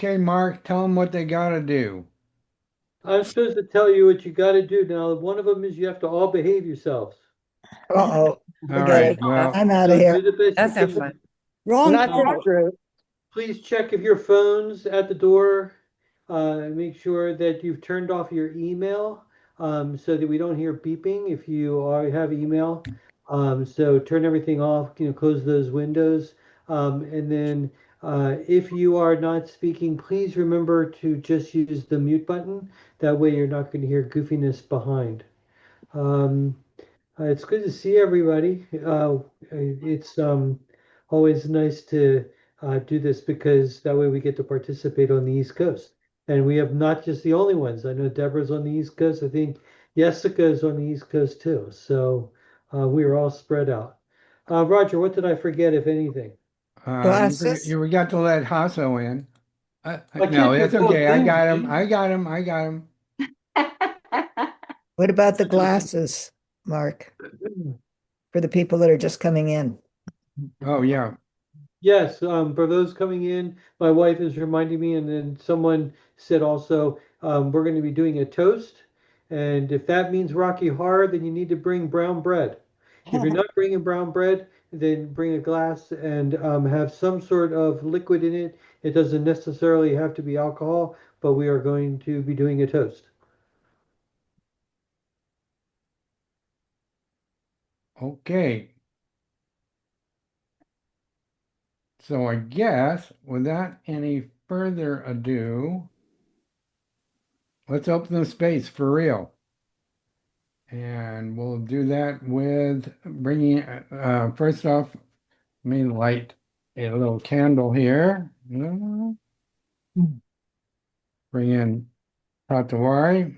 Okay, Mark, tell them what they gotta do. I'm supposed to tell you what you got to do now. One of them is you have to all behave yourselves. Uh-oh, All forget right, it. well, I'm out of So here. do the best you That's no can. fun. Wrong Not this crowd. group. Please check if your phone's at the door. Make sure that you've turned off your email so that we don't hear beeping if you have email. So turn everything off, close those windows. And then if you are not speaking, please remember to just use the mute button. That way you're not going to hear goofiness behind. Um, it's good to see everybody. It's always nice to do this because that way we get to participate on the East Coast. And we have not just the only ones. I know Deborah's on the East Coast. I think Jessica is on the East Coast too. So we are all spread out. Roger, what did I forget, if anything? Glasses. you forgot to let Hasso in. I No, can't do that's both okay. I things, got him. Gene. I got him. I got him. What about the glasses, Mark, for the people that are just coming in? Oh, yeah. Yes, for those coming in, my wife is reminding me, and then someone said also, we're going to be doing a toast. And if that means Rocky Horror, then you need to bring brown bread. If you're not bringing brown bread, then bring a glass and have some sort of liquid in it. It doesn't necessarily have to be alcohol, but we are going to be doing a toast. Okay. So I guess without any further ado, let's open the space for real. And we'll do that with bringing, first off, let me light a little candle here. Bring in Patawari,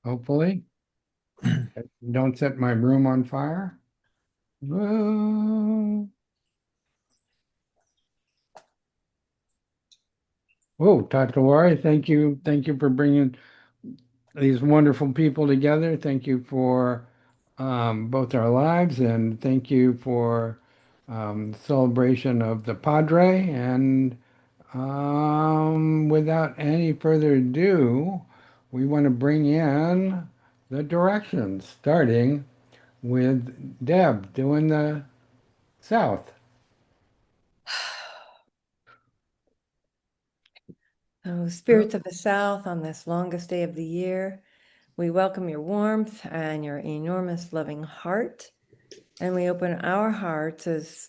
hopefully. Don't set my room on fire. Whoa. Oh, Tatawari, thank you. Thank you for bringing these wonderful people together. Thank you for both our lives and thank you for celebration of the Padre. And without any further ado, we want to bring in the directions, starting with Deb doing the South. Oh, spirits of the South, on this longest day of the year, we welcome your warmth and your enormous loving heart. And we open our hearts as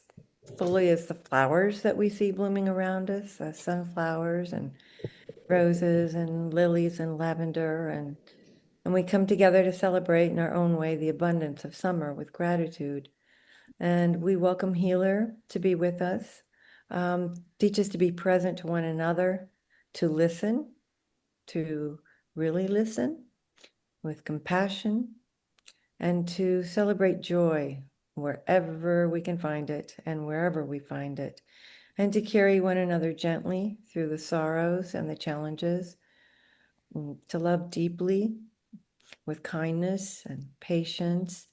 fully as the flowers that we see blooming around us, sunflowers and roses and lilies and lavender. And we come together to celebrate in our own way the abundance of summer with gratitude. And we welcome Healer to be with us. Teach us to be present to one another, to listen, to really listen with compassion, and to celebrate joy wherever we can find it and wherever we find it, and to carry one another gently through the sorrows and the challenges, to love deeply with kindness and patience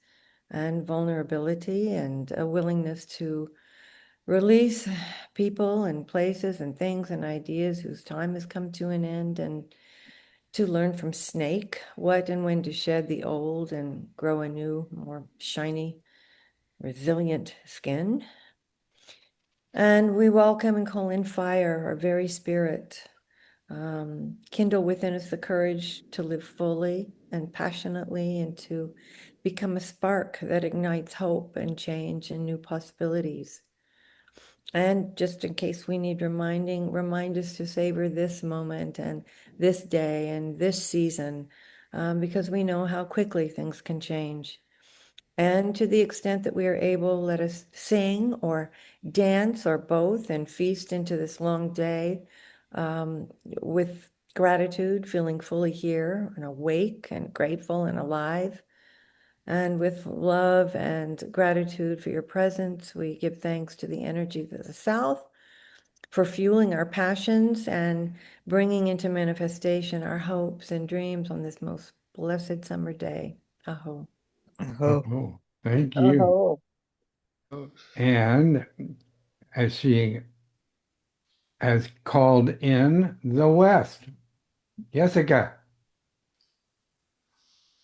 and vulnerability and a willingness to release people and places and things and ideas whose time has come to an end, and to learn from Snake what and when to shed the old and grow a new, more shiny, resilient skin. And we welcome and call in fire, our very spirit. Kindle within us the courage to live fully and passionately and to become a spark that ignites hope and change and new possibilities. And just in case we need reminding, remind us to savor this moment and this day and this season, because we know how quickly things can change. And to the extent that we are able, let us sing or dance or both and feast into this long day with gratitude, feeling fully here and awake and grateful and alive. And with love and gratitude for your presence, we give thanks to the energy of the South for fueling our passions and bringing into manifestation our hopes and dreams on this most blessed summer day. Aho. Oh, Oh, thank you. Oh, And as she has called in the West. Jessica.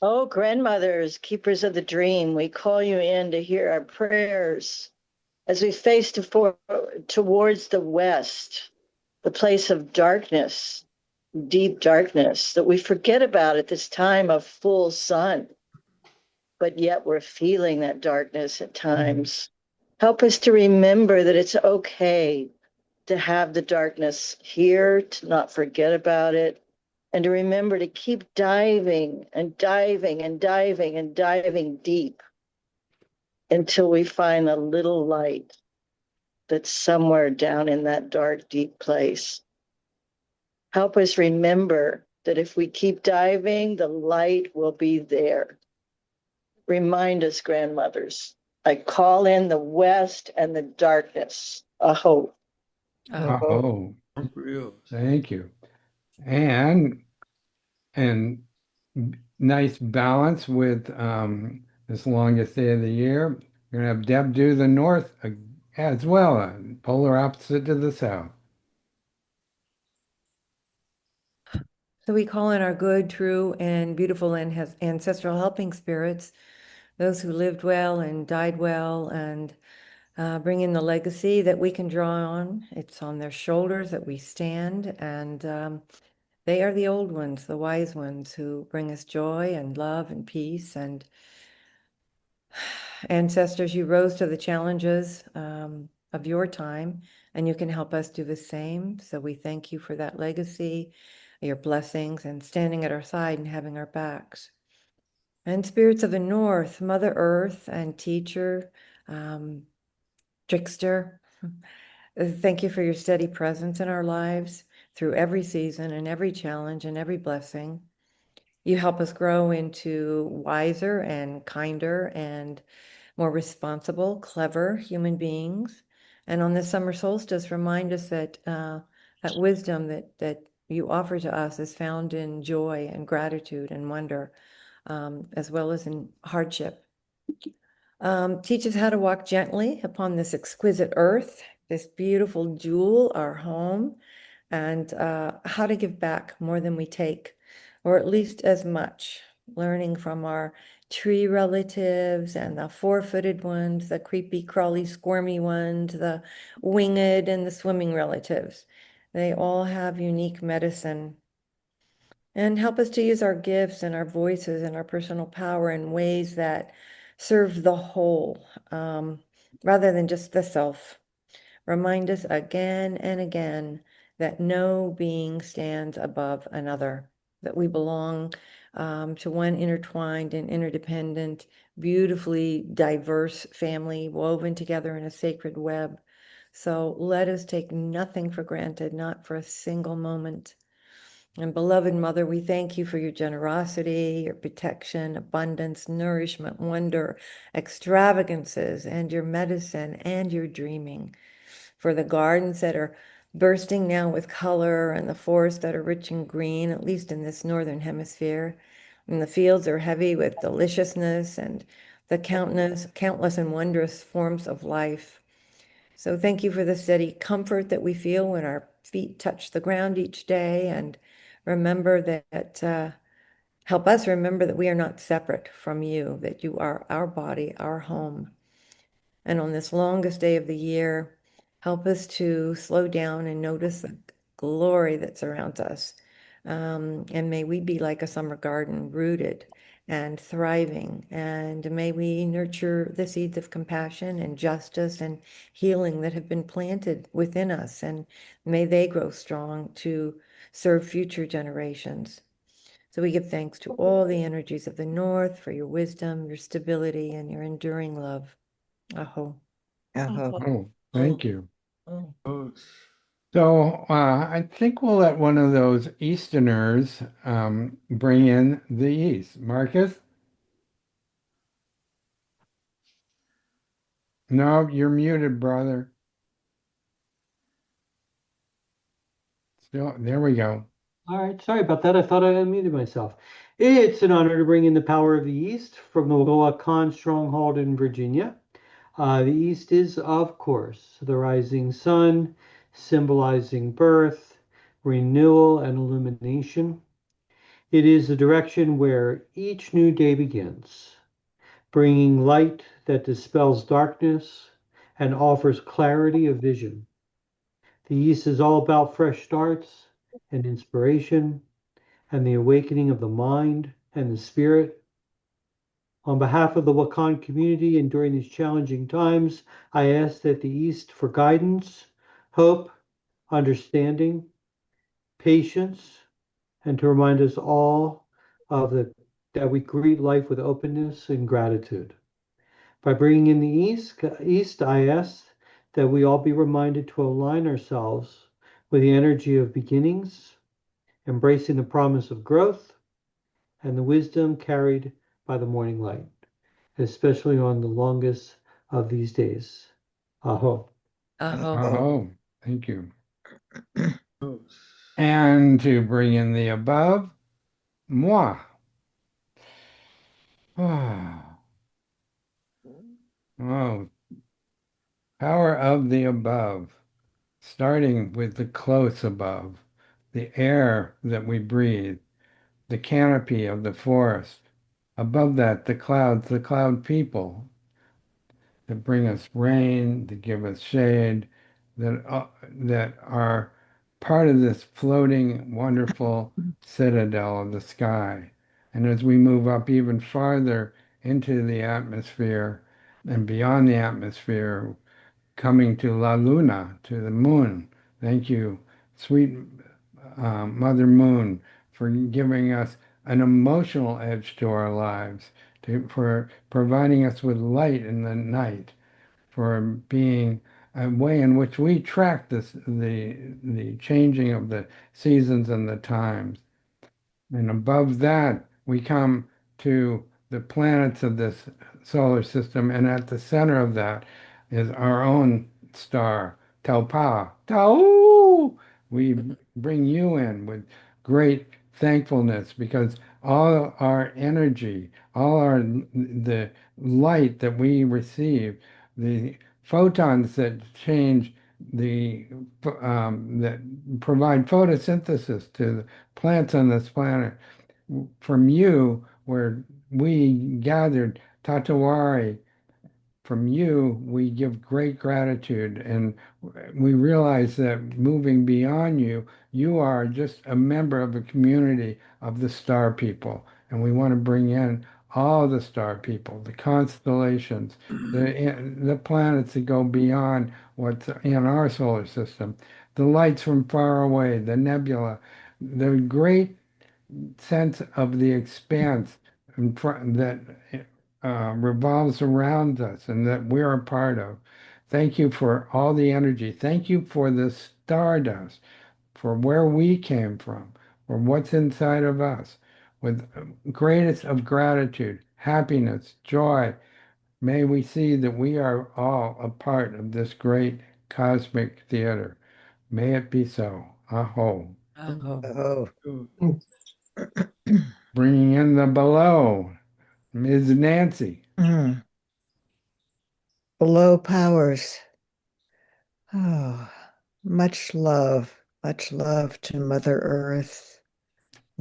Oh, grandmothers, keepers of the dream, we call you in to hear our prayers as we face towards the West, the place of darkness, deep darkness that we forget about at this time of full sun, but yet we're feeling that darkness at times. Help us to remember that it's okay to have the darkness here, to not forget about it, and to remember to keep diving and diving and diving and diving deep until we find a little light that's somewhere down in that dark, deep place. Help us remember that if we keep diving, the light will be there. Remind us, grandmothers. I call in the West and the darkness, a hope. Oh, thank you. And nice balance with this longest day of the year. You're gonna have Deb do the north as well, polar opposite to the south. So we call in our good, true, and beautiful and ancestral helping spirits, those who lived well and died well, and bring in the legacy that we can draw on. It's on their shoulders that we stand, and they are the old ones, the wise ones who bring us joy and love and peace. And ancestors, you rose to the challenges of your time, and you can help us do the same. So we thank you for that legacy, your blessings, and standing at our side and having our backs. And spirits of the north, Mother Earth and teacher, trickster, thank you for your steady presence in our lives through every season and every challenge and every blessing. You help us grow into wiser and kinder and more responsible, clever human beings. And on this summer solstice, remind us that that wisdom that you offer to us is found in joy and gratitude and wonder, as well as in hardship. Teach us how to walk gently upon this exquisite earth, this beautiful jewel, our home, and how to give back more than we take, or at least as much, learning from our tree relatives and the four-footed ones, the creepy, crawly, squirmy ones, the winged and the swimming relatives. They all have unique medicine. And help us to use our gifts and our voices and our personal power in ways that serve the whole, rather than just the self. Remind us again and again that no being stands above another, that we belong to one intertwined and interdependent, beautifully diverse family woven together in a sacred web. So let us take nothing for granted, not for a single moment. And beloved Mother, we thank you for your generosity, your protection, abundance, nourishment, wonder, extravagances, and your medicine and your dreaming. For the gardens that are bursting now with color and the forests that are rich and green, at least in this northern hemisphere. And the fields are heavy with deliciousness and the countless and wondrous forms of life. So thank you for the steady comfort that we feel when our feet touch the ground each day, and remember that, help us remember that we are not separate from you, that you are our body, our home. And on this longest day of the year, help us to slow down and notice the glory that surrounds us. And may we be like a summer garden, rooted and thriving. And may we nurture the seeds of compassion and justice and healing that have been planted within us. And may they grow strong to serve future generations. So we give thanks to all the energies of the North for your wisdom, your stability, and your enduring love. Aho. Oh, thank you. Oh. So I think we'll let one of those Easterners bring in the East. Marcus? No, you're muted, brother. Still, there we go. All right, sorry about that. I thought I unmuted myself. It's an honor to bring in the power of the East from the Wakan stronghold in Virginia. The East is, of course, the rising sun, symbolizing birth, renewal, and illumination. It is the direction where each new day begins, bringing light that dispels darkness and offers clarity of vision. The East is all about fresh starts and inspiration and the awakening of the mind and the spirit. On behalf of the Wakan community and during these challenging times, I ask that the East for guidance, hope, understanding, patience, and to remind us all that we greet life with openness and gratitude. By bringing in the East, I ask that we all be reminded to align ourselves with the energy of beginnings, embracing the promise of growth and the wisdom carried by the morning light, especially on the longest of these days. Aho. Aho. Oh, thank you. And to bring in the above, moi. Oh, power of the above, starting with the close above, the air that we breathe, the canopy of the forest. Above that, the cloud people that bring us rain, that give us shade, that are part of this floating, wonderful citadel of the sky. And as we move up even farther into the atmosphere and beyond the atmosphere, coming to La Luna, to the moon. Thank you, sweet Mother Moon, for giving us an emotional edge to our lives, for providing us with light in the night, for being a way in which we track the changing of the seasons and the times. And above that, we come to the planets of this solar system, and at the center of that is our own star, Taupa. Tau! We bring you in with great thankfulness because all our energy, all the light that we receive, the photons that change that provide photosynthesis to the plants on this planet. From you, where we gathered Tatawari, from you, we give great gratitude. And we realize that moving beyond you, you are just a member of a community of the star people. And we want to bring in all the star people, the constellations, the planets that go beyond what's in our solar system, the lights from far away, the nebula, the great sense of the expanse that revolves around us and that we're a part of. Thank you for all the energy. Thank you for the stardust, for where we came from, for what's inside of us. With greatest of gratitude, happiness, joy, may we see that we are all a part of this great cosmic theater. May it be so. Aho. Aho. Oh, Bringing in the below, Ms. Nancy. mm. Below powers. Oh, much love to Mother Earth,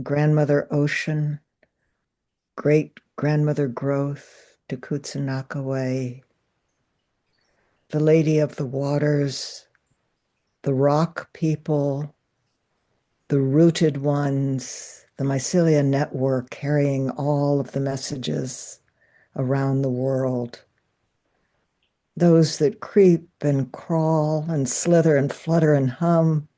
Grandmother Ocean, Great Grandmother Growth, to Kutsunakaway, the Lady of the Waters, the Rock People, the Rooted Ones, the Mycelia Network carrying all of the messages around the world. Those that creep and crawl and slither and flutter and hum.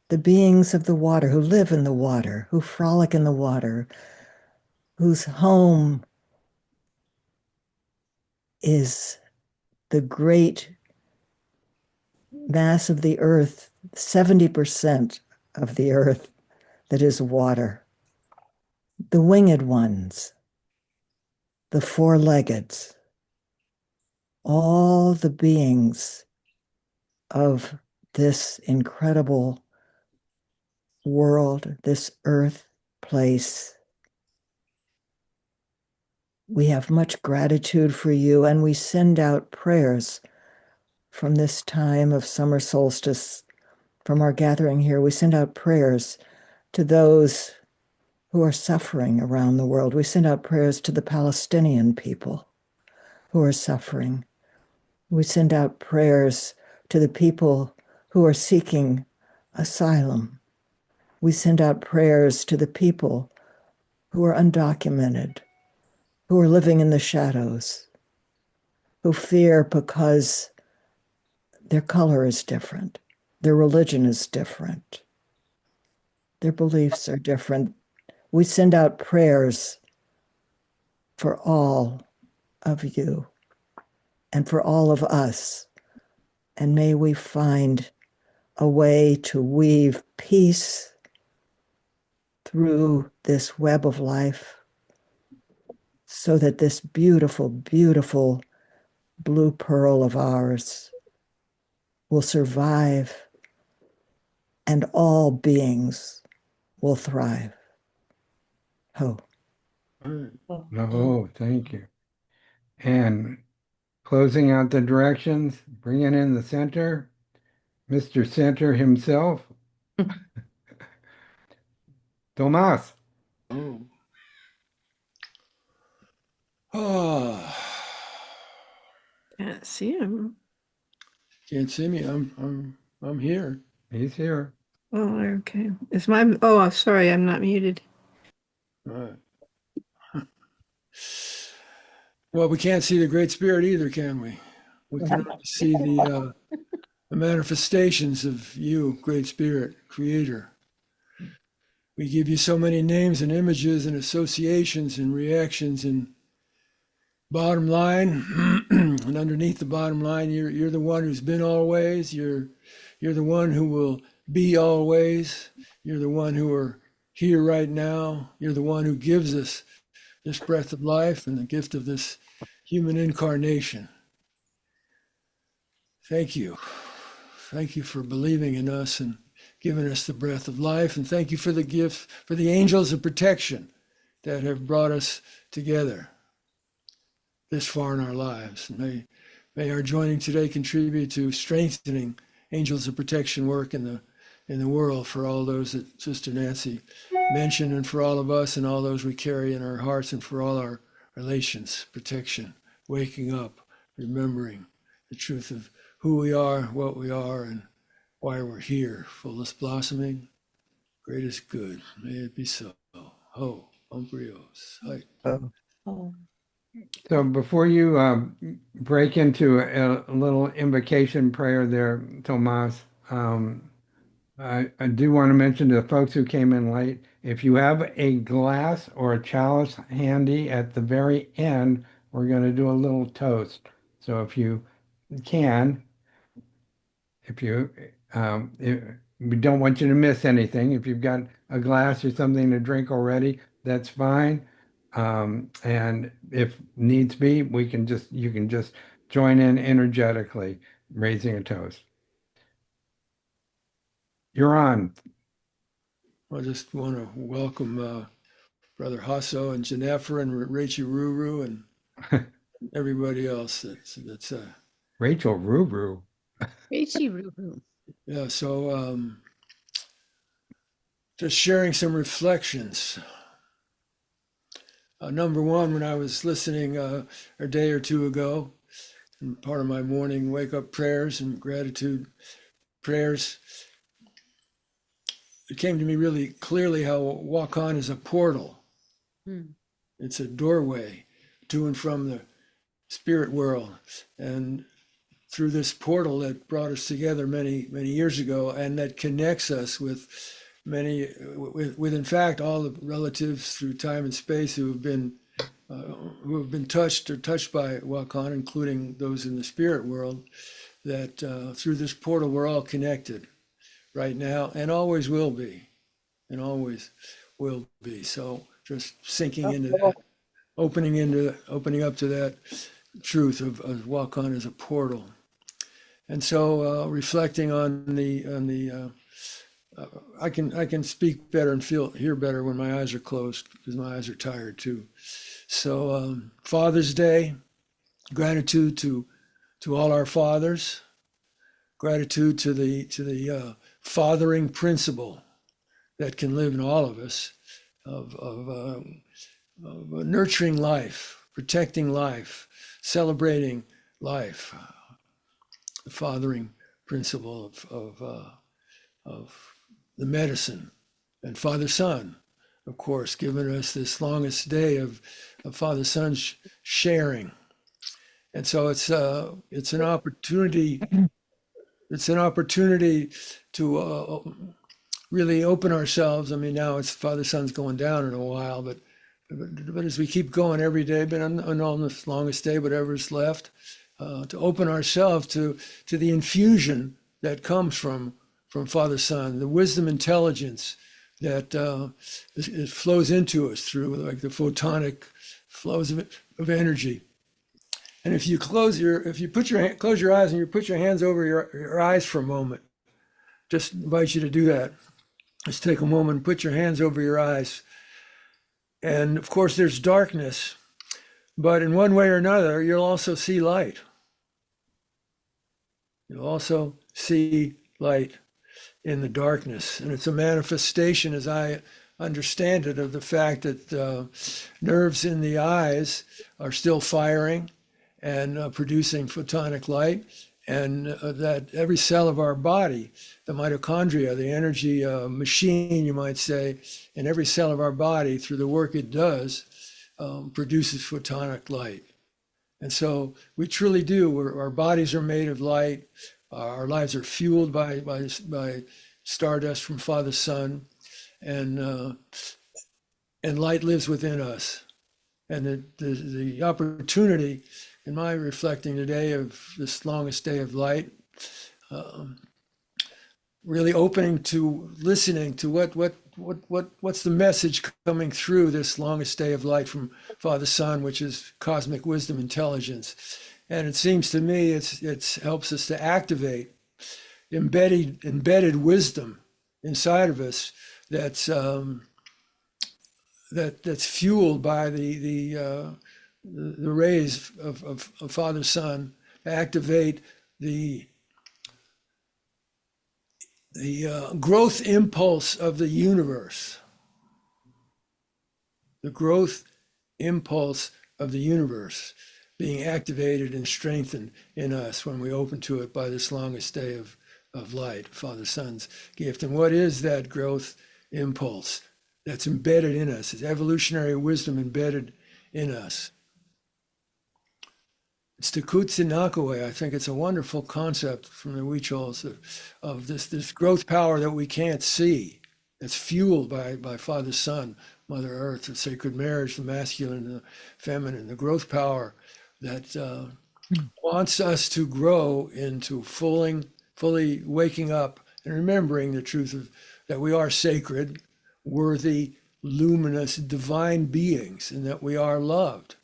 The beings of the water who live in the water, who frolic in the water, whose home is the great mass of the earth, 70% of the earth that is water. The winged ones, the four-legged, all the beings of this incredible world, this earth place. We have much gratitude for you, and we send out prayers from this time of summer solstice, from our gathering here, we send out prayers to those who are suffering around the world. We send out prayers to the Palestinian people who are suffering. We send out prayers to the people who are seeking asylum. We send out prayers to the people who are undocumented, who are living in the shadows, who fear because their color is different, their religion is different, their beliefs are different. We send out prayers for all of you and for all of us. And may we find a way to weave peace through this web of life so that this beautiful, beautiful blue pearl of ours will survive and all beings will thrive. Ho. Oh, thank you. And closing out the directions, bringing in the center, Mr. Center himself, Tomas. Oh. Oh. Can't see him. Can't see me. I'm here. He's here. Oh, okay. Is my oh, sorry, I'm not muted. All right. Well, we can't see the Great Spirit either, can we? We can only see the manifestations of you, Great Spirit, Creator. We give you so many names and images and associations and reactions, and bottom line, and underneath the bottom line, you're the one who's been always. You're the one who will be always. You're the one who are here right now. You're the one who gives us this breath of life and the gift of this human incarnation. Thank you. Thank you for believing in us and giving us the breath of life. And thank you for the gift, for the angels of protection that have brought us together this far in our lives. And may our joining today contribute to strengthening angels of protection work in the world for all those that Sister Nancy mentioned, and for all of us and all those we carry in our hearts, and for all our relations, protection, waking up, remembering the truth of who we are, what we are, and why we're here. Fullest blossoming, greatest good. May it be so. Ho, umbrios. Hi. Oh. So before you break into a little invocation prayer there, Tomas, I do want to mention to the folks who came in late, if you have a glass or a chalice handy at the very end, we're going to do a little toast. So if you can, if we don't want you to miss anything. If you've got a glass or something to drink already, that's fine. And if needs be, you can just join in energetically, raising a toast. You're on. I just want to welcome Brother Hasso and Jennifer and Rachel Ruru and everybody else that's Rachel Ruru. yeah. So just sharing some reflections. Number one, when I was listening a day or two ago, in part of my morning wake up prayers and gratitude prayers, it came to me really clearly how Wakan is a portal. It's a doorway to and from the spirit world, and through this portal that brought us together many years ago, and that connects us with with in fact all the relatives through time and space who have been touched by Wakan, including those in the spirit world. That through this portal we're all connected right now, and always will be, So just sinking into that, opening up to that truth of Wakan as a portal. And so reflecting on the I can speak better and hear better when my eyes are closed, because my eyes are tired too. So Father's Day, gratitude to all our fathers, gratitude to the fathering principle that can live in all of us of nurturing life, protecting life, celebrating life, the fathering principle of the medicine, and Father Son, of course, giving us this longest day of Father Son sharing. And so it's an opportunity. It's an opportunity to really open ourselves. I mean, now it's Father Son's going down in a while, but as we keep going every day, but on this longest day, whatever's left, to open ourselves to the infusion that comes from Father Son, the wisdom, intelligence that it flows into us through like the photonic flows of energy. And if you close your eyes and you put your hands over your eyes for a moment, just invite you to do that. Just take a moment and put your hands over your eyes. And of course, there's darkness, but in one way or another, you'll also see light. You'll also see light in the darkness. And it's a manifestation, as I understand it, of the fact that nerves in the eyes are still firing and producing photonic light, and that every cell of our body, the mitochondria, the energy machine, you might say, in every cell of our body, through the work it does, produces photonic light. And so we truly do. Our bodies are made of light. Our lives are fueled by stardust from Father Son, and light lives within us. And the opportunity, in my reflecting today of this longest day of light, really opening to listening to what's the message coming through this longest day of light from Father Son, which is cosmic wisdom intelligence. And it seems to me it helps us to activate embedded wisdom inside of us that's fueled by the rays of Father Son, activate the growth impulse of the universe, the growth impulse of the universe being activated and strengthened in us when we open to it by this longest day of light, Father Son's gift. And what is that growth impulse that's embedded in us? It's evolutionary wisdom embedded in us. It's the Kutsinakawe. I think it's a wonderful concept from the Huichols of this growth power that we can't see. It's fueled by Father Son, Mother Earth, the sacred marriage, the masculine and the feminine, the growth power that wants us to grow into fully waking up and remembering the truth of that we are sacred, worthy, luminous, divine beings, and that we are loved.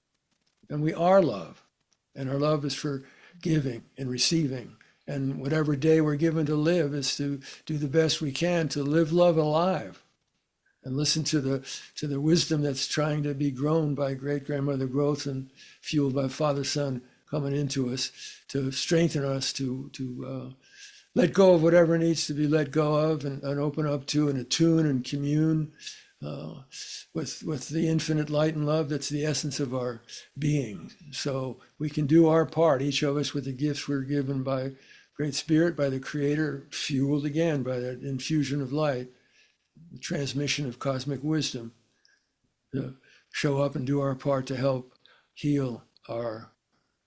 And we are love. And our love is for giving and receiving. And whatever day we're given to live is to do the best we can to live love alive and listen to the wisdom that's trying to be grown by great-grandmother growth and fueled by Father Son coming into us to strengthen us to let go of whatever needs to be let go of and open up to and attune and commune with the infinite light and love that's the essence of our being. So we can do our part, each of us with the gifts we're given by Great Spirit, by the Creator, fueled again by that infusion of light, the transmission of cosmic wisdom, to show up and do our part to help heal our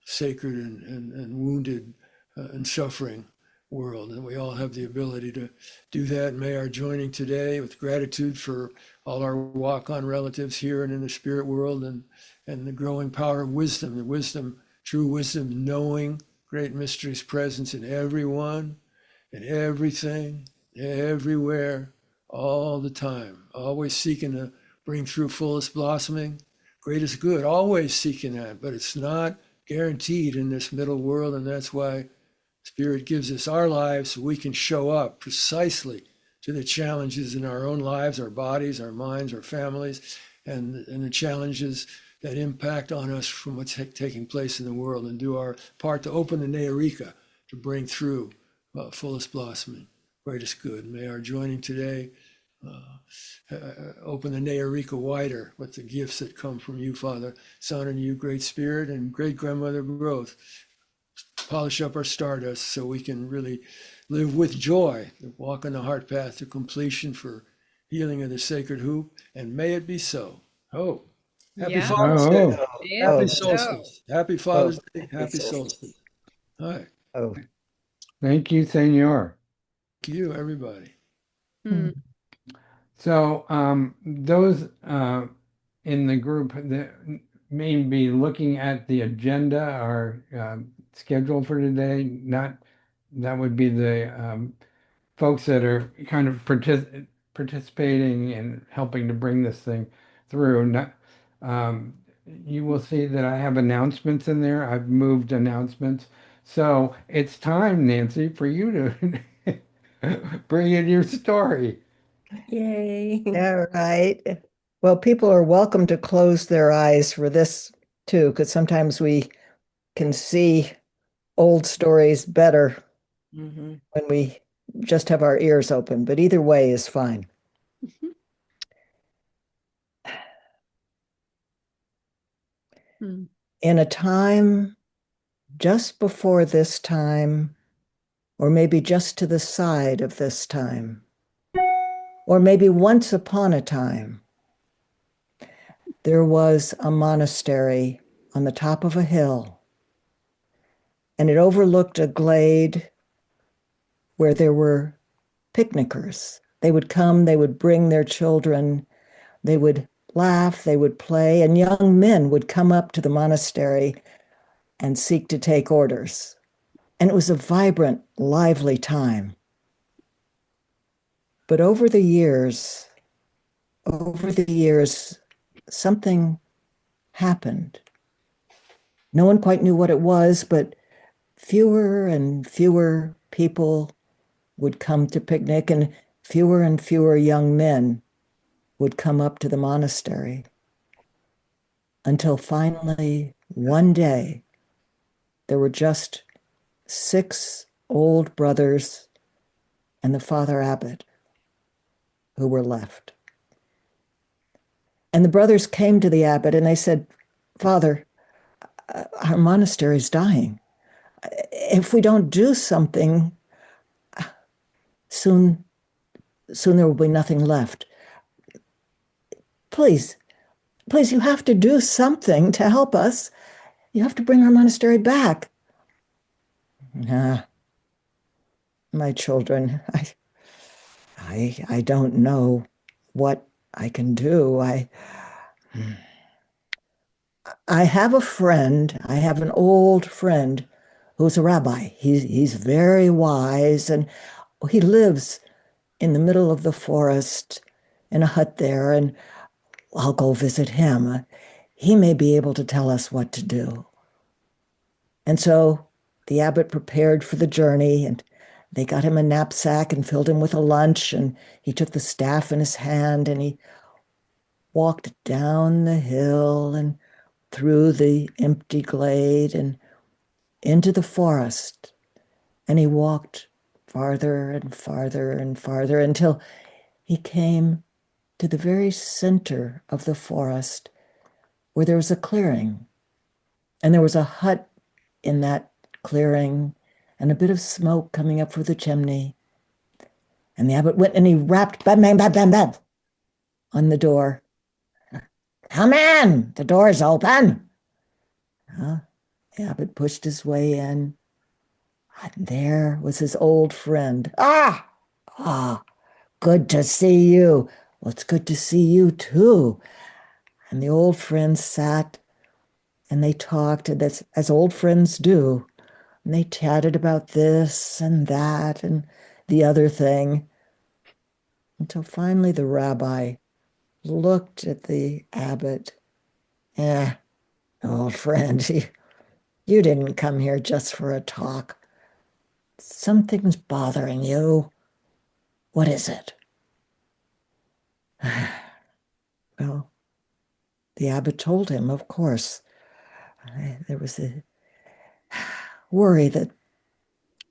sacred and wounded and suffering world. And we all have the ability to do that. And may our joining today with gratitude for all our Wakan relatives here and in the spirit world and the growing power of wisdom, the wisdom, true wisdom, knowing great mysteries presence in everyone and everything, everywhere, all the time, always seeking to bring through fullest blossoming, greatest good, always seeking that, but it's not guaranteed in this middle world. And that's why Spirit gives us our lives so we can show up precisely to the challenges in our own lives, our bodies, our minds, our families, and the challenges that impact on us from what's taking place in the world, and do our part to open the Neurika to bring through fullest blossoming, greatest good. May our joining today open the Nearika wider with the gifts that come from you, Father, Son, and you, Great Spirit, and Great Grandmother Growth. Polish up our stardust so we can really live with joy, walk on the heart path to completion for healing of the sacred hoop, and may it be so. Oh, happy Yeah. Father's Day. Oh, Yeah. Happy Oh, solstice. Happy Father's Day. happy Happy solstice. solstice. Hi. Oh. thank you, Senor. Thank you, everybody. Hmm. So, those in the group that may be looking at the agenda are scheduled for today. Not that would be the folks that are kind of participating and helping to bring this thing through. Not, um, you will see that I have announcements in there. I've moved announcements. So it's time, Nancy, for you to bring in your story. Yay. All right. Well, people are welcome to close their eyes for this too, because sometimes we can see old stories better Hmm. when we just have our ears open, but either way is fine. Hmm. In a time just before this time, or maybe just to the side of this time, or maybe once upon a time, there was a monastery on the top of a hill, and it overlooked a glade where there were picnickers. They would come, they would bring their children, they would laugh, they would play, and young men would come up to the monastery and seek to take orders. And it was a vibrant, lively time. But over the years, something happened. No one quite knew what it was, but fewer and fewer people would come to picnic, and fewer young men would come up to the monastery until finally, one day, there were just 6 old brothers and the father abbot who were left. And the brothers came to the abbot and they said, Father, our monastery is dying. If we don't do something, soon there will be nothing left. Please, please, you have to do something to help us. You have to bring our monastery back. Ah, my children, I don't know what I can do. I have a friend, I have an old friend who's a rabbi. He's very wise, and he lives in the middle of the forest in a hut there, and I'll go visit him. He may be able to tell us what to do. And so the abbot prepared for the journey, and they got him a knapsack and filled him with a lunch, and he took the staff in his hand and he walked down the hill and through the empty glade and into the forest. And he walked farther and farther and farther until he came to the very center of the forest where there was a clearing. And there was a hut in that clearing and a bit of smoke coming up through the chimney. And the abbot went and he rapped, bam, bam, bam, bam, bam, on the door. Come in, the door's open. The abbot pushed his way in. And there was his old friend. Ah, good to see you. Well, it's good to see you too. And the old friend sat and they talked, and that's as old friends do. And they chatted about this and that and the other thing until finally the rabbi looked at the abbot. Eh, old friend, you didn't come here just for a talk. Something's bothering you. What is it? Well, the abbot told him, of course. There was a worry that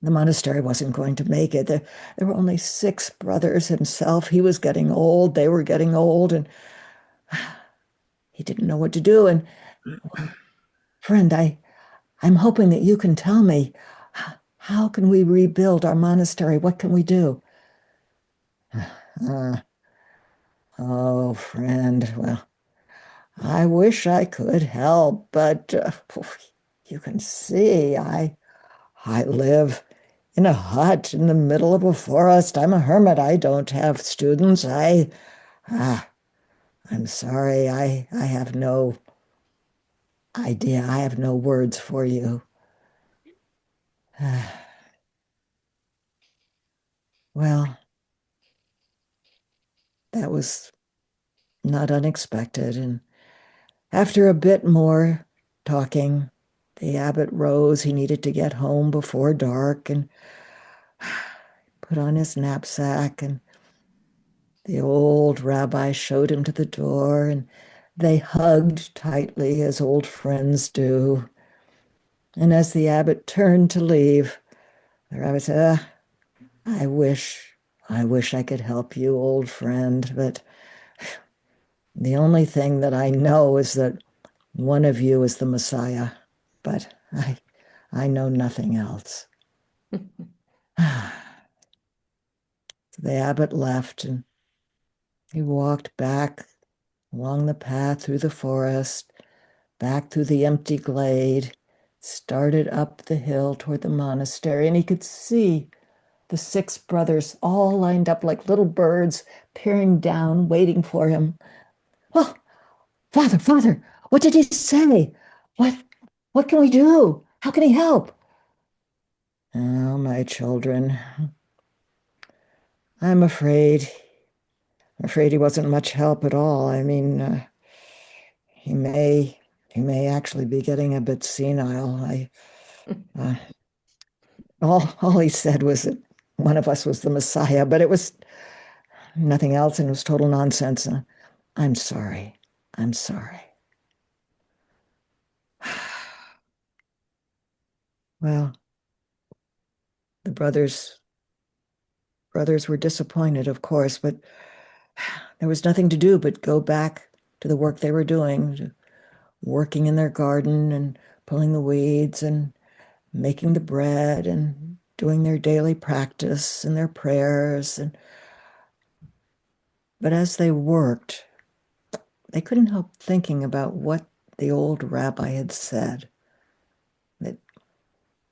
The monastery wasn't going to make it. There were only 6 brothers himself. He was getting old. They were getting old, and he didn't know what to do. And, well, friend, I'm hoping that you can tell me, how can we rebuild our monastery? What can we do? Uh, oh, friend, well, I wish I could help, but you can see I live in a hut in the middle of a forest. I'm a hermit. I don't have students. I'm sorry. I have no idea. I have no words for you. Well, that was not unexpected. And after a bit more talking, the abbot rose. He needed to get home before dark and put on his knapsack. And the old rabbi showed him to the door, and they hugged tightly as old friends do. And as the abbot turned to leave, the rabbi said, I wish I could help you, old friend, but the only thing that I know is that one of you is the Messiah, but I know nothing else. The abbot left, and he walked back along the path through the forest, back through the empty glade, started up the hill toward the monastery, and he could see the 6 brothers all lined up like little birds, peering down, waiting for him. Well, Father, what did he say? What can we do? How can he help? Oh, my children, I'm afraid he wasn't much help at all. I mean, he may actually be getting a bit senile. Uh, all he said was that one of us was the Messiah, but it was nothing else, and it was total nonsense. I'm sorry. I'm sorry. Well, the brothers were disappointed, of course, but there was nothing to do but go back to the work they were doing, working in their garden and pulling the weeds and making the bread and doing their daily practice and their prayers. But as they worked, they couldn't help thinking about what the old rabbi had said, that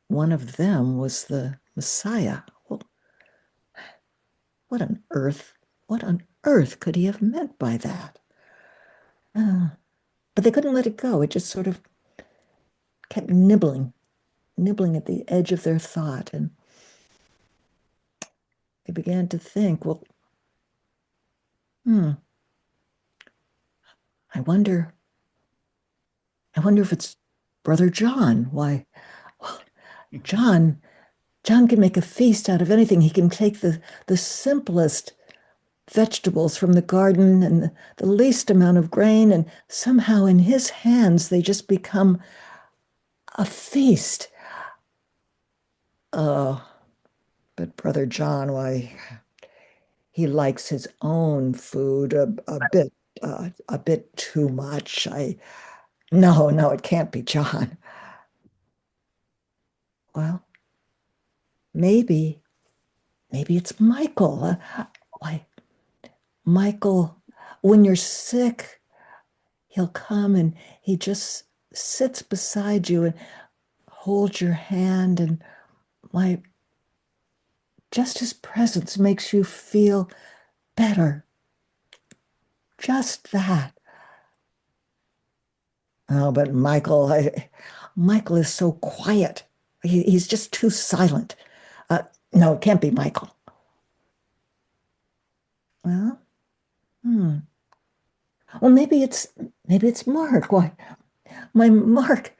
one of them was the Messiah. Well, what on earth could he have meant by that? But they couldn't let it go. It just sort of kept nibbling at the edge of their thought. And they began to think, well, I wonder if it's Brother John. Why, well, John can make a feast out of anything. He can take the simplest vegetables from the garden and the least amount of grain, and somehow in his hands they just become a feast. Oh, but Brother John, why, he likes his own food a bit too much. No, it can't be John. Well, maybe it's Michael. Why, Michael, when you're sick, he'll come and he just sits beside you and holds your hand, and why, just his presence makes you feel better. Just that. Oh, but Michael is so quiet. He's just too silent. No, it can't be Michael. Well, well, maybe it's Mark. Why, my Mark,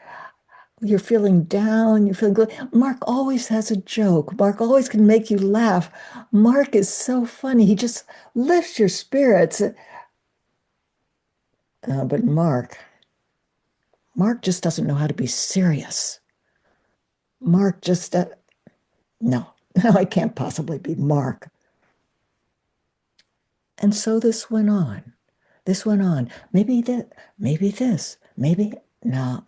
you're feeling down, you're feeling good. Mark always has a joke. Mark always can make you laugh. Mark is so funny. He just lifts your spirits. But Mark just doesn't know how to be serious. Mark just, No, no, I can't possibly be Mark. And so this went on. This went on. Maybe that, maybe this, maybe no.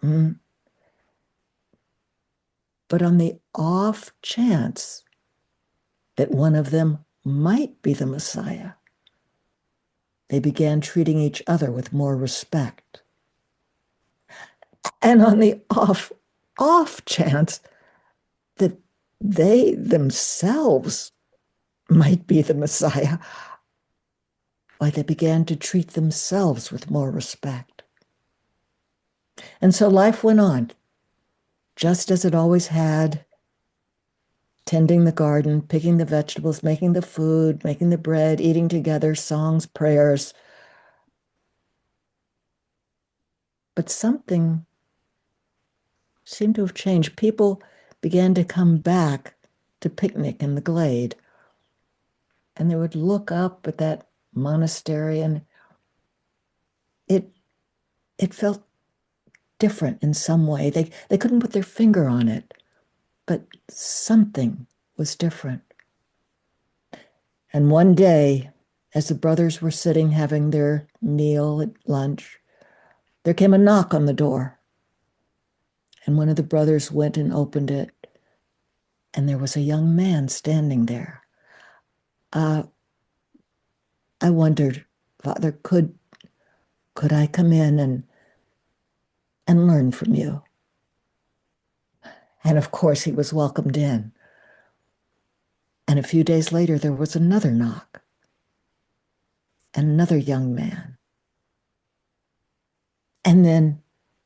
But on the off chance that one of them might be the Messiah, they began treating each other with more respect. And on the off chance that they themselves might be the Messiah, why, they began to treat themselves with more respect. And so life went on, just as it always had, tending the garden, picking the vegetables, making the food, making the bread, eating together, songs, prayers. But something seemed to have changed. People began to come back to picnic in the glade, and they would look up at that monastery, and it felt different in some way. They couldn't put their finger on it, but something was different. And one day, as the brothers were sitting having their meal at lunch, there came a knock on the door. And one of the brothers went and opened it, and there was a young man standing there. I wondered, Father, could I come in and learn from you? And of course, he was welcomed in. And a few days later, there was another knock, and another young man. And then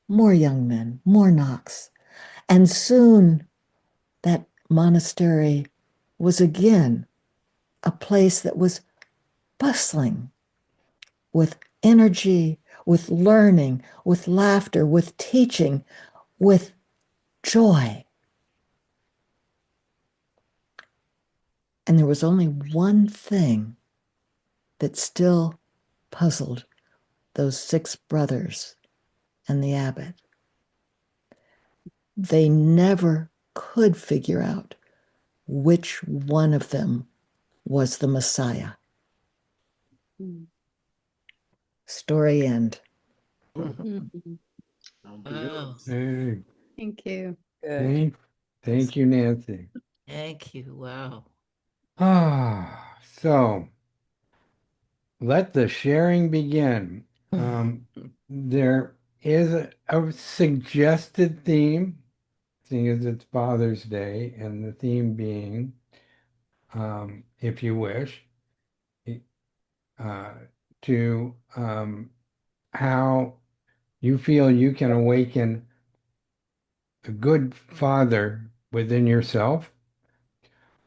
more young men, more knocks. And soon that monastery was again a place that was bustling with energy, with learning, with laughter, with teaching, with joy. And there was only one thing that still puzzled those 6 brothers and the abbot. They never could figure out which one of them was the Messiah. Story end. Mhm. Wow. Hey, Thank you. Good. thank you, Nancy. Thank you. Wow. So let the sharing begin. There is a suggested theme, seeing as it's Father's Day, and the theme being, if you wish, uh, to how you feel you can awaken a good father within yourself,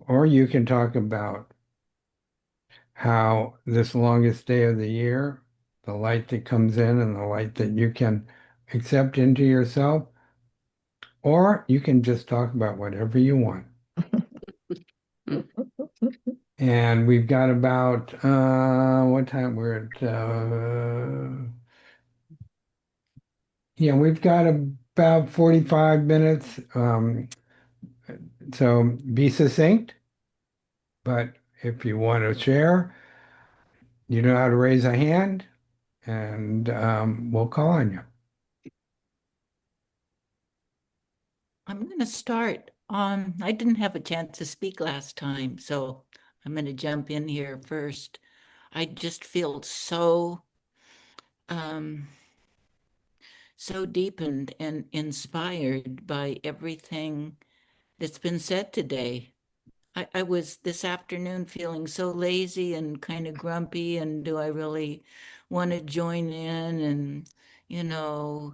or you can talk about how this longest day of the year, the light that comes in and the light that you can accept into yourself, or you can just talk about whatever you want. And we've got about what time we're at yeah, we've got about 45 minutes. So be succinct, but if you want to share, you know how to raise a hand, and we'll call on you. I'm going to start. I didn't have a chance to speak last time, so I'm going to jump in here first. I just feel um, so deepened and inspired by everything that's been said today. I was this afternoon feeling so lazy and kind of grumpy, and do I really want to join in? And you know,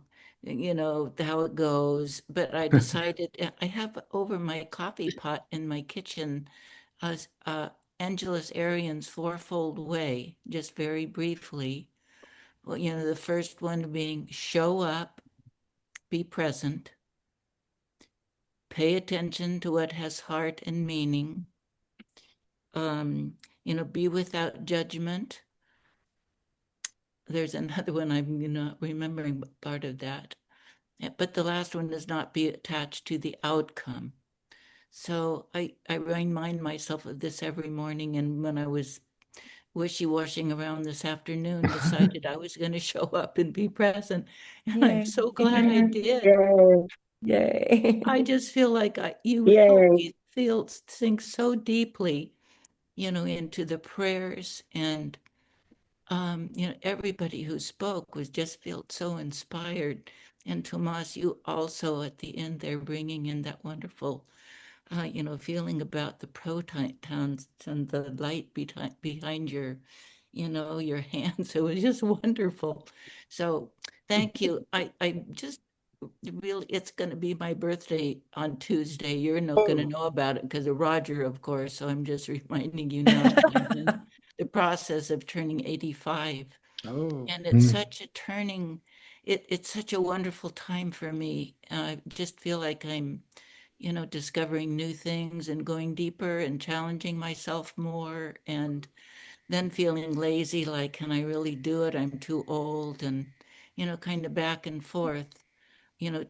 how it goes. But I decided I have over my coffee pot in my kitchen, Angelus Arian's Fourfold Way, just very briefly. Well, the first one being show up, be present, pay attention to what has heart and meaning. Be without judgment. There's another one I'm not remembering part of that. But the last one is not be attached to the outcome. So I remind myself of this every morning. And when I was wishy-washing around this afternoon, decided I was going to show up and be present. And I'm Yay. so glad I did. Yay. Yay. I just feel like you helped Yay. me sink so deeply, into the prayers. And everybody who spoke was just felt so inspired. And Tomas, you also at the end there bringing in that wonderful, feeling about the protons and the light behind your hands. It was just wonderful. So thank you. I just really, it's going to be my birthday on Tuesday. You're not going to know about it because of Roger, of course. So I'm just reminding you now that I'm in the process of turning 85. Oh, And it's such a turning, it's such a wonderful time for me. I just feel like I'm, discovering new things and going deeper and challenging myself more, and then feeling lazy, like, can I really do it? I'm too old, and, kind of back and forth,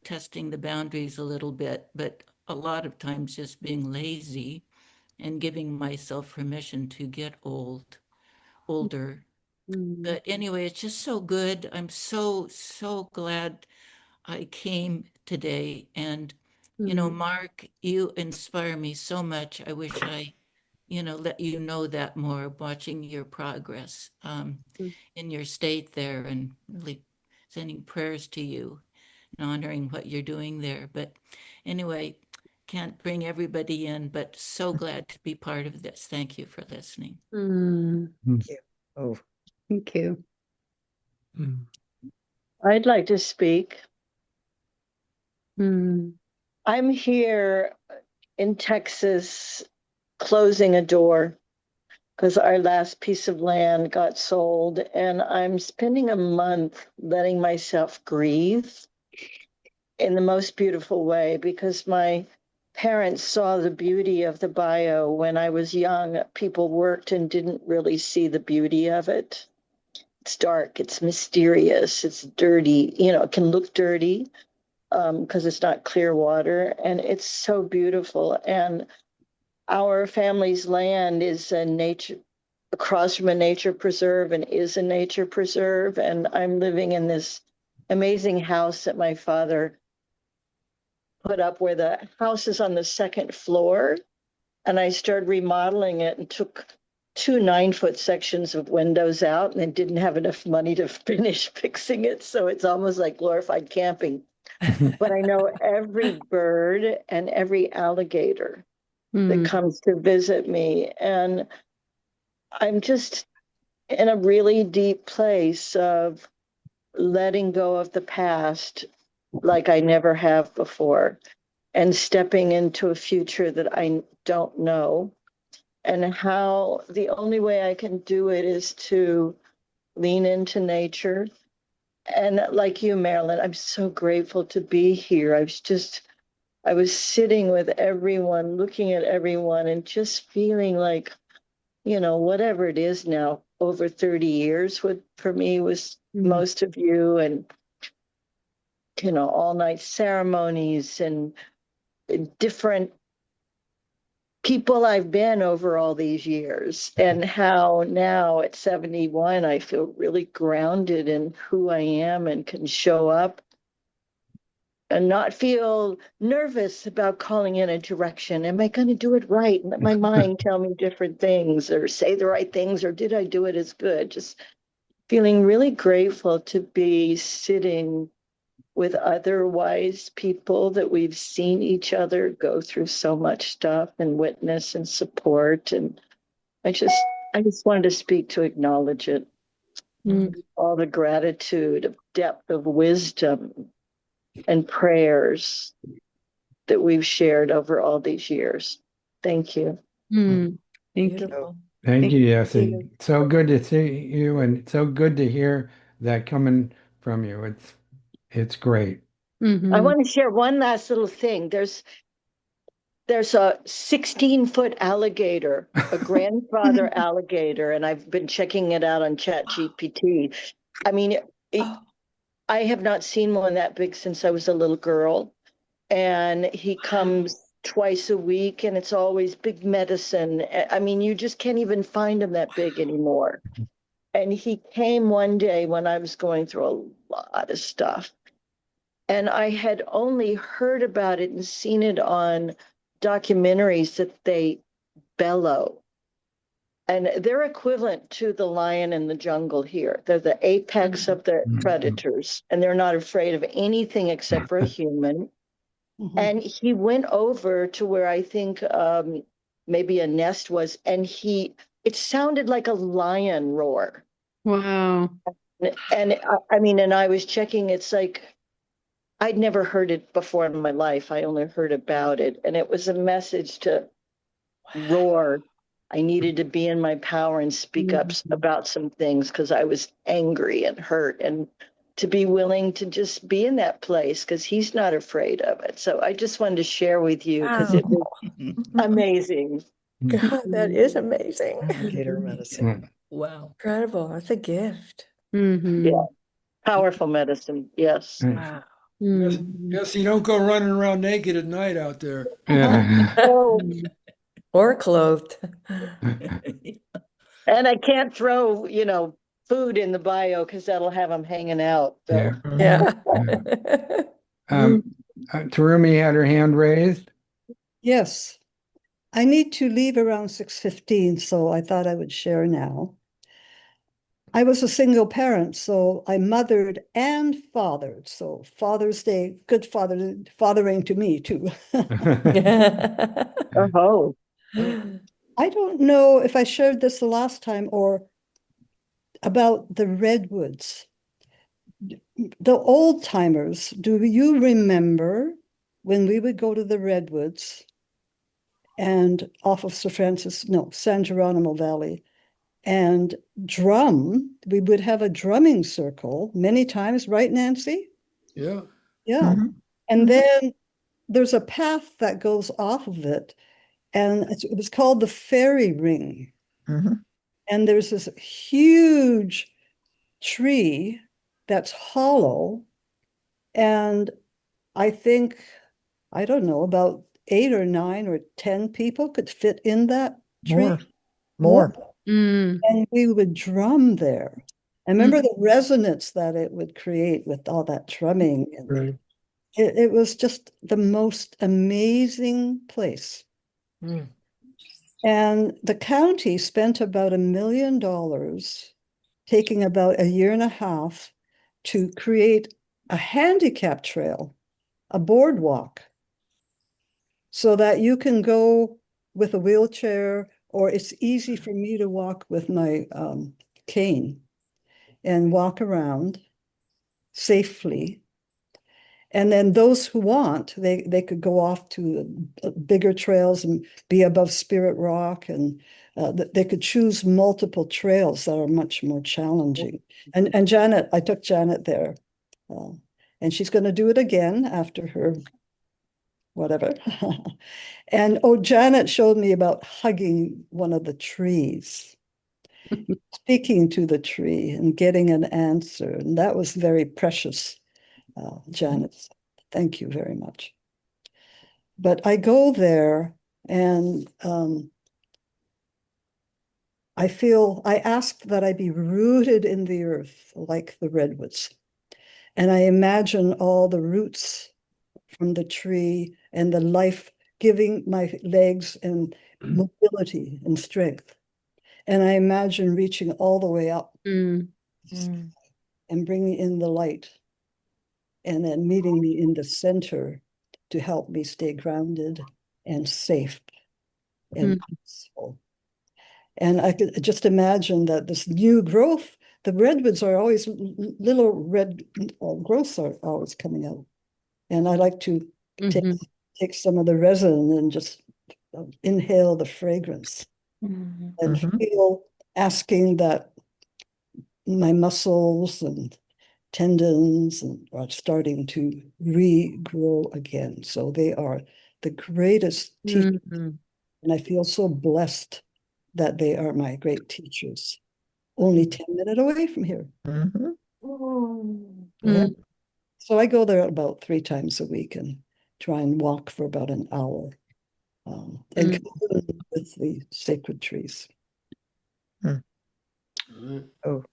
testing the boundaries a little bit, but a lot of times just being lazy and giving myself permission to get older. Mm, But anyway, it's just so good. I'm so, so glad I came today. And, mm, Mark, you inspire me so much. I wish I, let you know that more, watching your progress mm, in your state there, and really sending prayers to you and honoring what you're doing there. But anyway, can't bring everybody in, but so glad to be part of this. Thank you for listening. mm. Thank you. Oh, Thank you. I'd like to speak. Mm, I'm here in Texas closing a door because our last piece of land got sold, and I'm spending a month letting myself grieve in the most beautiful way because my parents saw the beauty of the bio when I was young. People worked and didn't really see the beauty of it. It's dark, it's mysterious, it's dirty, it can look dirty because it's not clear water, and it's so beautiful. And our family's land is a nature across from a nature preserve and is a nature preserve. And I'm living in this amazing house that my father put up where the house is on the second floor. And I started remodeling it and took two 9-foot sections of windows out and then didn't have enough money to finish fixing it. So it's almost like glorified camping. But I know every bird and every alligator that mm, comes to visit me. And I'm just in a really deep place of letting go of the past like I never have before and stepping into a future that I don't know. And how the only way I can do it is to lean into nature. And like you, Marilyn, I'm so grateful to be here. I was sitting with everyone, looking at everyone, and just feeling like, whatever it is now, over 30 years for me was mm, most of you, and, all night ceremonies and different people I've been over all these years, and how now at 71, I feel really grounded in who I am and can show up and not feel nervous about calling in a direction. Am I going to do it right? And let my mind tell me different things or say the right things, or did I do it as good? Just feeling really grateful to be sitting with other wise people that we've seen each other go through so much stuff and witness and support. And I just I just wanted to speak to acknowledge it. mm, All the gratitude of depth of wisdom and prayers that we've shared over all these years. Thank you. mm. Thank you. oh, Beautiful. Thank Thank you, Yossi. you. So good to see you, and so good to hear that coming from you. It's great. I Hmm. want to share one last little thing. There's a 16-foot alligator, a grandfather alligator, and I've been checking it out on ChatGPT. I mean, Oh, I have not seen one that big since I was a little girl. And he wow. comes twice a week, and it's always big medicine. I mean, you just can't even find them that big anymore. And he came one day when I was going through a lot of stuff. And I had only heard about it and seen it on documentaries that they bellow. And they're equivalent to the lion in the jungle here. They're the apex of the predators, and they're not afraid of anything except for a human. And he went over to where I think maybe a nest was, and it sounded like a lion roar. Wow. And I mean, and I was checking, it's like, I'd never heard it before in my life. I only heard about it. And it was a message to roar. I needed to be in my power and speak up about some things because I was angry and hurt, and to be willing to just be in that place because he's not afraid of it. So I just wanted to share with you because it was amazing. God, that is amazing. Gator medicine. Wow. Incredible. That's a gift. Mm-hmm. Yeah. Powerful medicine. Yes. Wow. Yes, you don't go running around naked at night out there. Yeah. Oh, Or clothed. and I can't throw, food in the bio because that'll have them hanging out. So. Yeah. Yeah. Terumi had her hand raised. Yes. I need to leave around 6:15, so I thought I would share now. I was a single parent, so I mothered and fathered. So Father's Day, good fathering to me too. Oh. I don't know if I shared this the last time or about the redwoods. The old timers, do you remember when we would go to the redwoods and off of San Geronimo Valley, and we would have a drumming circle many times, right, Nancy? Yeah. Yeah. And then there's a path that goes off of it, and it was called the fairy ring. And there's this huge tree that's hollow, and I think, I don't know, about 8 or 9 or 10 people could fit in that tree. More. And we would drum there. I remember the resonance that it would create with all that drumming. And Right. it was just the most amazing place. And the county spent about $1 million, taking about a year and a half to create a handicap trail, a boardwalk, so that you can go with a wheelchair, or it's easy for me to walk with my cane and walk around safely. And then those who want, they could go off to bigger trails and be above Spirit Rock, and they could choose multiple trails that are much more challenging. And Janet, I took Janet there, and she's going to do it again after her whatever. And Janet showed me about hugging one of the trees, speaking to the tree and getting an answer. And that was very precious, Janet. Thank you very much. But I go there and I ask that I be rooted in the earth like the redwoods. And I imagine all the roots from the tree and the life giving my legs and mobility and strength. And I imagine reaching all the way up and bringing in the light, and then meeting me in the center to help me stay grounded and safe and peaceful. And I could just imagine that this new growth, the redwoods are always little red growths are always coming out. And I like to take some of the resin and just inhale the fragrance and feel, asking that my muscles and tendons are starting to regrow again. So they are the greatest teachers. And I feel so blessed that they are my great teachers. Only 10 minutes away from here. So I go there about 3 times a week and try and walk for about an hour. and Mm. commune with the sacred trees. Oh,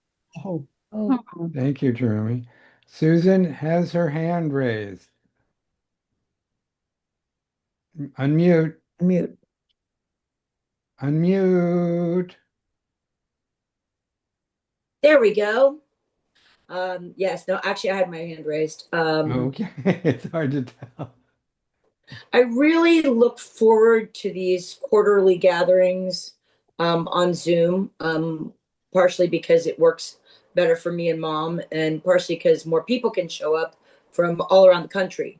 Oh, Oh, Thank you, Jeremy. Susan has her hand raised. Unmute, mute. unmute. There we go. Yes, no, actually, I had my hand raised. Okay, it's hard to tell. I really look forward to these quarterly gatherings on Zoom, partially because it works better for me and mom, and partially because more people can show up from all around the country.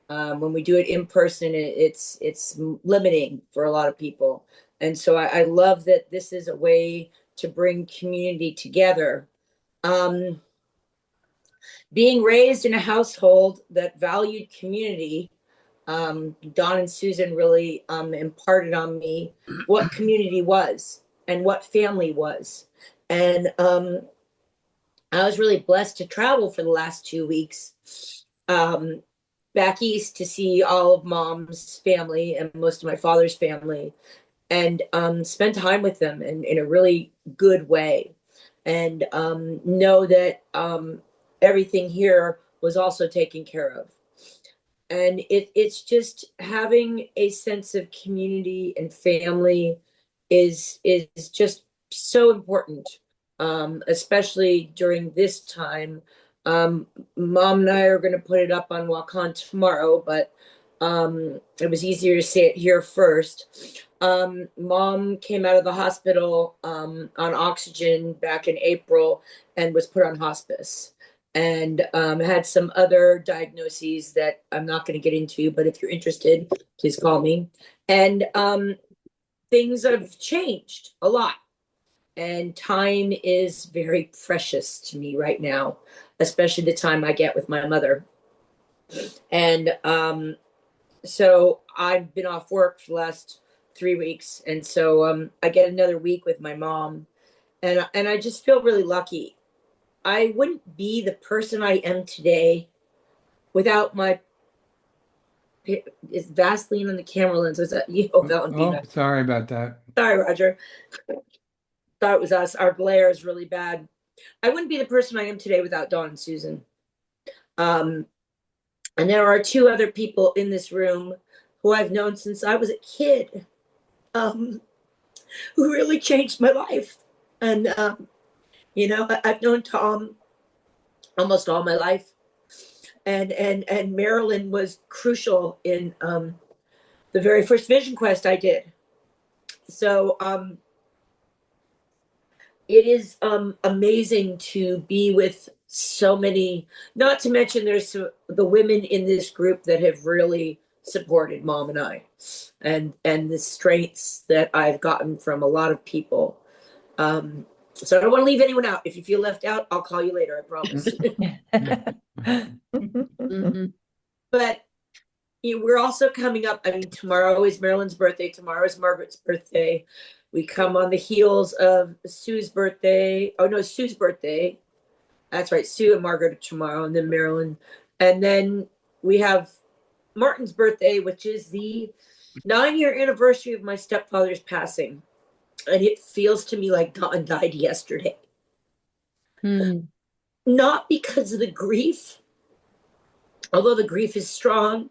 When we do it in person, it's limiting for a lot of people, and so I love that this is a way to bring community together. Um, Being raised in a household that valued community, Don and Susan really imparted on me what community was and what family was. And I was really blessed to travel for the last 2 weeks back east to see all of mom's family and most of my father's family and spend time with them in a really good way. And know that everything here was also taken care of. And it's just having a sense of community and family is just so important, especially during this time. Mom and I are going to put it up on Wakan tomorrow, but it was easier to say it here first. Mom came out of the hospital on oxygen back in April and was put on hospice and had some other diagnoses that I'm not going to get into, but if you're interested, please call me. And things have changed a lot. And time is very precious to me right now, especially the time I get with my mother. And so I've been off work for the last 3 weeks. And so I get another week with my mom. And I just feel really lucky. I wouldn't be the person I am today without my is Vaseline on the camera lens. Was that you? Oh, Valentina. Oh, sorry about that. Sorry, Roger. Thought it was us. Our glare is really bad. I wouldn't be the person I am today without Dawn and Susan. And there are two other people in this room who I've known since I was a kid, who really changed my life. And I've known Tom almost all my life. And Marilyn was crucial in the very first Vision Quest I did. So it is amazing to be with so many, not to mention there's the women in this group that have really supported mom and I and the strengths that I've gotten from a lot of people. So I don't want to leave anyone out. If you feel left out, I'll call you later, I promise. mhm. But we're also coming up. I mean, tomorrow is Marilyn's birthday. Tomorrow is Margaret's birthday. We come on the heels of Sue's birthday. Oh no, Sue's birthday. That's right. Sue and Margaret are tomorrow, and then Marilyn. And then we have Martin's birthday, which is the 9-year anniversary of my stepfather's passing. And it feels to me like Don died yesterday. Mm. Not because of the grief, although the grief is strong,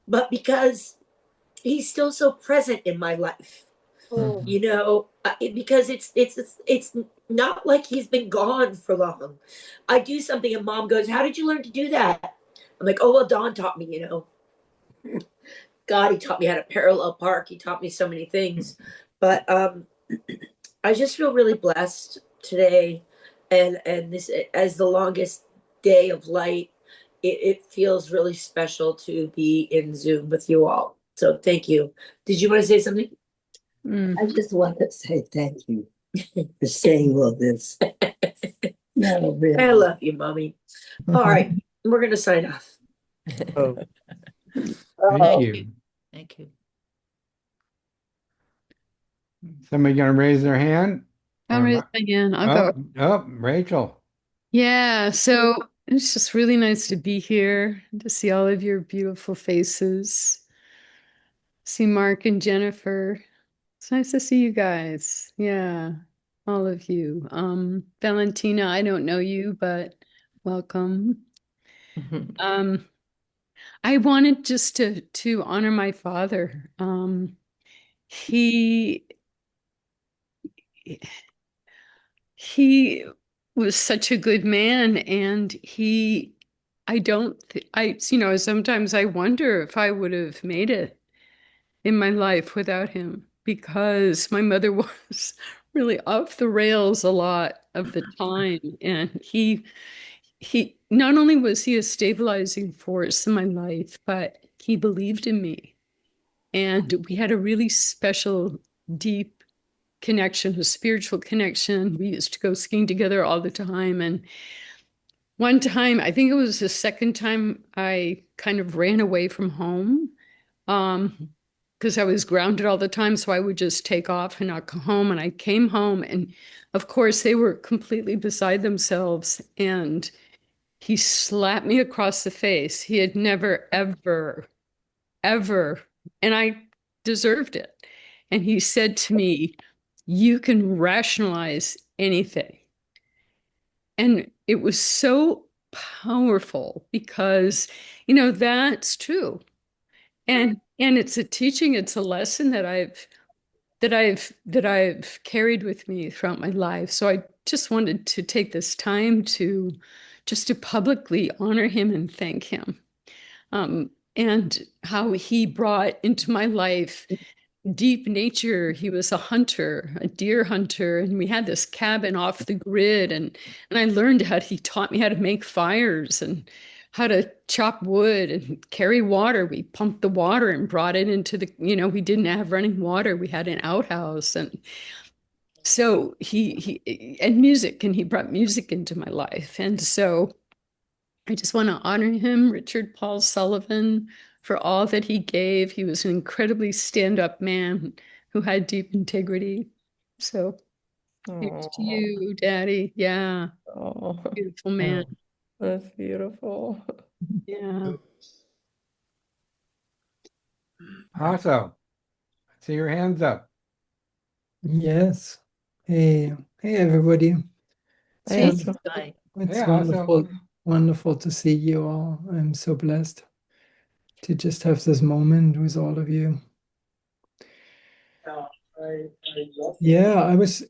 but because he's still so present in my life. Because it's not like he's been gone for long. I do something and mom goes, how did you learn to do that? I'm like, oh well, Don taught me. God, he taught me how to parallel park. He taught me so many things. But I just feel really blessed today, and this as the longest day of light, it feels really special to be in Zoom with you all. So thank you. Did you want to say something? Mm. I just want to say thank you for saying all this. No, really. I love you, mommy. All right, we're gonna sign off. Oh, Thank you. Thank you. Somebody gonna raise their hand? I'll Or raise am my hand. I'll I- go. Rachel. Yeah, so it's just really nice to be here and to see all of your beautiful faces. see Mark and Jennifer. It's nice to see you guys. Yeah, all of you. Valentina, I don't know you, but welcome. Um, I wanted just to honor my father. He he was such a good man, and I don't, sometimes I wonder if I would have made it in my life without him, because my mother was really off the rails a lot of the time. And he not only was he a stabilizing force in my life, but he believed in me. And we had a really special, deep connection, a spiritual connection. We used to go skiing together all the time. And one time, I think it was the second time, I kind of ran away from home, because I was grounded all the time. So I would just take off and not come home. And I came home, and of course, they were completely beside themselves. And he slapped me across the face. He had never, ever, ever, and I deserved it. And he said to me, "You can rationalize anything." And it was so powerful because, that's true. And it's a teaching, it's a lesson that I've carried with me throughout my life. So I just wanted to take this time to publicly honor him and thank him. And how he brought into my life deep nature. He was a hunter, a deer hunter, and we had this cabin off the grid. And I learned he taught me how to make fires and how to chop wood and carry water. We pumped the water and brought it into we didn't have running water. We had an outhouse. And so and music, and he brought music into my life. And so I just want to honor him, Richard Paul Sullivan, for all that he gave. He was an incredibly stand-up man who had deep integrity. So here's to you, Daddy. Yeah, Oh, beautiful man. that's beautiful. Yeah. Awesome. I see your hands up. Yes. Hey, everybody. It's Hey, wonderful. Hi. It's Yeah, wonderful, wonderful to see you all. I'm so blessed to just have this moment with all of you. Yeah, I was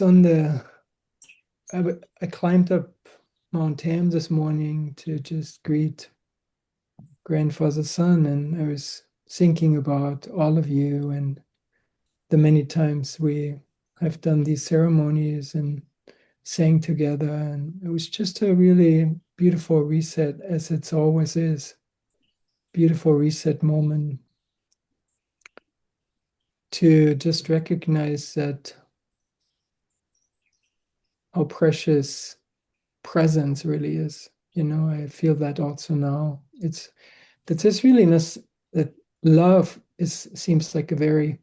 on I climbed up Mount Tam this morning to just greet grandfather's son, and I was thinking about all of you and the many times we have done these ceremonies and sang together. And it was just a really beautiful reset, as it's always is. Beautiful reset moment to just recognize that how precious presence really is. I feel that also now. It's that there's really that love seems like a very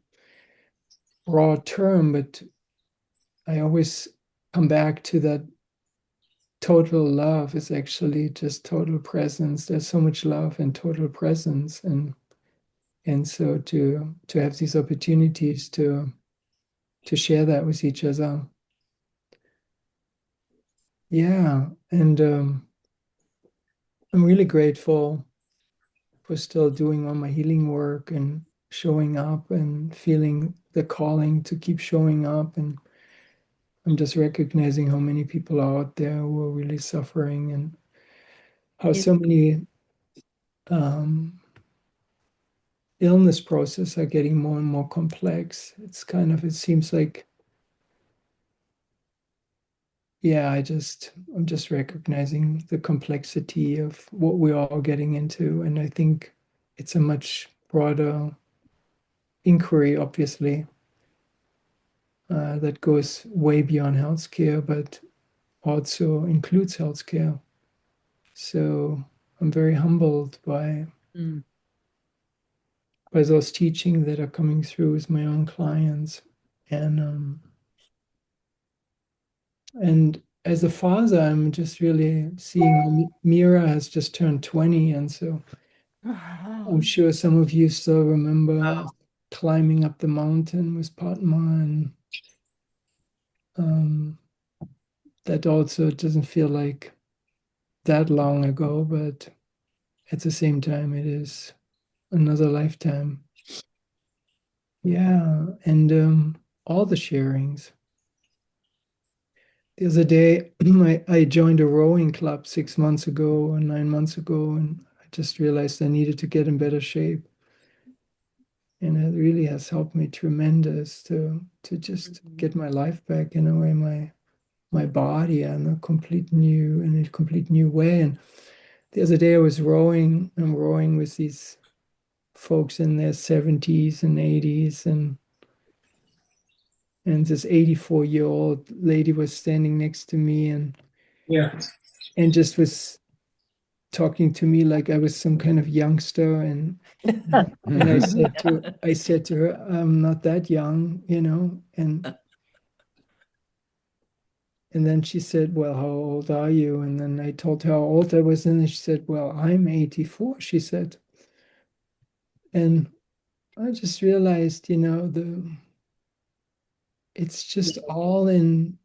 broad term, but I always come back to that total love is actually just total presence. There's so much love and total presence, and so to have these opportunities to share that with each other. Yeah, and I'm really grateful for still doing all my healing work and showing up and feeling the calling to keep showing up. And I'm just recognizing how many people are out there who are really suffering, and how so many illness process are getting more and more complex. It seems like, yeah, I'm just recognizing the complexity of what we're all getting into. And I think it's a much broader inquiry, obviously, that goes way beyond healthcare, but also includes healthcare. So I'm very humbled by those teachings that are coming through with my own clients. And as a father, I'm just really seeing Mira has just turned 20. And so I'm sure some of you still remember climbing up the mountain with Padma, and that also doesn't feel like that long ago, but at the same time, it is another lifetime. Yeah, and all the sharings. The other day, I joined a rowing club 6 months ago or 9 months ago, and I just realized I needed to get in better shape. And it really has helped me tremendous to just get my life back in a way, my body in a complete new way. And the other day I was I'm rowing with these folks in their 70s and 80s, and this 84-year-old lady was standing next to me, and just was talking to me like I was some kind of youngster, and I said to her, I'm not that young, and then she said, well, how old are you? And then I told her how old I was, and then she said, well, I'm 84, she said. And I just realized, it's just all in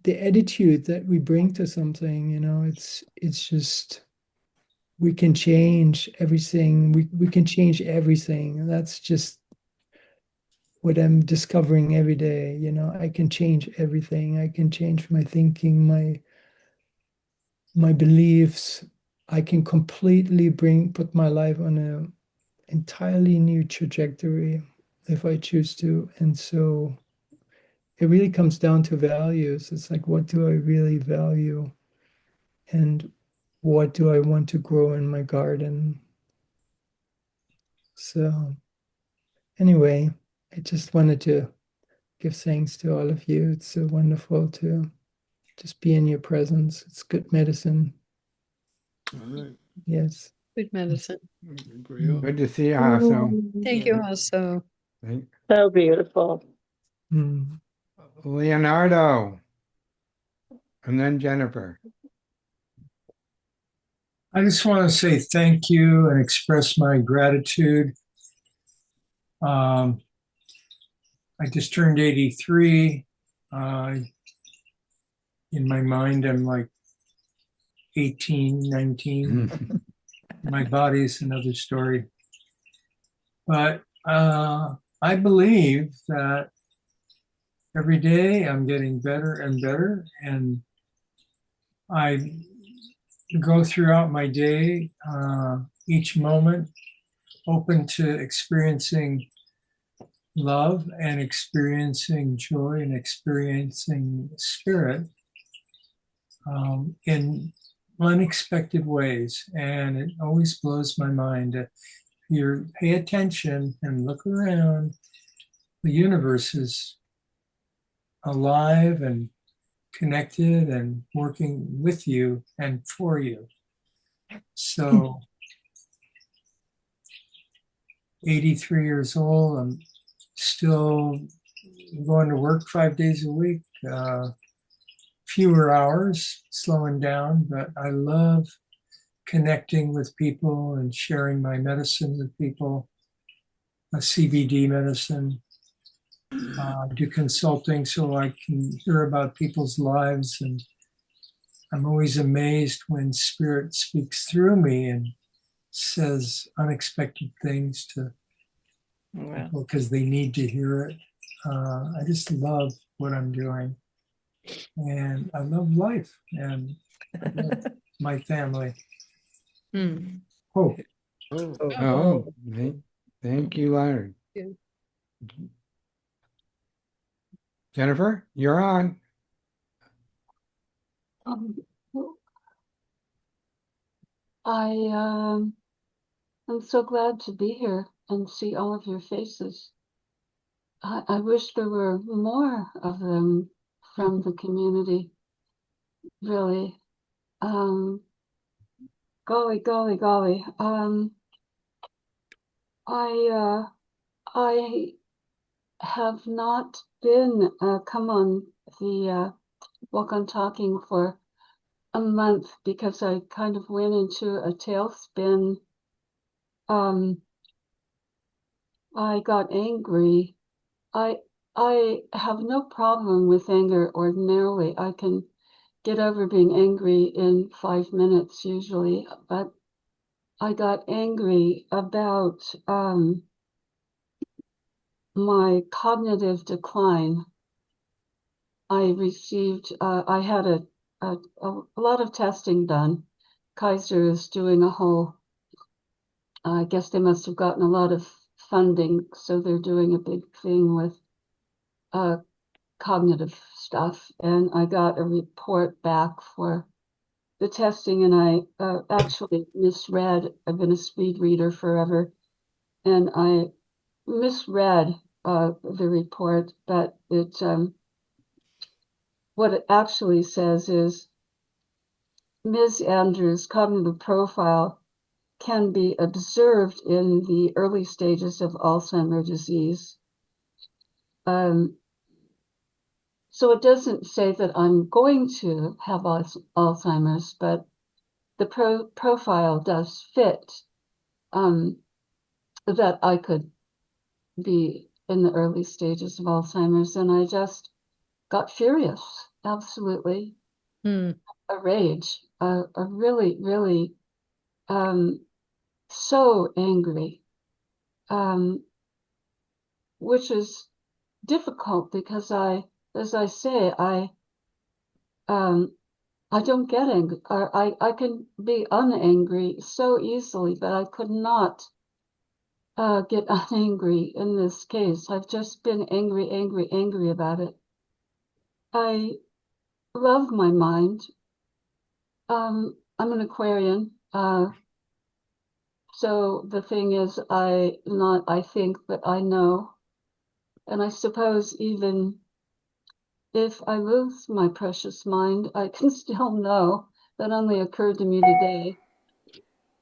the attitude that we bring to something, it's just we can change everything. We can change everything. And that's just what I'm discovering every day. I can change everything. I can change my thinking, my beliefs. I can completely put my life on a entirely new trajectory if I choose to. And so it really comes down to values. It's like, what do I really value? And what do I want to grow in my garden? So, anyway, I just wanted to give thanks to all of you. It's so wonderful to just be in your presence. It's good medicine. All right. Yes. Good medicine. Good to see you, Hasso. Thank you, Hasso. So beautiful. Mm. Leonardo, and then Jennifer. I just want to say thank you and express my gratitude. I just turned 83. In my mind, I'm like 18, 19. My body's another story. But I believe that every day I'm getting better and better. And I go throughout my day, each moment, open to experiencing love and experiencing joy and experiencing spirit in unexpected ways. And it always blows my mind that if you pay attention and look around, the universe is alive and connected and working with you and for you. So 83 years old, I'm still going to work 5 days a week, fewer hours, slowing down, but I love connecting with people and sharing my medicine with people, a CBD medicine. Do consulting so I can hear about people's lives, and I'm always amazed when spirit speaks through me and says unexpected things to people because they need to hear it. I just love what I'm doing, and I love life, and I love my family. Hope. Oh, thank you, Larry. Jennifer, you're on. I am so glad to be here and see all of your faces. I wish there were more of them from the community. Really. Golly, golly, golly. I have not been come on the Wakan Talking for a month because I kind of went into a tailspin. I got angry. I have no problem with anger ordinarily. I can get over being angry in 5 minutes usually, but I got angry about my cognitive decline. I had a lot of testing done. Kaiser is doing a whole, I guess they must have gotten a lot of funding, so they're doing a big thing with cognitive stuff. And I got a report back for the testing, and I actually misread. I've been a speed reader forever, and I misread the report, but what it actually says is Ms. Andrews' cognitive profile can be observed in the early stages of Alzheimer's disease. So it doesn't say that I'm going to have Alzheimer's, but the profile does fit, that I could be in the early stages of Alzheimer's. And I just got furious, absolutely. A rage, a really, really so angry, which is difficult because as I say, I don't get angry. I can be unangry so easily, but I could not get unangry in this case. I've just been angry, angry, angry about it. I love my mind. I'm an Aquarian. So the thing is, I think, but I know. And I suppose even if I lose my precious mind, I can still know. That only occurred to me today.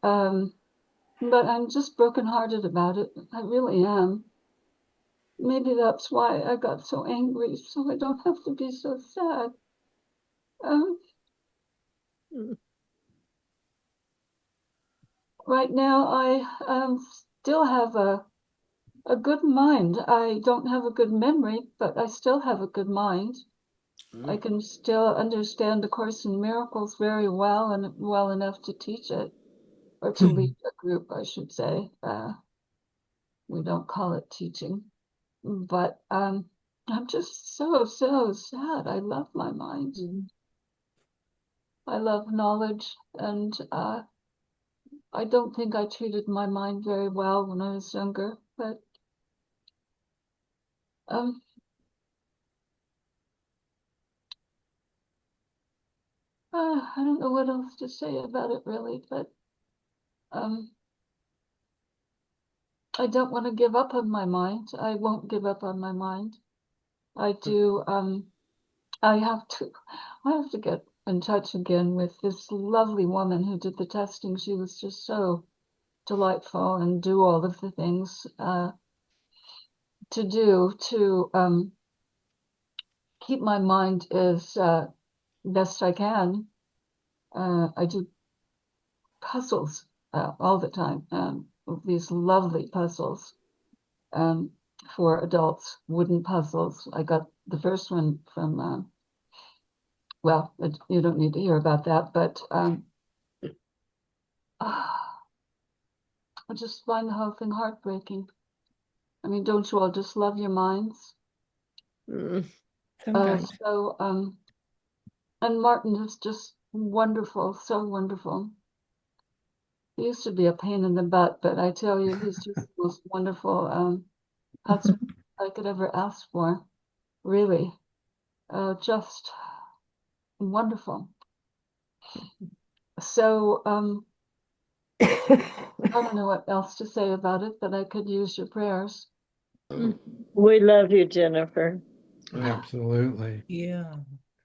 But I'm just brokenhearted about it. I really am. Maybe that's why I got so angry, so I don't have to be so sad. Right now, I still have a good mind. I don't have a good memory, but I still have a good mind. I can still understand A Course in Miracles very well, and well enough to teach it, or to lead a group, I should say. We don't call it teaching, but I'm just so sad. I love my mind. I love knowledge, and I don't think I treated my mind very well when I was younger, but I don't know what else to say about it really, but I don't want to give up on my mind. I won't give up on my mind. I do. I have to get in touch again with this lovely woman who did the testing. She was just so delightful, and do all of the things to do to keep my mind as best I can. I do puzzles all the time, these lovely puzzles for adults, wooden puzzles. I got the first one from, well, you don't need to hear about that, but I just find the whole thing heartbreaking. I mean, don't you all just love your minds? Sometimes. And Martin is just wonderful, so wonderful. He used to be a pain in the butt, but I tell you, he's just the most wonderful husband I could ever ask for. Really, just wonderful. So I don't know what else to say about it, but I could use your prayers. We love you, Jennifer. Absolutely. Yeah.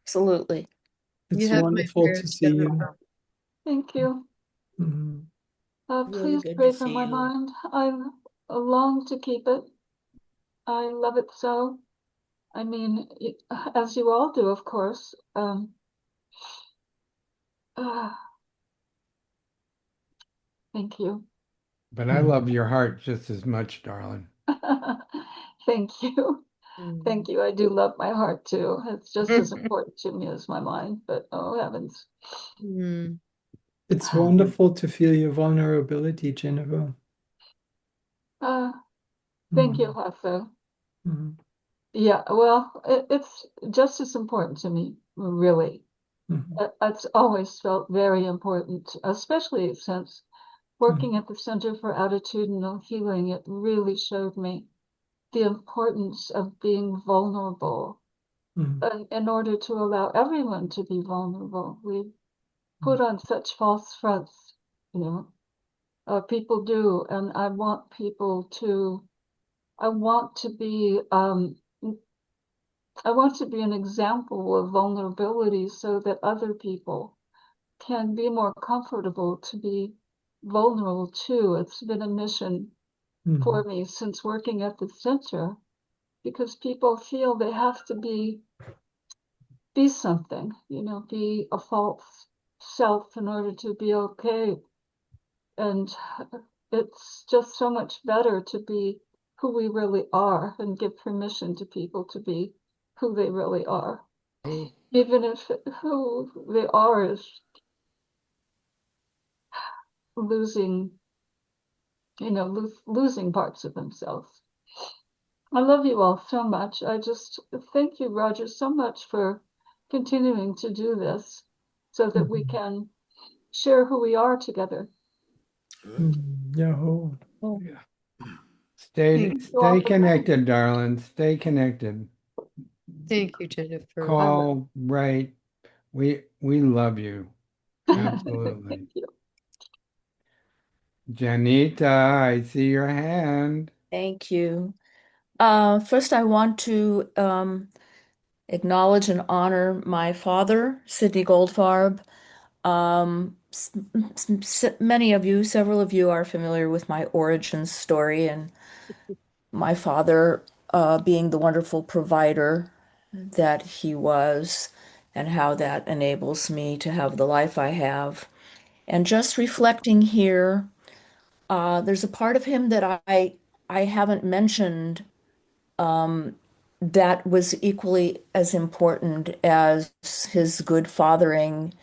Absolutely. It's You have my wonderful to prayers, see you. Jennifer. Thank you. Mhm. Really Please good pray to for see my you. mind. I long to keep it. I love it so. I mean, as you all do, of course. Ah, thank you. But I love your heart just as much, darling. Thank you. Thank you. I do love my heart too. It's just as important to me as my mind, but oh heavens. It's wonderful to feel your vulnerability, Jennifer. Thank you, Hasso. Mhm. Yeah, well, it's just as important to me, really. It's always felt very important, especially since working at the Center for Attitudinal Healing, it really showed me the importance of being vulnerable. And in order to allow everyone to be vulnerable, we put on such false fronts, you know, people do, and I want people to, I want to be, I want to be an example of vulnerability so that other people can be more comfortable to be vulnerable too. It's been a mission for me since working at the center because people feel they have to be something, you know, be a false self in order to be okay. And it's just so much better to be who we really are and give permission to people to be who they really are. Even if who they are is losing, you know, losing parts of themselves. I love you all so much. I just thank you, Roger, so much for continuing to do this so that we can share who we are together. Yeah. Yeah. Stay connected, darling. Stay connected. Thank you, Jennifer. Call, write. We love you. Absolutely. Thank you. Janita, I see your hand. Thank you. First, I want to acknowledge and honor my father, Sidney Goldfarb. Many of you, several of you are familiar with my origin story and my father being the wonderful provider that he was and how that enables me to have the life I have. And just reflecting here, there's a part of him that I haven't mentioned that was equally as important as his good fathering.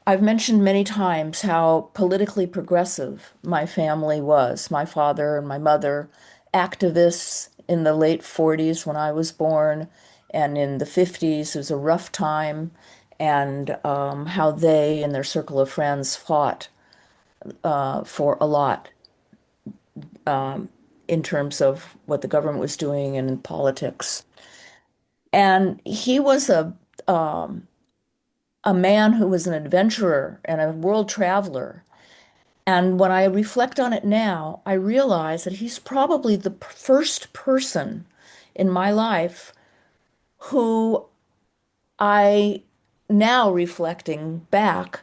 I've mentioned many times how politically progressive my family was. My father and my mother, activists in the late 40s when I was born, and in the 50s, it was a rough time, and how they and their circle of friends fought for a lot in terms of what the government was doing and in politics. And he was a man who was an adventurer and a world traveler. And when I reflect on it now, I realize that he's probably the first person in my life who I, now reflecting back,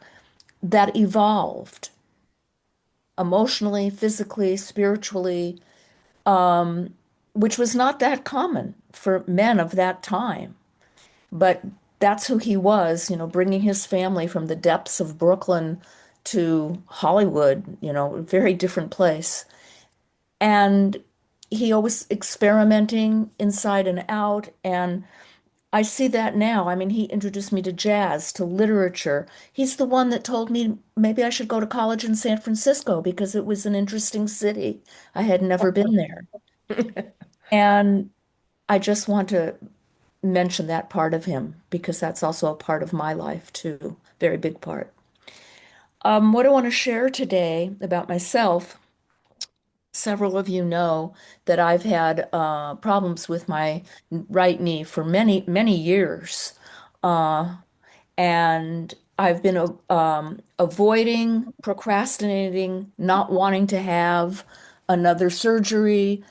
that evolved emotionally, physically, spiritually, which was not that common for men of that time. But that's who he was, you know, bringing his family from the depths of Brooklyn to Hollywood, you know, a very different place. And he always experimenting inside and out. And I see that now. I mean, he introduced me to jazz, to literature. He's the one that told me maybe I should go to college in San Francisco because it was an interesting city. I had never been there. And I just want to mention that part of him because that's also a part of my life too, very big part. What I want to share today about myself, several of you know that I've had problems with my right knee for many, many years. And I've been avoiding, procrastinating, not wanting to have another surgery.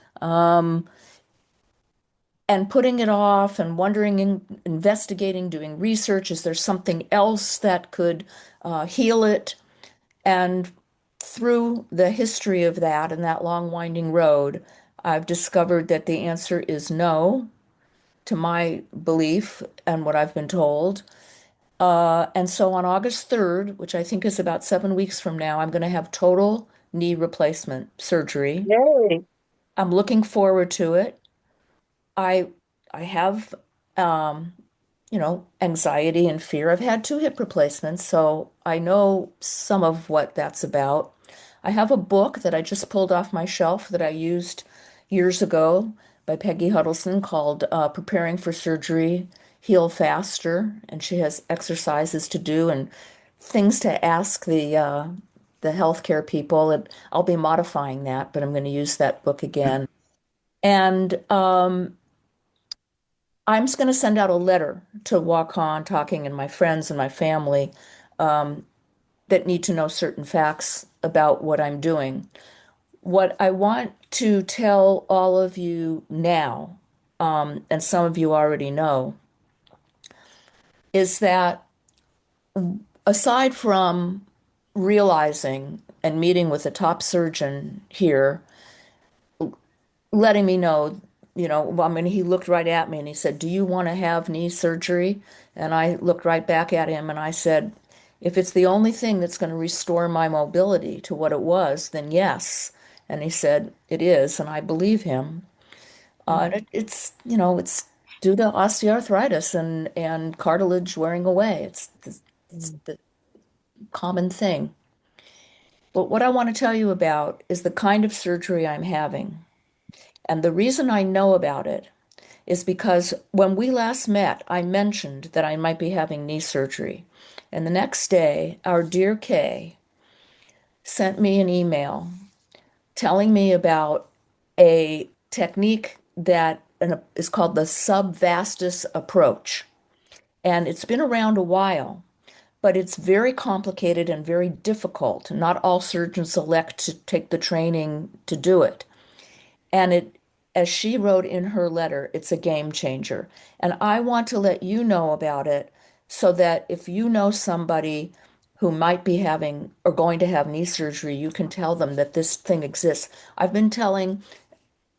And putting it off and wondering and investigating, doing research. Is there something else that could heal it? And through the history of that and that long winding road, I've discovered that the answer is no, to my belief and what I've been told. And so on August 3rd, which I think is about 7 weeks from now, I'm going to have total knee replacement surgery. Yay. I'm looking forward to it. I I have anxiety and fear. I've had 2 hip replacements, so I know some of what that's about. I have a book that I just pulled off my shelf that I used years ago by Peggy Huddleston called Preparing for Surgery, Heal Faster, and she has exercises to do and things to ask the healthcare people. And I'll be modifying that, but I'm going to use that book again. And I'm just going to send out a letter to Wakan, talking and my friends and my family that need to know certain facts about what I'm doing. What I want to tell all of you now, and some of you already know, is that aside from realizing and meeting with a top surgeon here, letting me know, I mean, he looked right at me and he said, "Do you want to have knee surgery?" And I looked right back at him and I said, "If it's the only thing that's going to restore my mobility to what it was, then yes." And he said, "It is," and I believe him. It's due to osteoarthritis and cartilage wearing away. It's the common thing. But what I want to tell you about is the kind of surgery I'm having. And the reason I know about it is because when we last met, I mentioned that I might be having knee surgery. And the next day, our dear Kay sent me an email telling me about a technique that is called the subvastus approach. And it's been around a while, but it's very complicated and very difficult. Not all surgeons elect to take the training to do it. And as she wrote in her letter, it's a game changer. And I want to let you know about it so that if you know somebody who might be having or going to have knee surgery, you can tell them that this thing exists. I've been telling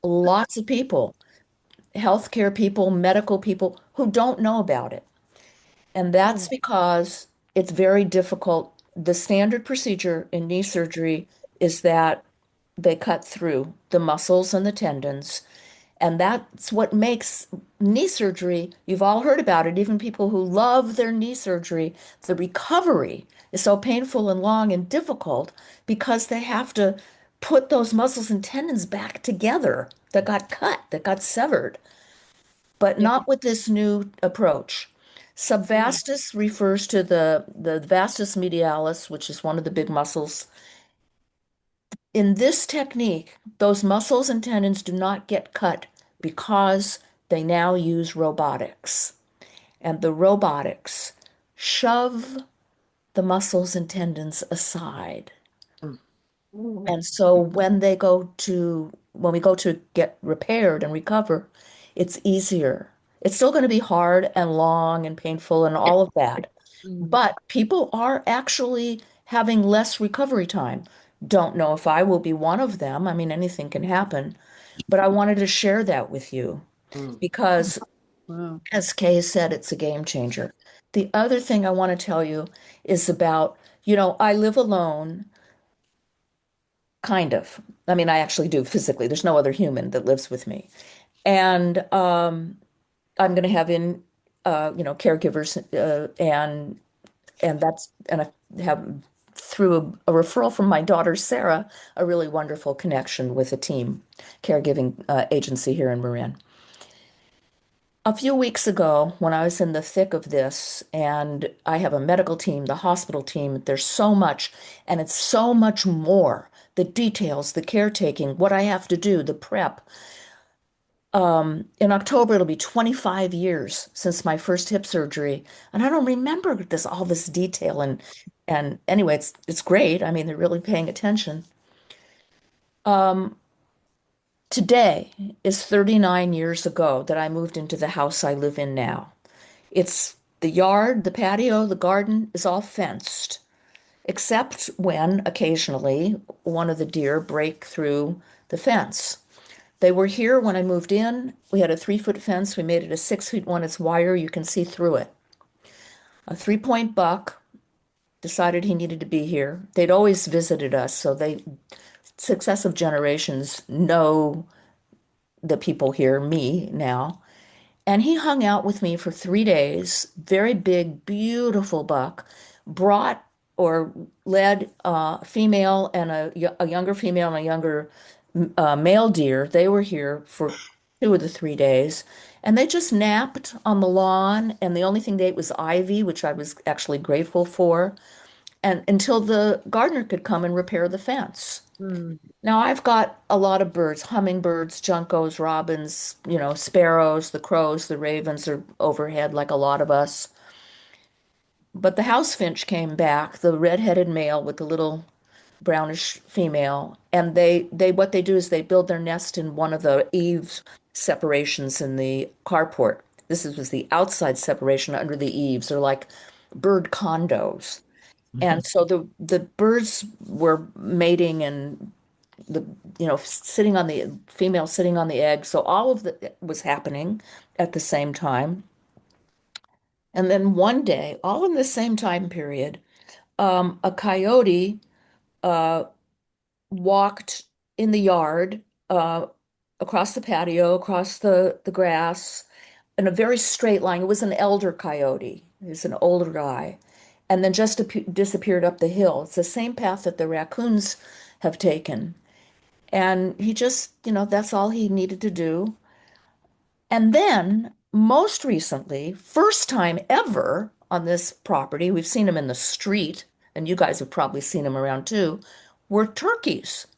lots of people, healthcare people, medical people who don't know about it. And that's because it's very difficult. The standard procedure in knee surgery is that they cut through the muscles and the tendons. And that's what makes knee surgery, you've all heard about it, even people who love their knee surgery, the recovery is so painful and long and difficult because they have to put those muscles and tendons back together that got cut, that got severed, but not with this new approach. Subvastus refers to the vastus medialis, which is one of the big muscles. In this technique, those muscles and tendons do not get cut because they now use robotics. And the robotics shove the muscles and tendons aside. And so when we go to get repaired and recover, it's easier. It's still going to be hard and long and painful and all of that. But people are actually having less recovery time. Don't know if I will be one of them. I mean, anything can happen. But I wanted to share that with you because, Wow. as Kay said, it's a game changer. The other thing I want to tell you is about, I live alone, kind of. I mean, I actually do physically. There's no other human that lives with me. And I'm going to have caregivers, and I have through a referral from my daughter Sarah, a really wonderful connection with a team caregiving agency here in Marin. A few weeks ago, when I was in the thick of this, and I have a medical team, the hospital team, there's so much, and it's so much more. The details, the caretaking, what I have to do, the prep. In October, it'll be 25 years since my first hip surgery, and I don't remember all this detail. And anyway, it's great. I mean, they're really paying attention. Um, Today is 39 years ago that I moved into the house I live in now. It's the yard, the patio, the garden is all fenced, except when occasionally one of the deer break through the fence. They were here when I moved in. We had a 3-foot fence. We made it a 6-foot one. It's wire. You can see through it. a 3-point buck, decided he needed to be here. They'd always visited us, so successive generations know the people here, me now. And he hung out with me for 3 days, very big, beautiful buck, brought or led a female and a younger female and a younger male deer. They were here for 2 of the 3 days. And they just napped on the lawn. And the only thing they ate was ivy, which I was actually grateful for. And until the gardener could come and repair the fence. Now I've got a lot of birds, hummingbirds, juncos, robins, sparrows, the crows, the ravens are overhead like a lot of us. But the house finch came back, the red-headed male with the little brownish female, and they what they do is they build their nest in one of the eaves separations in the carport. Was the outside separation under the eaves. They're like bird condos. And so the birds were mating and the sitting on the female sitting on the egg. So all of that was happening at the same time. And then one day, all in the same time period, a coyote uh, walked in the yard, across the patio, across the grass, in a very straight line. It was an elder coyote. He was an older guy. And then just disappeared up the hill. It's the same path that the raccoons have taken. And he just, that's all he needed to do. And then, most recently, first time ever on this property, we've seen him in the street, and you guys have probably seen him around too, were turkeys.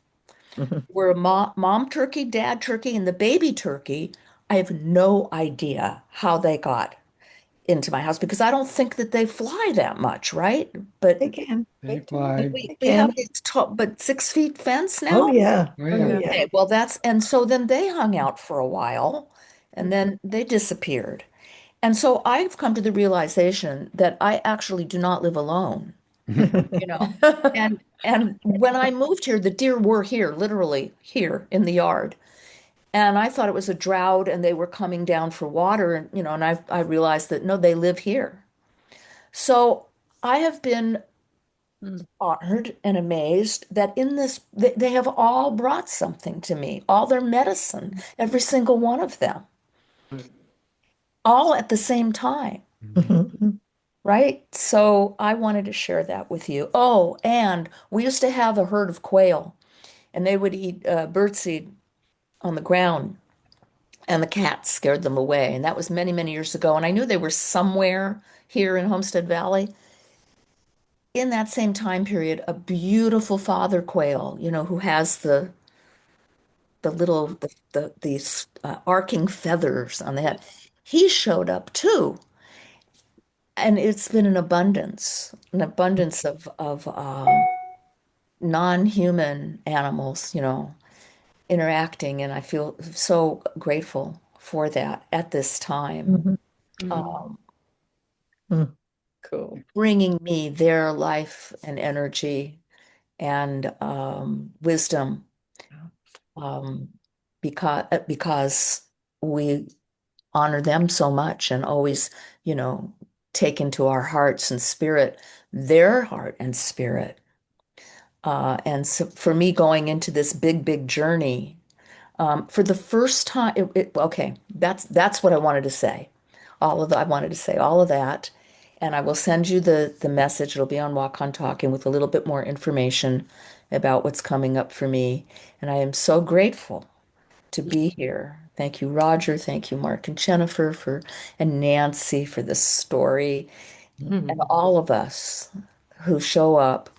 Were a mom turkey, dad turkey, and the baby turkey. I have no idea how they got into my house because I don't think that they fly that much, right? But They can. They fly. we have these tall, but 6 feet fence now? Oh, yeah. Oh, Oh, yeah. yeah. Okay, well, and so then they hung out for a while and then they disappeared. And so I've come to the realization that I actually do not live alone, you know. And when I moved here, the deer were here, literally here in the yard. And I thought it was a drought and they were coming down for water and and I realized that no, they live here. So I have been honored and amazed that in this they have all brought something to me, all their medicine, every single one of them, all at the same time, right? So I wanted to share that with you. Oh, and we used to have a herd of quail, and they would eat birdseed on the ground, and the cats scared them away. And that was many, many years ago. And I knew they were somewhere here in Homestead Valley. In that same time period, a beautiful father quail, who has the little these arcing feathers on the head. He showed up too, and it's been an abundance of non-human animals, interacting, and I feel so grateful for that at this time. Um, Cool. Bringing me their life and energy and wisdom, um, because we honor them so much and always, you know, take into our hearts and spirit their heart and spirit. And so for me, going into this big, big journey, for the first time, okay, that's what I wanted to say. I wanted to say all of that, and I will send you the message. It'll be on Wakan Talking with a little bit more information about what's coming up for me. And I am so grateful to be here. Thank you, Roger. Thank you, Mark and Jennifer and Nancy for this story, and all of us who show up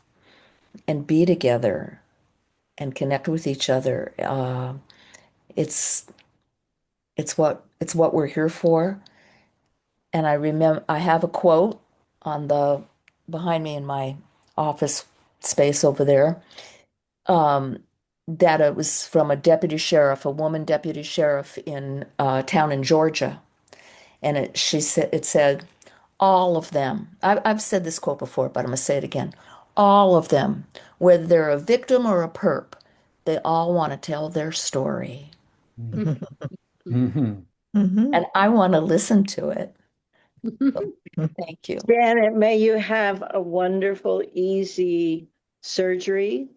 and be together and connect with each other. It's it's what we're here for. And I remember I have a quote on the behind me in my office space over there. Um, that it was from a deputy sheriff, a woman deputy sheriff in a town in Georgia. And it said, all of them. I've said this quote before, but I'm gonna say it again. All of them, whether they're a victim or a perp, they all want to tell their story. Mhm. And I want to listen to it. Thank you. Janet, may you have a wonderful, easy surgery.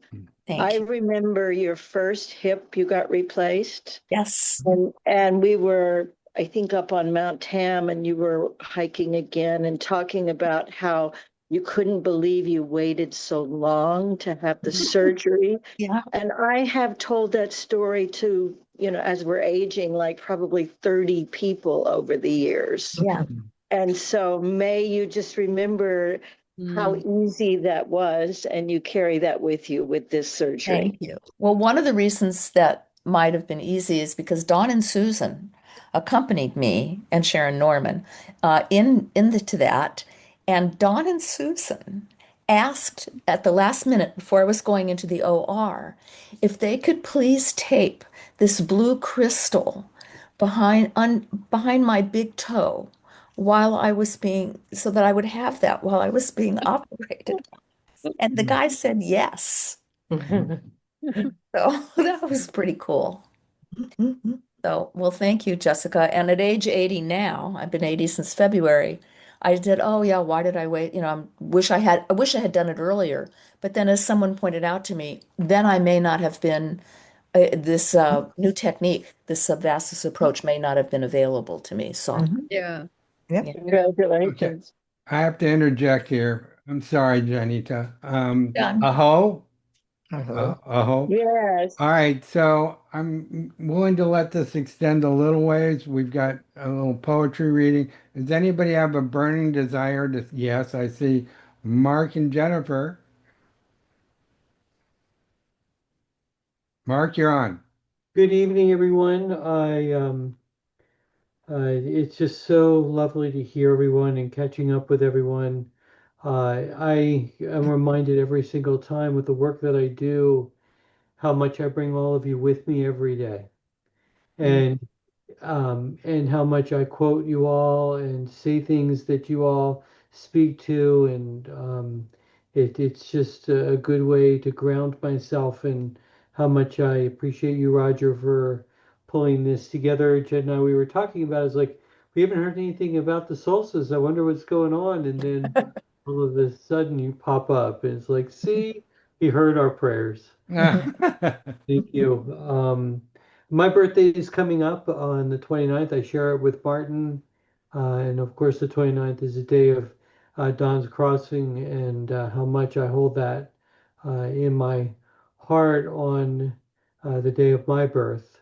Thank I you. remember your first hip you got replaced. Yes. And we were, I think, up on Mount Tam, and you were hiking again and talking about how you couldn't believe you waited so long to have the surgery. Yeah. And I have told that story to, as we're aging, like probably 30 people over the years. Yeah. And so may you just remember how easy that was, and you carry that with you with this surgery. Thank you. Well, one of the reasons that might have been easy is because Dawn and Susan accompanied me and Sharon Norman to that, and Dawn and Susan asked at the last minute before I was going into the OR if they could please tape this blue crystal behind my big toe while I was being so that I would have that while I was being operated. And the guy said yes. So that was pretty cool. So, well, thank you, Jessica. And at age 80 now, I've been 80 since February. I did, oh yeah, why did I wait? I wish I had done it earlier. But then as someone pointed out to me, then I may not have been this new technique, this subvasis approach may not have been available to me. So, Yeah. yeah. Okay, Congratulations. I have to interject here. I'm sorry, Janita. Done. Aho? Hello. Aho. Yes. All right, so I'm willing to let this extend a little ways. We've got a little poetry reading. Does anybody have a burning desire to? Yes, I see Mark and Jennifer. Mark, you're on. Good evening, everyone. It's just so lovely to hear everyone and catching up with everyone. I am reminded every single time with the work that I do how much I bring all of you with me every day, and and how much I quote you all and say things that you all speak to, and it's just a good way to ground myself, and how much I appreciate you, Roger, for pulling this together. Jed and I, we were talking about is like we haven't heard anything about the solstice. I wonder what's going on, and then all of a sudden you pop up, and it's like, see, he heard our prayers. Thank you. My birthday is coming up on the 29th. I share it with Martin. And of course, the 29th is the day of Dawn's Crossing, and how much I hold that in my heart on the day of my birth.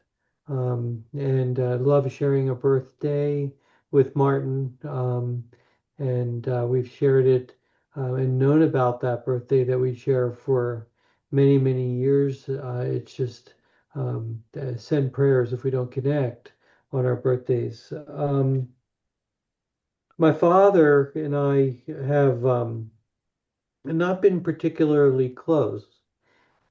And love sharing a birthday with Martin. And we've shared it and known about that birthday that we share for many, many years. It's just send prayers if we don't connect on our birthdays. My father and I have not been particularly close,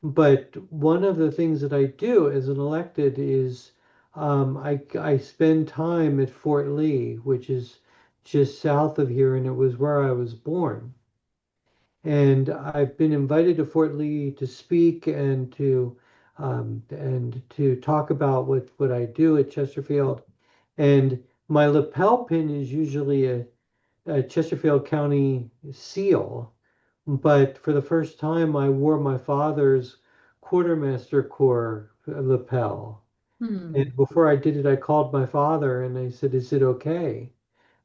but one of the things that I do as an elected is I spend time at Fort Lee, which is just south of here, and it was where I was born. And I've been invited to Fort Lee to speak and to talk about what I do at Chesterfield. And my lapel pin is usually a Chesterfield County seal, but for the first time, I wore my father's quartermaster corps lapel. And before I did it, I called my father and I said, "Is it okay?"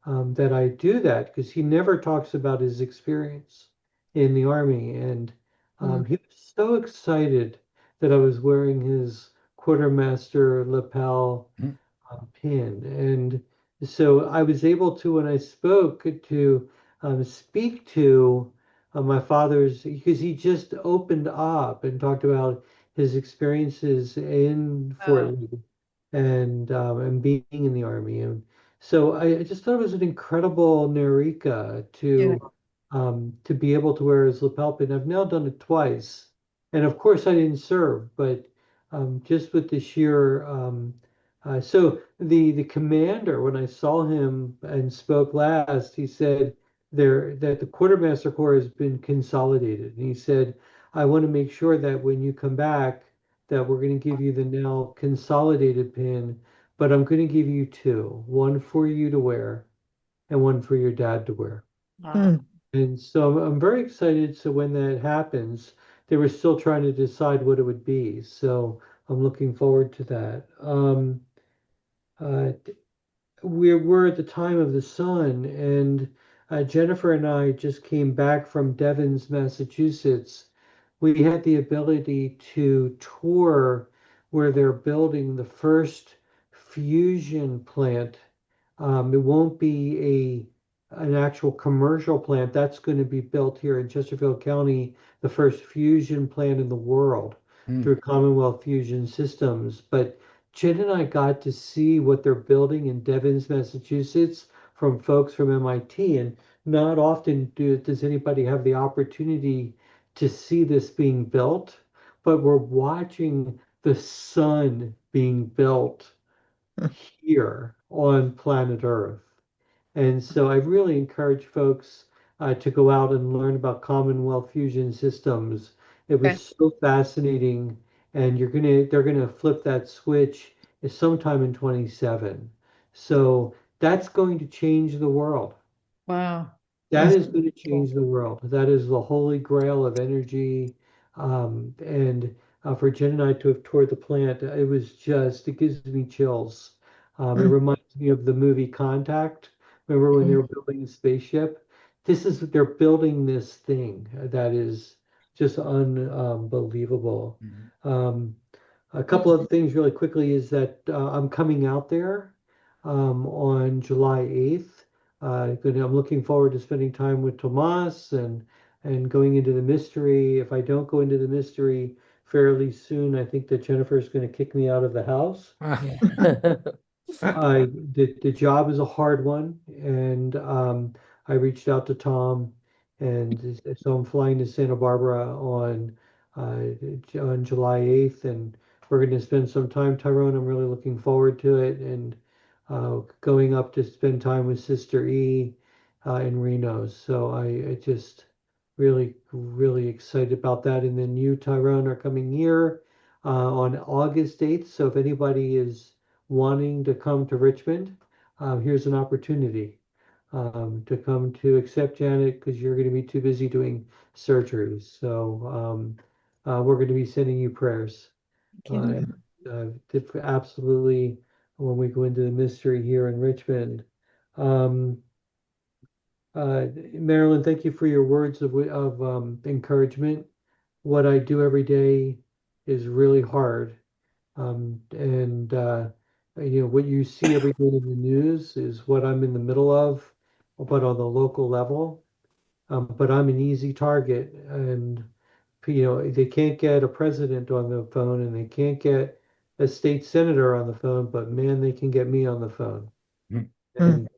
That I do that, because he never talks about his experience in the army. And he was so excited that I was wearing his quartermaster lapel pin. And so I was able to, when I spoke, to speak to my father's, because he just opened up and talked about his experiences in Fort Lee and being in the army. And so I just thought it was an incredible Narika to be able to wear his lapel pin. I've now done it twice, and of course I didn't serve, but just with the sheer so the commander, when I saw him and spoke last, he said there that the quartermaster corps has been consolidated, and he said, "I want to make sure that when you come back, that we're going to give you the now consolidated pin, but I'm going to give you two, one for you to wear and one for your dad to wear. Wow. And so I'm very excited. So when that happens, they were still trying to decide what it would be. So I'm looking forward to that. Uh, we're at the time of the sun, and Jennifer and I just came back from Devens, Massachusetts. We had the ability to tour where they're building the first fusion plant. It won't be an actual commercial plant. That's going to be built here in Chesterfield County, the first fusion plant in the world through Commonwealth Fusion Systems. But Jen and I got to see what they're building in Devens, Massachusetts from folks from MIT. And not often does anybody have the opportunity to see this being built, but we're watching the sun being built here on planet Earth. And so I really encourage folks to go out and learn about Commonwealth Fusion Systems. It Okay. was so fascinating, and they're gonna flip that switch sometime in 27. So that's going to change the world. Wow. That is going to change the world. That is the holy grail of energy. And for Jen and I to have toured the plant, it gives me chills. It reminds me of the movie Contact. Remember when they were building a spaceship? They're building this thing that is just unbelievable. A couple of things really quickly is that I'm coming out there on July 8th. I'm looking forward to spending time with Tomas and going into the mystery. If I don't go into the mystery fairly soon, I think that Jennifer is going to kick me out of the house. The job is a hard one, and I reached out to Tom, and so I'm flying to Santa Barbara on July 8th, and we're going to spend some time, Tyrone. I'm really looking forward to it, and going up to spend time with Sister E in Reno. So I just really excited about that. And then you, Tyrone, are coming here on August 8th. So if anybody is wanting to come to Richmond, here's an opportunity to come to accept Janet because you're going to be too busy doing surgeries. So we're going to be sending you prayers. Absolutely, when we go into the mystery here in Richmond. Um, Marilyn, thank you for your words of encouragement. What I do every day is really hard. And what you see every day in the news is what I'm in the middle of, but on the local level. But I'm an easy target, and they can't get a president on the phone, and they can't get a state senator on the phone, but man, they can get me on the phone. And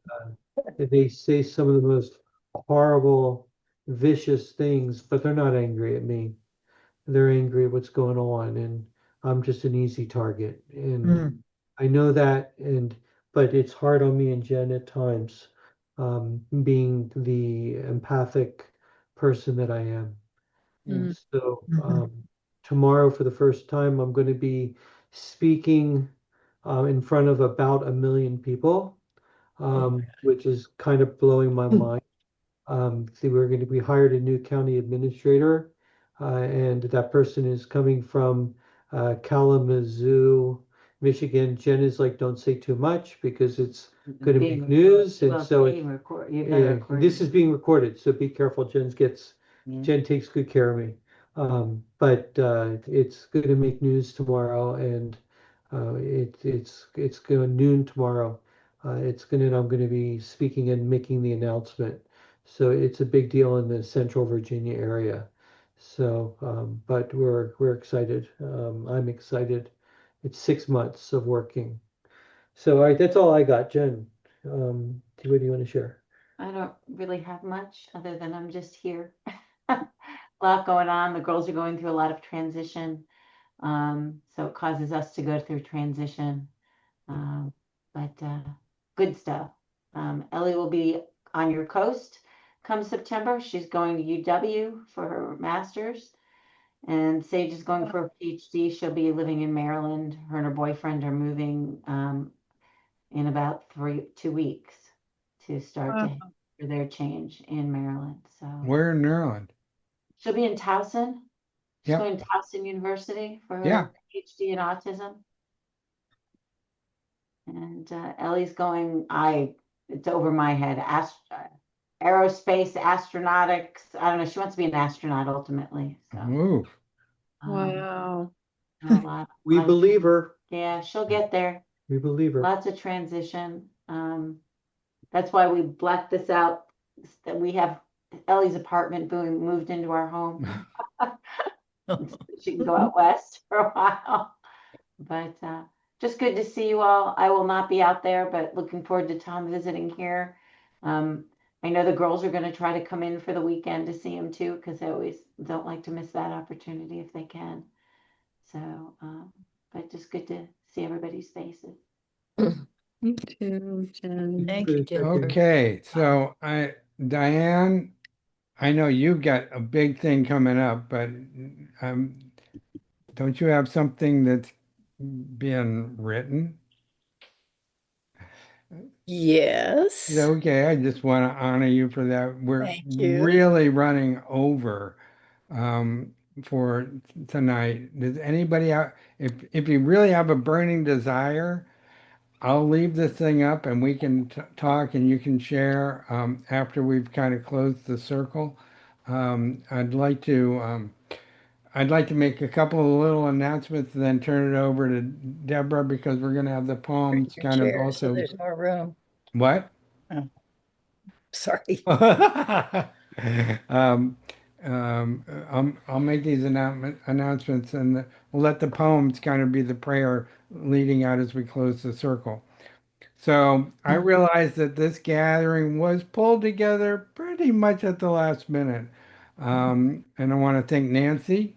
they say some of the most horrible, vicious things, but they're not angry at me. They're angry at what's going on, and I'm just an easy target. And I know that, but it's hard on me and Jen at times, being the empathic person that I am. And so tomorrow, for the first time, I'm going to be speaking in front of about 1 million people, which is kind of blowing my mind. See, we hired a new county administrator, and that person is coming from Kalamazoo, Michigan. Jen is like, don't say too much because it's going to make news, and so this is being recorded. So be careful. Jen takes good care of me. But it's going to make news tomorrow, and it's going noon tomorrow. I'm going to be speaking and making the announcement. So it's a big deal in the Central Virginia area. So, but we're excited. I'm excited. It's 6 months of working. So, all right, that's all I got. Jen, what do you want to share? I don't really have much other than I'm just here. A lot going on. The girls are going through a lot of transition. So it causes us to go through transition. But good stuff. Ellie will be on your coast come September. She's going to UW for her master's. And Sage is going for a PhD. She'll be living in Maryland. Her and her boyfriend are moving in about 2 weeks to start to Wow. for their change in Maryland. So Where in Maryland? she'll be in Towson. She's Yep. going to Towson University for Yeah. her PhD in autism. And Ellie's going, it's over my head. Aerospace, astronautics. I don't know. She wants to be an astronaut ultimately. So Ooh. Wow. a lot. We lot of- believe her. yeah, she'll get there. We believe her. Lots of transition. That's why we blacked this out. That we have Ellie's apartment being moved into our home. She can go out west for a while. But just good to see you all. I will not be out there, but looking forward to Tom visiting here. I know the girls are going to try to come in for the weekend to see him too, because they always don't like to miss that opportunity if they can. So, but just good to see everybody's faces. You too, Jen. Thank you, Jennifer. Okay, so Diane, I know you've got a big thing coming up, but um, don't you have something that's been written? Yes. Okay, I just want to honor you for that. We're Thank you. really running over um, for tonight. Does anybody out? If you really have a burning desire, I'll leave this thing up and we can talk and you can share after we've kind of closed the circle. Um, I'd like to um, I'd like to make a couple of little announcements and then turn it over to Deborah because we're going to have the poems Your kind of chair so also. there's more room. What? Oh, sorry. um, I'll make these announcements and we'll let the poems kind of be the prayer leading out as we close the circle. So I realized that this gathering was pulled together pretty much at the last minute. And I want to thank Nancy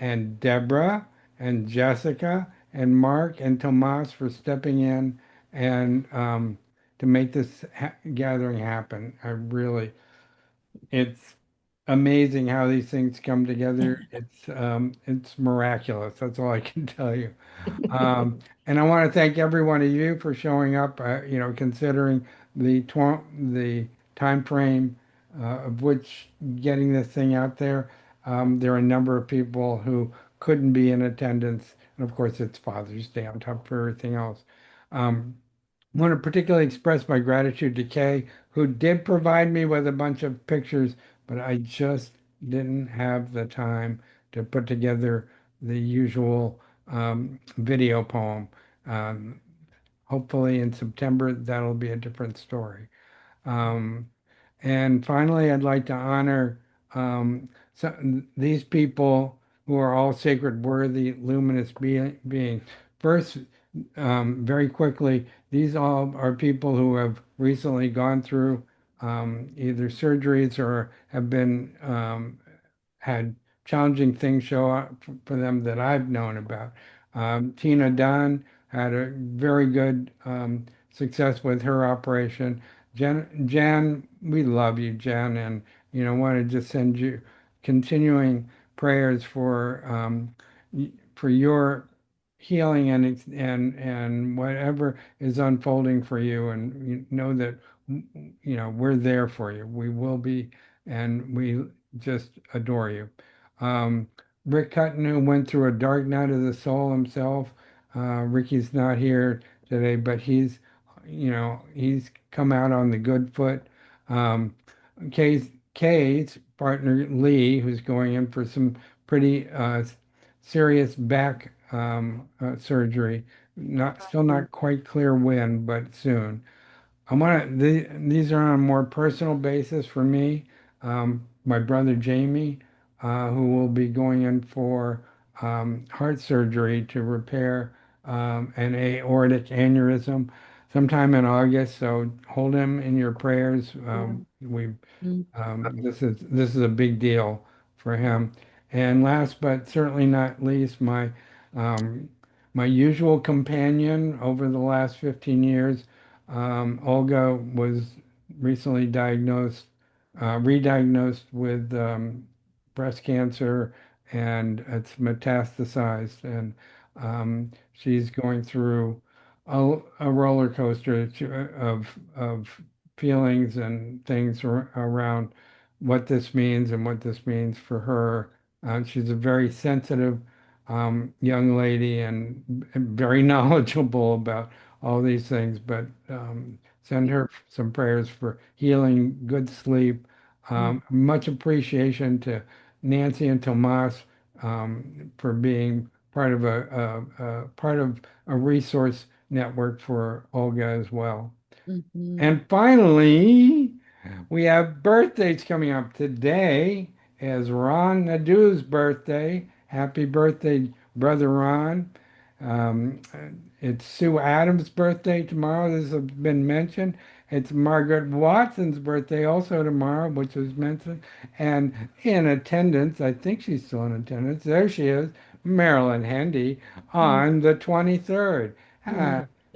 and Deborah and Jessica and Mark and Tomas for stepping in and to make this gathering happen. It's amazing how these things come together. It's miraculous. That's all I can tell you. And I want to thank every one of you for showing up. Considering the time frame of which getting this thing out there, there are a number of people who couldn't be in attendance, and of course, it's Father's Day on top of everything else. Um, I want to particularly express my gratitude to Kay, who did provide me with a bunch of pictures, but I just didn't have the time to put together the usual video poem. Um, Hopefully in September, that'll be a different story. Um, and finally, I'd like to honor these people who are all sacred, worthy, luminous beings. First, very quickly, these all are people who have recently gone through either surgeries or have been had challenging things show up for them that I've known about. Tina Dunn had a very good success with her operation. Jen, we love you, Jen, and want to just send you continuing prayers for your healing and whatever is unfolding for you, and you know that we're there for you. We will be, and we just adore you. Um, Rick Hutton, who went through a dark night of the soul himself. Ricky's not here today, but he's come out on the good foot. Um, Kay's partner Lee, who's going in for some pretty serious back surgery. Still not quite clear when, but soon. These are on a more personal basis for me. My brother Jamie, who will be going in for heart surgery to repair an aortic aneurysm sometime in August. So hold him in your prayers. This is a big deal for him. And last but certainly not least, um, my usual companion over the last 15 years. Olga was recently re-diagnosed with breast cancer, and it's metastasized, and she's going through a roller coaster of feelings and things around what this means and what this means for her. She's a very sensitive young lady and very knowledgeable about all these things, but send her some prayers for healing, good sleep. Much appreciation to Nancy and Tomas for being part of part of a resource network for Olga as well. And finally, we have birthdays coming up. Today is Ron Nadu's birthday. Happy birthday, brother Ron. Um, it's Sue Adams' birthday tomorrow. This has been mentioned. It's Margaret Watson's birthday also tomorrow, which was mentioned. And in attendance, I think she's still in attendance. There she is, Marilyn Hendy on the 23rd.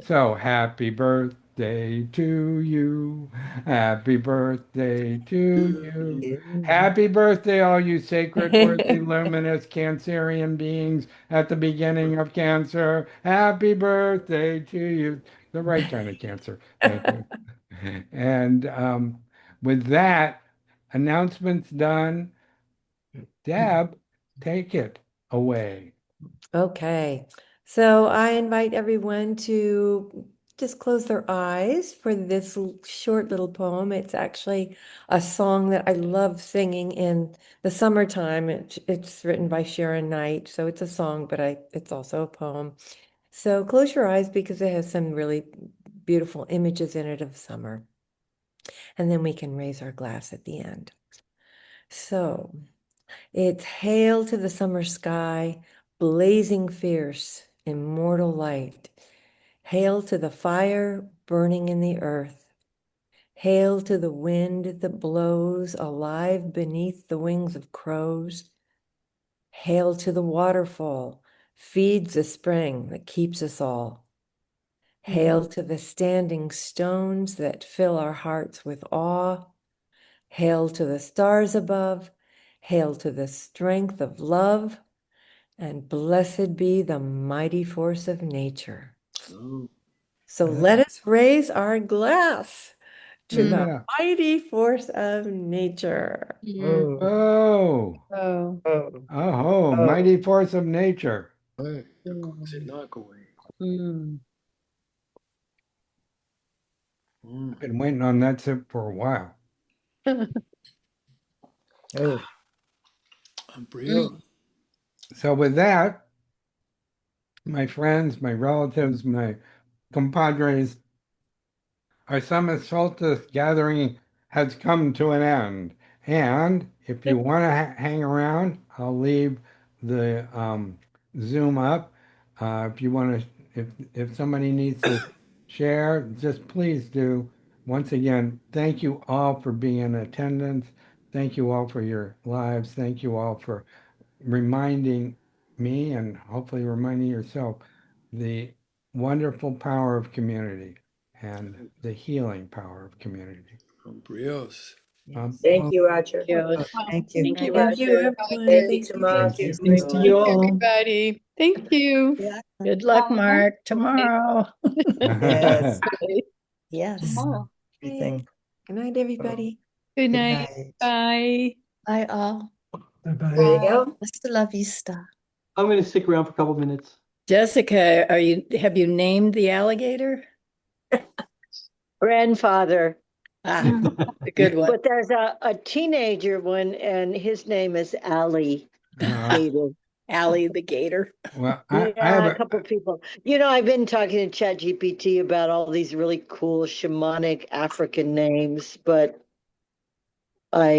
So happy birthday to you. Happy birthday to you. Happy birthday, all you sacred, worthy, luminous Cancerian beings at the beginning of Cancer. Happy birthday to you. The right kind of cancer. Thank you. And with that, announcements done. Deb, take it away. Okay, so I invite everyone to just close their eyes for this short little poem. It's actually a song that I love singing in the summertime. It's written by Sharon Knight, so it's a song, but it's also a poem. So close your eyes because it has some really beautiful images in it of summer. And then we can raise our glass at the end. So it's hail to the summer sky, blazing fierce, immortal light. Hail to the fire burning in the earth. Hail to the wind that blows alive beneath the wings of crows. Hail to the waterfall, feeds the spring that keeps us all. Hail to the standing stones that fill our hearts with awe. Hail to the stars above. Hail to the strength of love. And blessed be the mighty force of nature. So let us raise our glass to the Yeah. mighty force of nature. Oh, Oh. oh, mighty force of nature. I've been waiting on that sip for a while. Oh, So with that, my friends, my relatives, my compadres, our summer solstice gathering has come to an end. And if you want to hang around, I'll leave the Zoom up. If you want to, if somebody needs to share, just please do. Once again, thank you all for being in attendance. Thank you all for your lives. Thank you all for reminding me and hopefully reminding yourself the wonderful power of community and the healing power of community. Thank you, Roger. thank you. Thank you, Thank you, Roger. everyone. Thank you, Thank you. Tomas. Thank you. Thanks to you all. Everybody. Thank you. Yeah. Good luck, Mark. Tomorrow. Yes. Bye. Yes. Tomorrow. Everything. Good night, everybody. Good Good night. night. Bye. Bye all. Bye-bye. There you go. Hasta la vista. I'm going to stick around for a couple minutes. Jessica, have you named the alligator? Grandfather. Ah, a good one. But there's a teenager one, and his name is Allie. Gator. Allie the gator. Well, I have Yeah, a couple people. I've been talking to ChatGPT about all these really cool shamanic African names, but I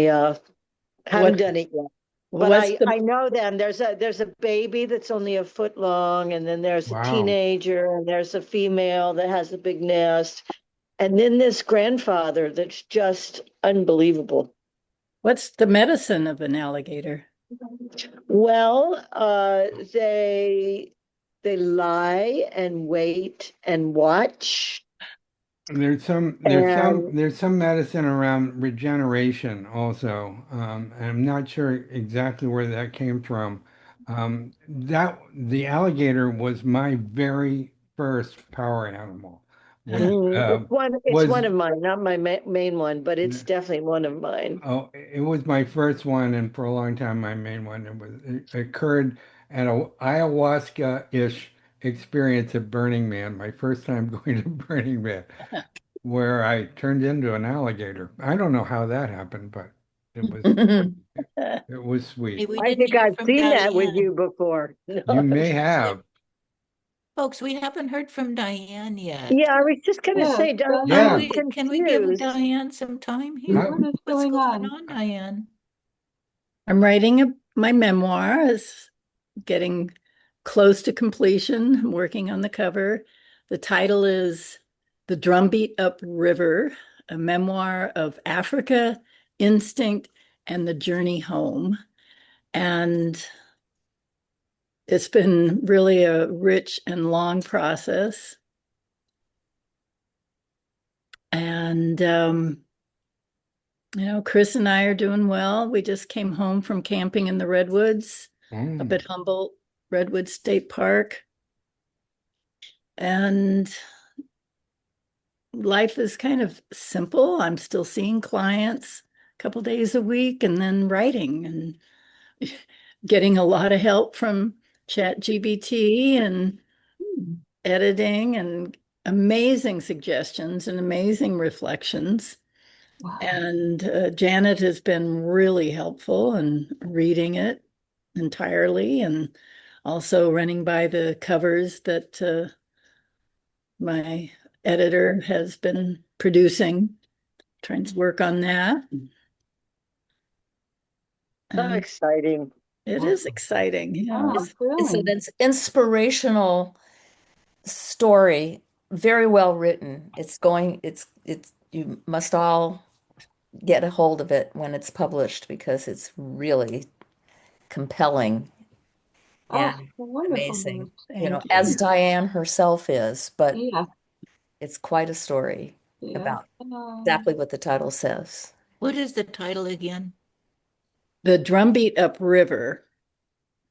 haven't What- done it yet. But What's I the know them. There's a baby that's only a foot long, and then there's a Wow. teenager, and there's a female that has a big nest, and then this grandfather that's just unbelievable. what's the medicine of an alligator? Well, they lie and wait and watch. There's some medicine around regeneration also. And I'm not sure exactly where that came from. That the alligator was my very first power animal. Yeah. It's Was one of mine, not my main one, but it's definitely one of mine. Oh, it was my first one, and for a long time, my main one. It occurred at a ayahuasca-ish experience at Burning Man, my first time going to Burning Man, where I turned into an alligator. I don't know how that happened, but it was it was Hey, sweet. we I didn't think hear I've from seen that with you Diane. before. You No. may have. Folks, we haven't heard from Diane yet. Yeah, I was just gonna Yeah, say, I'm Yeah. so Can we give confused. Diane some time here? what is What's going going on? on, Diane? I'm writing my memoir. Is getting close to completion. I'm working on the cover. The title is The Drumbeat Up River, a memoir of Africa, instinct, and the journey home. And it's been really a rich and long process. And, Chris and I are doing well. We just came home from camping in the Redwoods up at Humboldt Redwood State Park. And life is kind of simple. I'm still seeing clients a couple days a week and then writing and getting a lot of help from ChatGPT and editing and amazing suggestions and amazing reflections. Wow. And Janet has been really helpful in reading it entirely and also running by the covers that my editor has been producing, trying to work on that. So And exciting. it is exciting. Oh, It's an thrilling. inspirational story, very well written. You must all get a hold of it when it's published because it's really compelling Oh, and wonderful news. amazing, Thank as you. Diane herself is, but Yeah, it's quite a story yeah. about exactly what the title says. What is the title again? The Drumbeat Up River,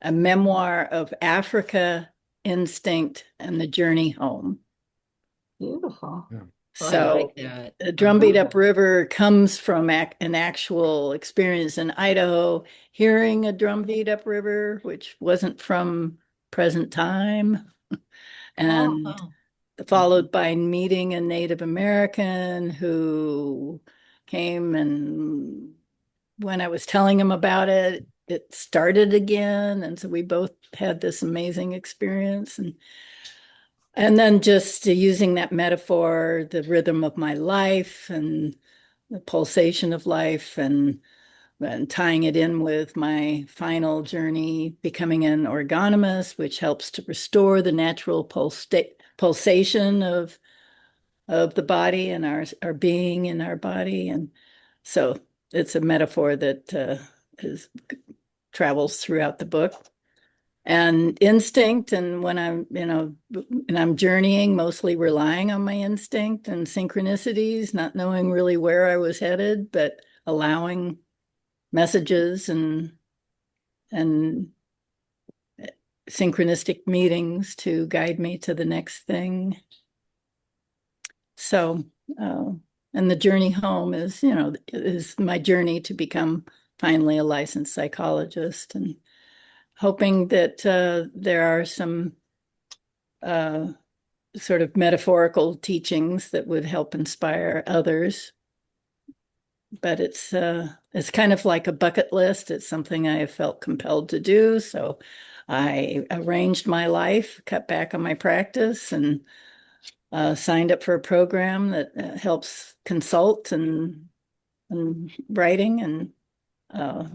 a memoir of Africa, instinct, and the journey home. Beautiful. Yeah. Oh, I So like that. the Drumbeat Up River comes from an actual experience in Idaho, hearing a drumbeat up river, which wasn't from present time, Oh, and followed by meeting a Native American who came, and when I was telling him about it, it started again. And so we both had this amazing experience. And then just using that metaphor, the rhythm of my life and the pulsation of life, and tying it in with my final journey, becoming an orgonomist, which helps to restore the natural pulsation of the body and our being in our body. And so it's a metaphor that is, travels throughout the book. And instinct, and when I'm journeying, mostly relying on my instinct and synchronicities, not knowing really where I was headed, but allowing messages and synchronistic meetings to guide me to the next thing. So, uh, and the journey home is my journey to become finally a licensed psychologist, and hoping that there are some sort of metaphorical teachings that would help inspire others. But it's kind of like a bucket list. It's something I have felt compelled to do. So I arranged my life, cut back on my practice, and signed up for a program that helps consult and writing, and uh,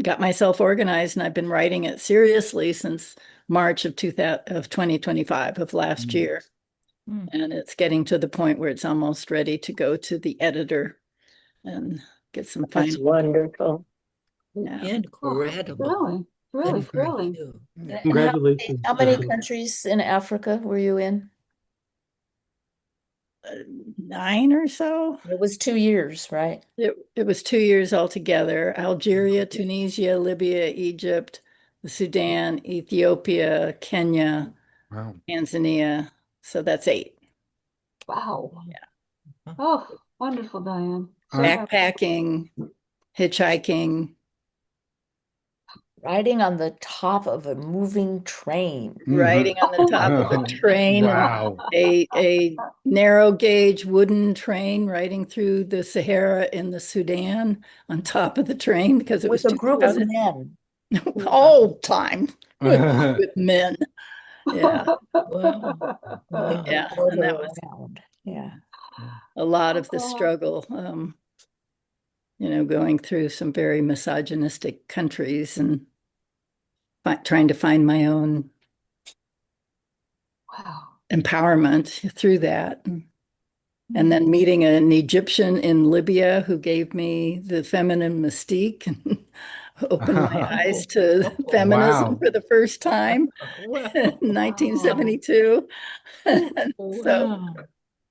got myself organized. And I've been writing it seriously since March of 2025 of last year. And it's getting to the point where it's almost ready to go to the editor and get some That's final. wonderful. Yeah. Incredible. Really Good for thrilling. you. And Congratulations. how many countries in Africa were you in? 9 or so. It was 2 years, right? It was 2 years altogether. Algeria, Tunisia, Libya, Egypt, the Sudan, Ethiopia, Kenya, Wow. Tanzania. So that's 8. Wow. Yeah. Oh, wonderful, Diane. So Backpacking, hitchhiking. Riding on the top of a moving train. Riding on the top of a train, and Wow. a narrow gauge wooden train riding through the Sahara in the Sudan on top of the train because it was With a too group of crowded. men. All time with men. Yeah. Wow. They Wow. Yeah. order And that was around. Yeah. a lot of the Oh. struggle, going through some very misogynistic countries and trying to find my own Wow. empowerment through that. And then meeting an Egyptian in Libya who gave me the feminine mystique and opened my eyes to feminism Wow. for the first time Wow. in 1972. So,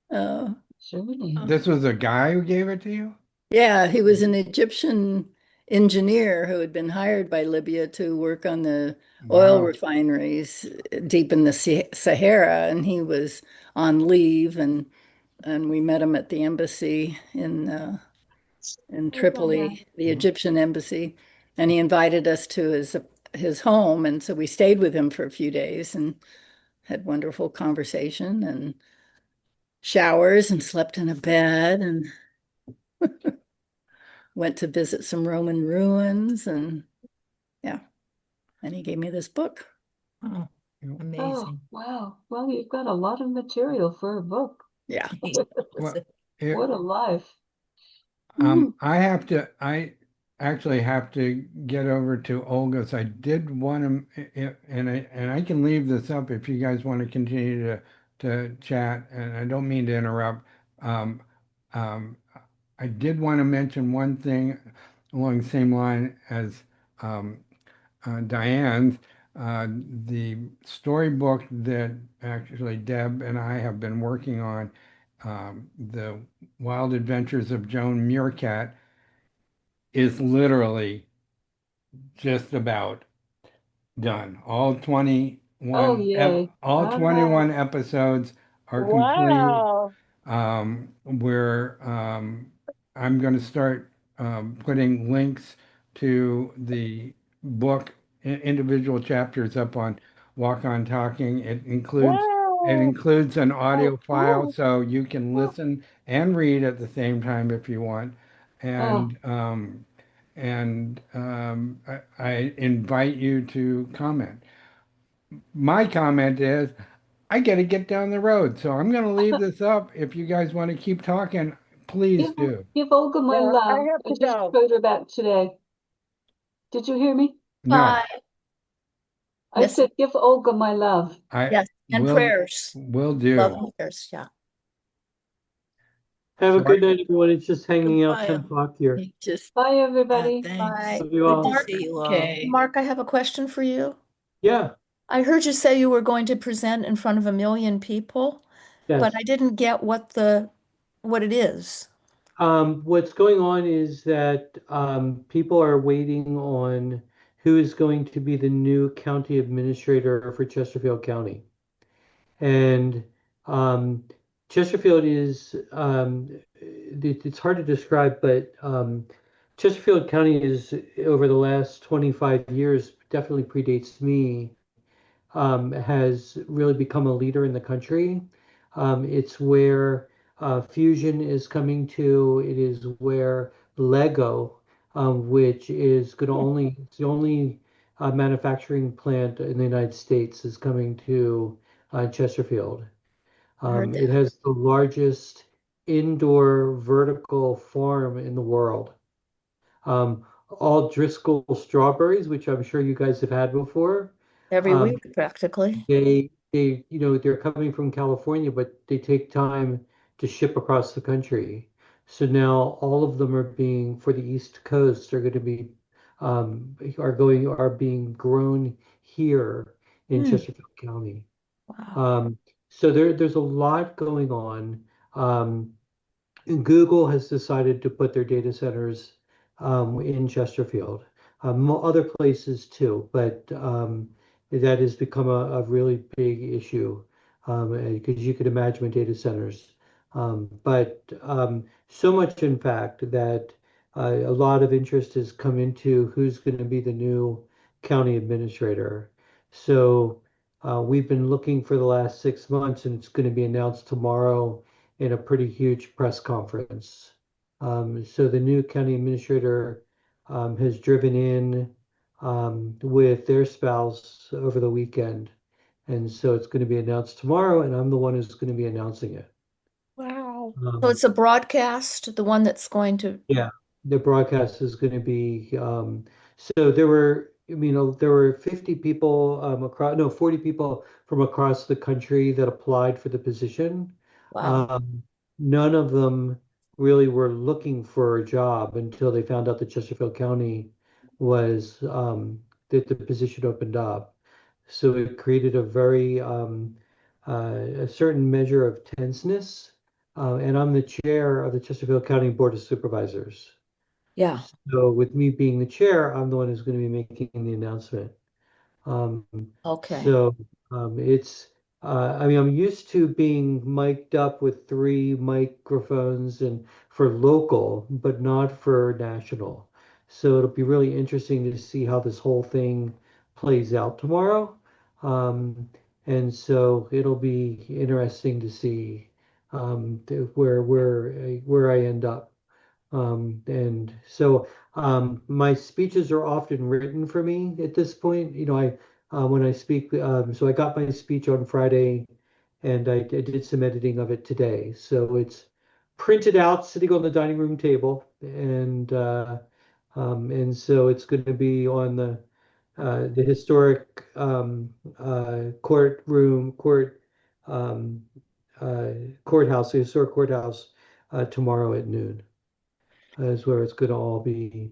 Wow. Germany. This was a guy who gave it to you? yeah, he was an Egyptian engineer who had been hired by Libya to work on the oil Wow. refineries deep in the Sahara, and he was on leave, and we met him at the embassy in Tripoli, the Egyptian embassy, and he invited us to his home, and so we stayed with him for a few days and had wonderful conversation and showers and slept in a bed and went to visit some Roman ruins, and yeah, and he gave me this book. Oh, Oh, amazing. wow. Well, you've got a lot of material for a book. Yeah. Well, What a life. I actually have to get over to Olga's. I did want to, and I can leave this up if you guys want to continue to chat, and I don't mean to interrupt. Um, um, I did want to mention one thing along the same line as um, Diane's. The storybook that actually Deb and I have been working on, The Wild Adventures of Joan Muircat, is literally just about done. Oh, yay. All All right. 21 episodes are complete. Wow. Where I'm going to start putting links to the book, individual chapters up on Wakan Talking. It Wow. includes an audio Oh, file, so you can oh, listen and read at the same time if you want. oh. I invite you to comment. My comment is, I got to get down the road, so I'm going to leave this up. If you guys want to keep talking, please Give, do. give Olga my Yeah, I love. have I to just go. wrote her back today. Did you hear me? No, Bye. I Miss. said, give Olga my love. I Yes. And prayers. will Love do. and prayers. Yeah. Have a So I, good night, everyone. It's just hanging out Goodbye. 10 o'clock here. Just Bye, Yeah, everybody. thanks. Bye. Love you Good to all. Mark. see you all. okay. Mark, I have a question for you. Yeah, I heard you say you were going to present in front of 1 million people, but yes. I didn't get what it is. What's going on is that people are waiting on who is going to be the new county administrator for Chesterfield County. And um, Chesterfield is, it's hard to describe, but Chesterfield County is, over the last 25 years, definitely predates me, has really become a leader in the country. It's where Fusion is coming to. It is where Lego, which is going to only, it's the only manufacturing plant in the United States, is coming to Chesterfield. I heard It that. has the largest indoor vertical farm in the world. All Driscoll strawberries, which I'm sure you guys have had before. Every Um, week, practically. they're coming from California, but they take time to ship across the country. So now all of them are being, for the East Coast, are going to be are being grown here in Hmm. Chesterfield County. Wow. So there's a lot going on. Um, Google has decided to put their data centers in Chesterfield, other places too, but that has become a really big issue because you could imagine data centers But so much, in fact, that a lot of interest has come into who's going to be the new county administrator. So we've been looking for the last 6 months, and it's going to be announced tomorrow in a pretty huge press conference. So the new county administrator has driven in with their spouse over the weekend. And so it's going to be announced tomorrow, and I'm the one who's going to be announcing it. Wow. So Um, it's a broadcast, the one that's going to, yeah, the broadcast is going to be, so there were, there were 50 people across, no, 40 people from across the country that applied for the position. wow. Um, None of them really were looking for a job until they found out that Chesterfield County was, that the position opened up. So it created a very, a certain measure of tenseness. And I'm the chair of the Chesterfield County Board of Supervisors. Yeah. So with me being the chair, I'm the one who's going to be making the announcement. Um, Okay. so it's, I'm used to being mic'd up with three microphones and for local, but not for national. So it'll be really interesting to see how this whole thing plays out tomorrow. Um, and so it'll be interesting to see where I end up. And so my speeches are often written for me at this point. I when I speak, so I got my speech on Friday, and I did some editing of it today. So it's printed out, sitting on the dining room table, and so it's going to be on the historic um, uh, courthouse, the historic courthouse, tomorrow at noon is where it's going to all be.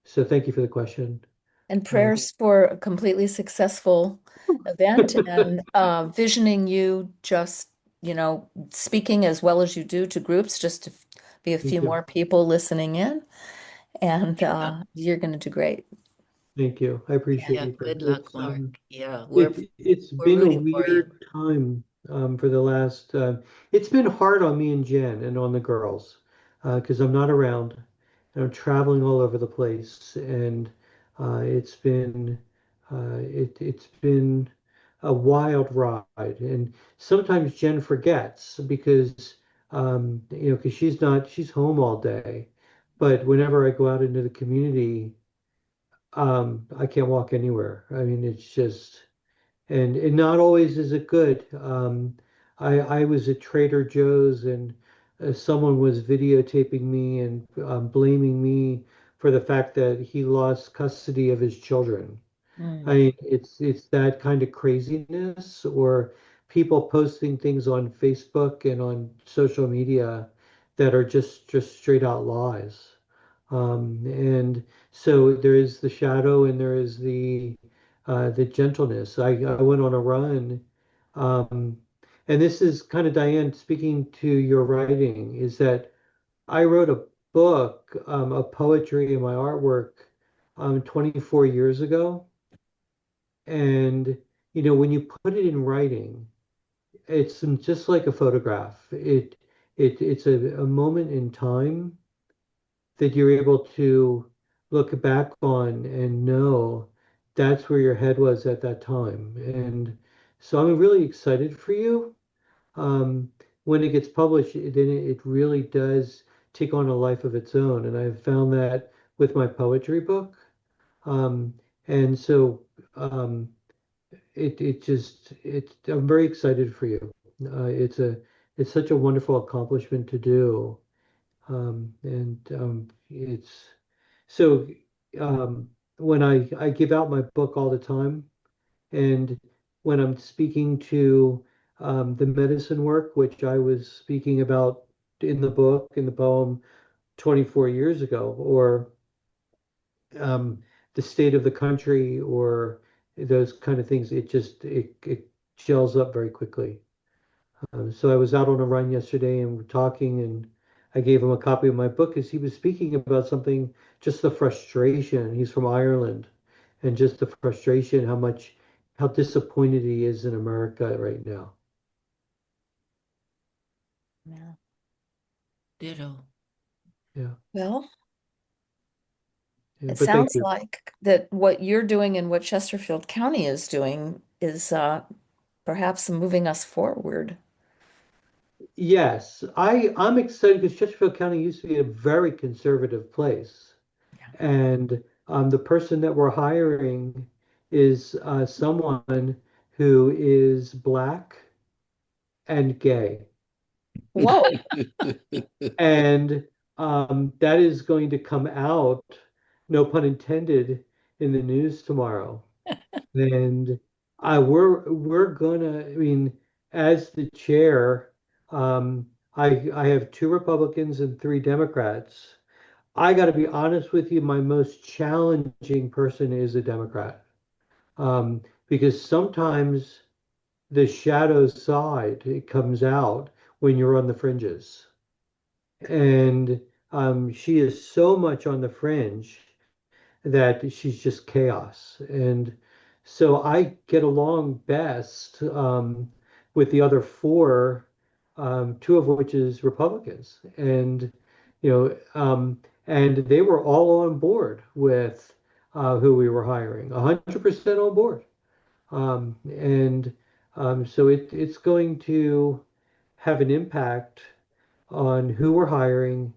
So thank you for the question. And Uh, prayers for a completely successful event and visioning you just, speaking as well as you do to groups, just to be a few Thank you. more people listening in. And you're going to do great. Thank you. I Yeah, appreciate that. good luck, Mark. Yeah, It's we're been a rooting for you. weird time for the last. It's been hard on me and Jen and on the girls because I'm not around and I'm traveling all over the place, and it's been a wild ride. And sometimes Jen forgets because because she's home all day, but whenever I go out into the community, I can't walk anywhere. I mean, it's just, and not always is it good. I was at Trader Joe's, and someone was videotaping me and blaming me for the fact that he lost custody of his children. I Mm. mean, it's that kind of craziness, or people posting things on Facebook and on social media that are just straight out lies. And so there is the shadow and there is the gentleness. I went on a run, um, and this is kind of Diane speaking to your writing, is that I wrote a book of poetry and my artwork 24 years ago. And when you put it in writing, it's just like a photograph. It's a moment in time that you're able to look back on and know that's where your head was at that time. And so I'm really excited for you. Um, when it gets published, then it really does take on a life of its own. And I've found that with my poetry book. Um, and so um, I'm very excited for you. It's such a wonderful accomplishment to do. And it's so when I give out my book all the time, and when I'm speaking to the medicine work, which I was speaking about in the book, in the poem 24 years ago, or um, the state of the country, or those kind of things, it gels up very quickly. So I was out on a run yesterday and we're talking, and I gave him a copy of my book as he was speaking about something, just the frustration. He's from Ireland, and just the frustration, how disappointed he is in America right now. Yeah. Ditto. Yeah. Well, Yeah, it but thank sounds you. like that what you're doing and what Chesterfield County is doing is perhaps moving us forward. Yes, I'm excited because Chesterfield County used to be a very conservative place, and the person that we're hiring is someone who is black and gay, Whoa. and that is going to come out, no pun intended, in the news tomorrow. And we're gonna, I mean, as the chair, I have two Republicans and three Democrats. I got to be honest with you, my most challenging person is a Democrat, because sometimes the shadow side it comes out when you're on the fringes, and she is so much on the fringe that she's just chaos. And so I get along best with the other four, two of which is Republicans. And, you know, and they were all on board with who we were hiring, 100% on board. And so it's going to have an impact on who we're hiring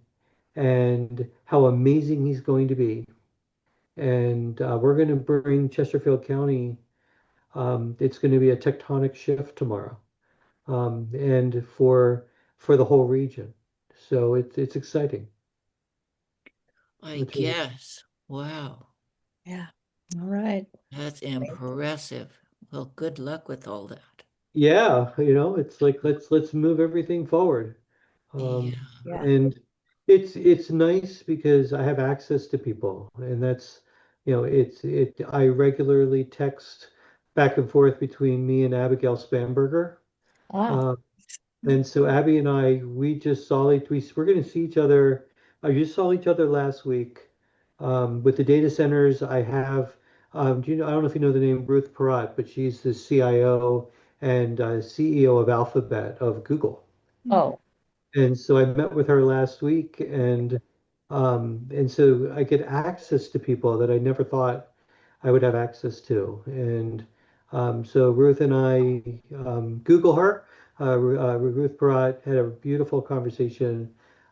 and how amazing he's going to be. And we're going to bring Chesterfield County. It's going to be a tectonic shift tomorrow, and for the whole region. So it's exciting. I It's really, guess. Wow. Yeah. All right. That's impressive. Well, good luck with all that. yeah, it's like let's move everything forward. Yeah. Yeah. And it's nice because I have access to people, and that's I regularly text back and forth between me and Abigail Spanberger. Ah. Uh, And so Abby and I, we just saw we're going to see each other. I just saw each other last week. With the data centers, I have, I don't know if you know the name Ruth Porat, but she's the CIO and CEO of Alphabet of Google. Oh. And so I met with her last week, and so I get access to people that I never thought I would have access to. And so Ruth and I Google her. Ruth Barat had a beautiful conversation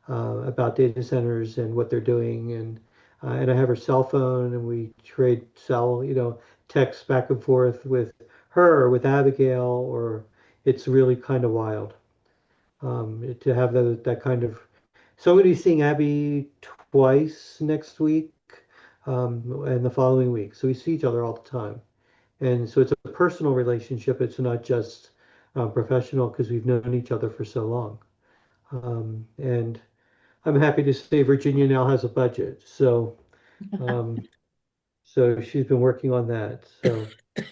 about data centers and what they're doing, and I have her cell phone, and we trade text back and forth with her or with Abigail, or it's really kind of wild to have that kind of. So I'm going to be seeing Abby twice next week, and the following week. So we see each other all the time. And so it's a personal relationship. It's not just professional because we've known each other for so long. And I'm happy to say Virginia now has a budget. Um, so she's been working on that. So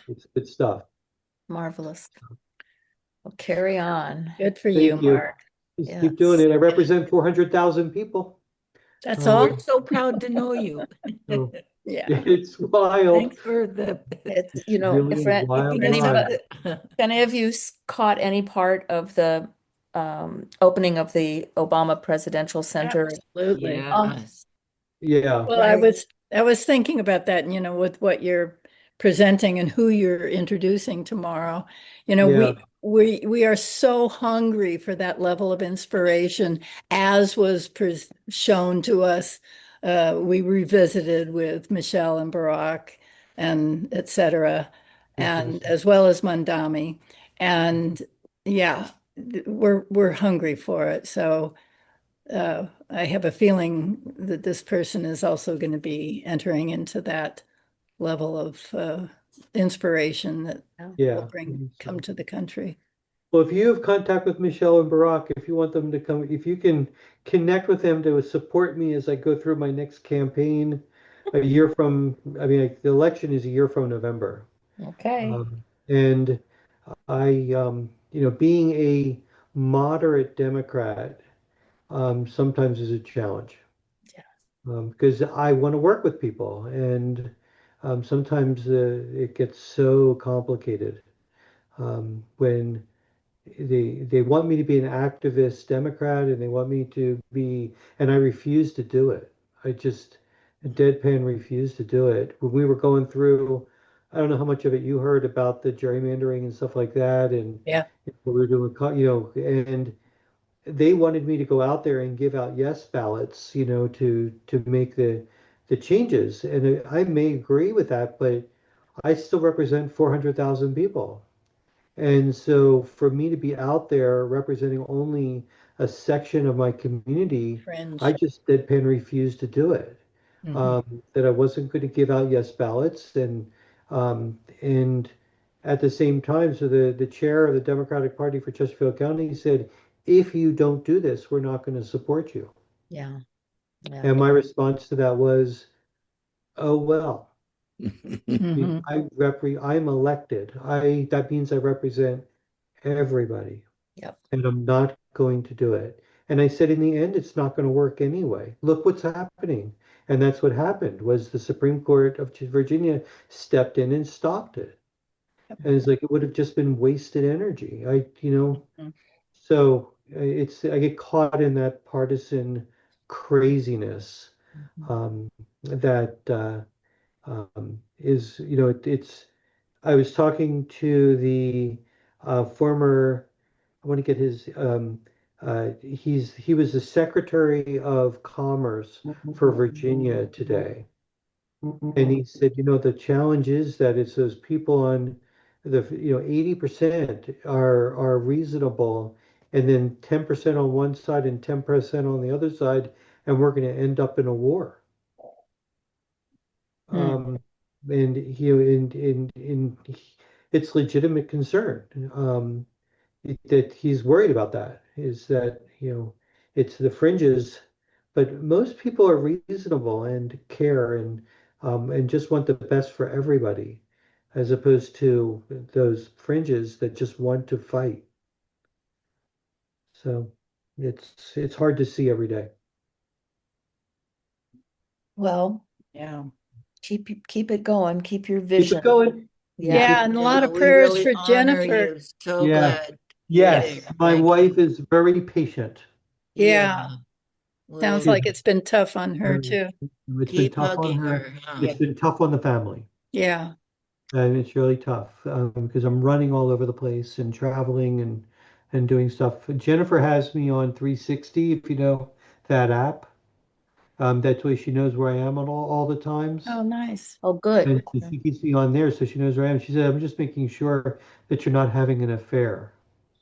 it's good stuff. Marvelous. Well, carry on. Good for you, Thank you. Mark. Just keep doing Yes. it. I represent 400,000 people. That's We're all. so proud to know you. So Yeah. it's wild. Thanks for the It's, It's really a wild keeping us ride. up. any of you caught any part of the opening of the Obama Presidential Center? Absolutely. Yes. Yeah. Well, I was thinking about that, with what you're presenting and who you're introducing tomorrow. Yeah. We are so hungry for that level of inspiration, as was shown to us. We revisited with Michelle and Barack and et cetera, and as well as Mandami. And yeah, we're hungry for it. So I have a feeling that this person is also going to be entering into that level of inspiration that will Yeah. come So. to the country. Well, if you have contact with Michelle and Barack, if you want them to come, if you can connect with them to support me as I go through my next campaign a year from, I mean, the election is a year from November. Okay. And being a moderate Democrat sometimes is a challenge because I want to work with people. And sometimes it gets so complicated when they want me to be an activist Democrat, and they want me to be, and I refuse to do it. I just deadpan refuse to do it. When we were going through, I don't know how much of it you heard about the gerrymandering and stuff like that, and Yeah. what we were doing, and they wanted me to go out there and give out yes ballots, to make the changes. And I may agree with that, but I still represent 400,000 people. And so for me to be out there representing only a section of my community, I Fringe. just deadpan refused to do it. Mhm. That I wasn't going to give out yes ballots, and at the same time, so the chair of the Democratic Party for Chesterfield County said, if you don't do this, we're not going to support you. Yeah. Yeah. And my response to that was, oh well. Mhm. I'm elected. That means I represent everybody, Yep. and I'm not going to do it. And I said, in the end, it's not going to work anyway. Look what's happening. And that's what happened was the Supreme Court of Virginia stepped in and stopped it. And it's like it would have just been wasted energy. Mhm. So I get caught in that partisan craziness, that is, it's. I was talking to the former. I want to get his. He was the Secretary of Commerce for Virginia today, and he said, the challenge is that it's those people on 80% are reasonable, and then 10% on one side and 10% on the other side, and we're going to end up in a war. Hmm. Um, and it's legitimate concern. That he's worried about that is that, it's the fringes, but most people are reasonable and care, and just want the best for everybody, as opposed to those fringes that just want to fight. So it's hard to see every day. Well, Yeah. keep it going. Keep your Keep vision. it going. You Yeah. Yeah, keep and a it lot going. of We prayers really for honor Jennifer. you. So Yeah. glad you're Yes, there. my Thank wife you. is very patient. Yeah, Yeah. sounds We'll She's like it's been tough on her very, too. it's been keep tough on hugging her. her. Huh? It's been tough on the family. Yeah. And it's really tough, because I'm running all over the place and traveling and doing stuff. Jennifer has me on 360, if you know that app. That way she knows where I am at all the times. Oh, nice. Oh, good. And she keeps me on there so she knows where I am. She said, I'm just making sure that you're not having an affair.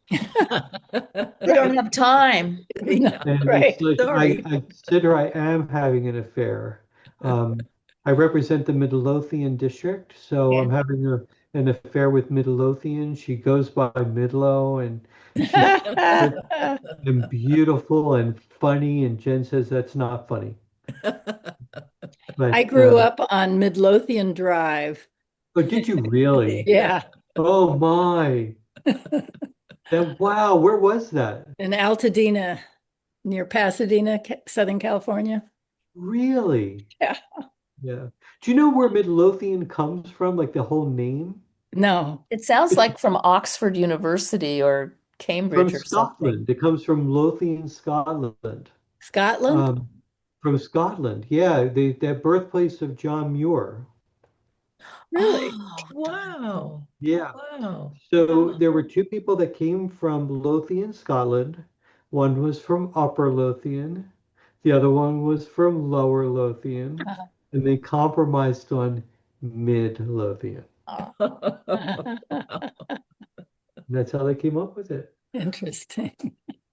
We don't Right. have time. Yeah. And it's Right. like Sorry. I consider I am having an affair. Um, I represent the Midlothian district, so Yeah. I'm having an affair with Midlothian. She goes by Midlo, and she's cute and beautiful and funny. And Jen says that's not funny. I But grew up on Midlothian Drive. oh, did you really? Yeah. Oh my! Wow, where was that? In Altadena, near Pasadena, Southern California. Really? Yeah. Yeah. Do you know where Midlothian comes from? Like the whole name? No. It sounds It's like from Oxford University or from Cambridge or something. Scotland. It comes from Lothian, Scotland. Scotland? Um, from Scotland. Yeah, the birthplace of John Muir. Really? Oh, wow. Yeah. Wow. So Huh. there were two people that came from Lothian, Scotland. One was from Upper Lothian. The other one was from Lower Lothian. And they compromised on Mid Lothian. Oh, That's how they came up with it. Interesting.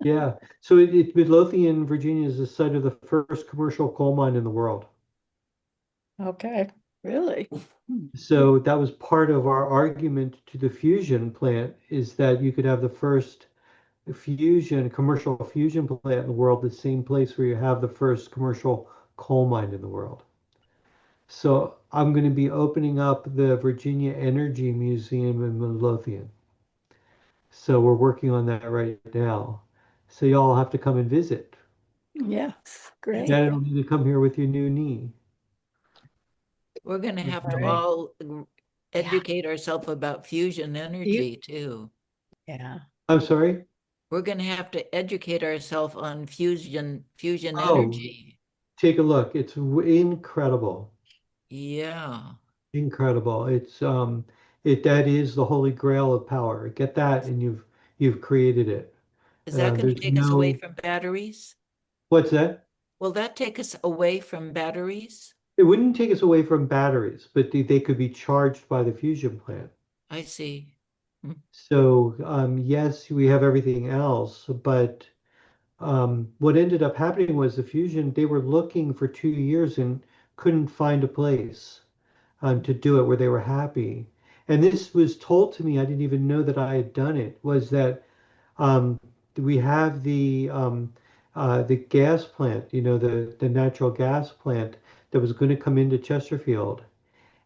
Yeah. So Midlothian, Virginia is the site of the first commercial coal mine in the world. okay. Really? So that was part of our argument to the fusion plant, is that you could have the first commercial fusion plant in the world, the same place where you have the first commercial coal mine in the world. So I'm going to be opening up the Virginia Energy Museum in Midlothian. So we're working on that right now. So y'all have to come and visit. Yes. Great. Janet will need to come here with your new knee. We're going to have All to right. all educate ourselves about fusion You, energy too. yeah. I'm sorry? We're going to have to educate ourselves on fusion Oh, energy. take a look. It's incredible. Yeah. Incredible. It that is the holy grail of power. Get that and you've created it. Is that going to There's take us away no from batteries? what's that? Will that take us away from batteries? It wouldn't take us away from batteries, but they could be charged by the fusion plant. I see. Hmm. So yes, we have everything else, but what ended up happening was the fusion, they were looking for 2 years and couldn't find a place to do it where they were happy. And this was told to me, I didn't even know that I had done it, was that um, we have the gas plant, the natural gas plant that was going to come into Chesterfield,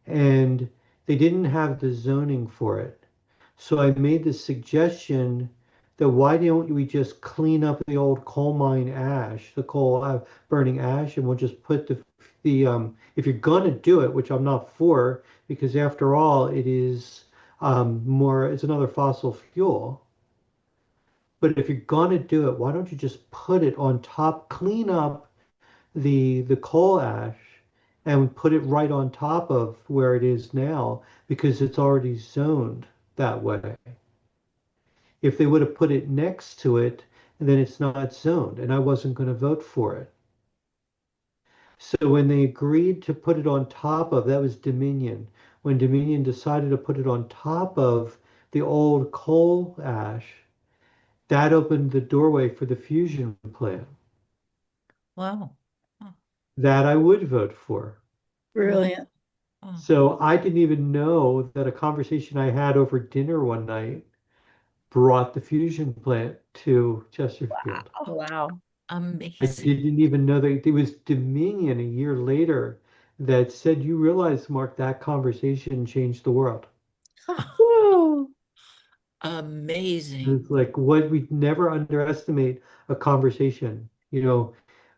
and they didn't have the zoning for it. So I made the suggestion that why don't we just clean up the old coal mine ash, the coal burning ash, and we'll just put the if you're gonna do it, which I'm not for, because after all, it is it's another fossil fuel. But if you're gonna do it, why don't you just put it on top, clean up the coal ash and put it right on top of where it is now because it's already zoned that way. If they would have put it next to it, then it's not zoned, and I wasn't going to vote for it. So when they agreed to put it on top of, that was Dominion. When Dominion decided to put it on top of the old coal ash, that opened the doorway for the fusion plant Wow. Oh, that I would vote for. Brilliant. oh, So I didn't even know that a conversation I had over dinner one night brought the fusion plant to Chesterfield. Wow. I amazing. didn't even know that it was Dominion a year later that said, you realize, Mark, that conversation changed the world. Whoa. Amazing. It's like what we never underestimate a conversation.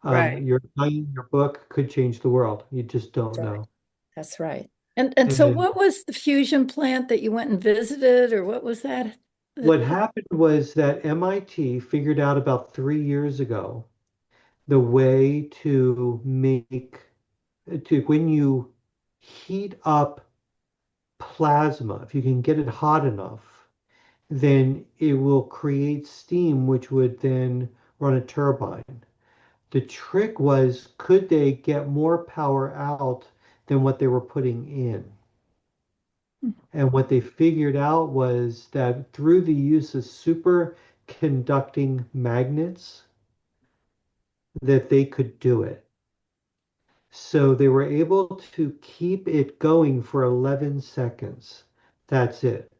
Right. Your your book could change the world. You just don't That's right. know. That's right. And And so then what was the fusion plant that you went and visited, or what was that? what happened was that MIT figured out about 3 years ago the way to make to when you heat up plasma, if you can get it hot enough, then it will create steam, which would then run a turbine. The trick was, could they get more power out than what they were putting in? And what they figured out was that through the use of superconducting magnets, that they could do it. So they were able to keep it going for 11 seconds. That's it.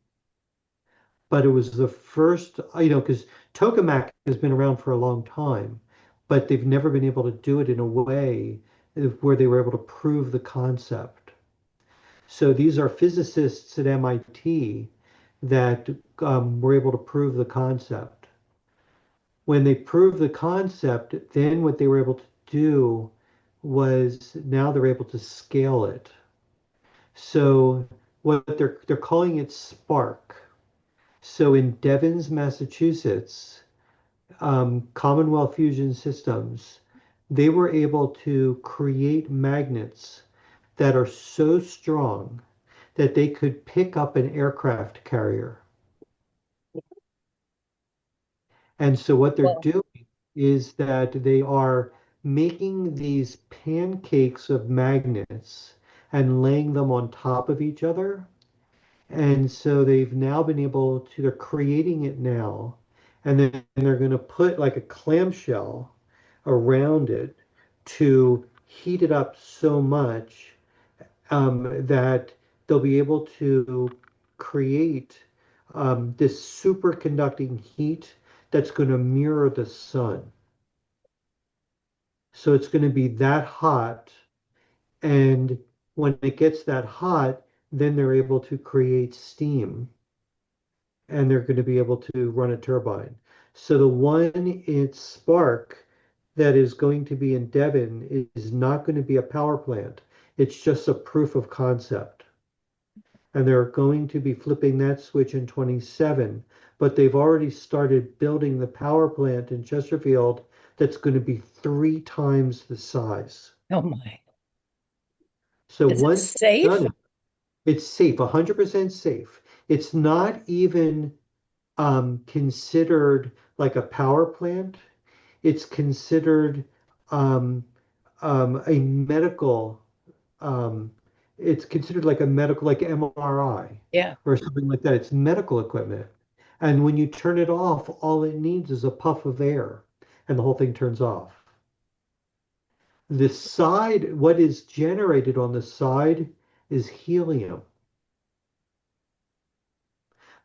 But it was the first, because tokamak has been around for a long time, but they've never been able to do it in a way where they were able to prove the concept. So these are physicists at MIT that were able to prove the concept. When they proved the concept, then what they were able to do was now they're able to scale it. So what they're calling it Spark. So in Devens, Massachusetts, Commonwealth Fusion Systems, they were able to create magnets that are so strong that they could pick up an aircraft carrier. And so what they're Well, doing is that they are making these pancakes of magnets and laying them on top of each other. And so they've now been able to, they're creating it now, and then they're going to put like a clamshell around it to heat it up so much that they'll be able to create this superconducting heat that's going to mirror the sun. So it's going to be that hot, and when it gets that hot, then they're able to create steam and they're going to be able to run a turbine. So the one in Spark that is going to be in Devon is not going to be a power plant. It's just a proof of concept. And they're going to be flipping that switch in 27. but they've already started building the power plant in Chesterfield that's going to be 3 times the size. Oh my. So Is it once they've safe? done it, it's safe, 100% safe. It's not even considered like a power plant. It's considered um, a medical, um, it's considered like a medical, like MRI Yeah. or something like that. It's medical equipment. And when you turn it off, all it needs is a puff of air and the whole thing turns off. The side, what is generated on the side is helium,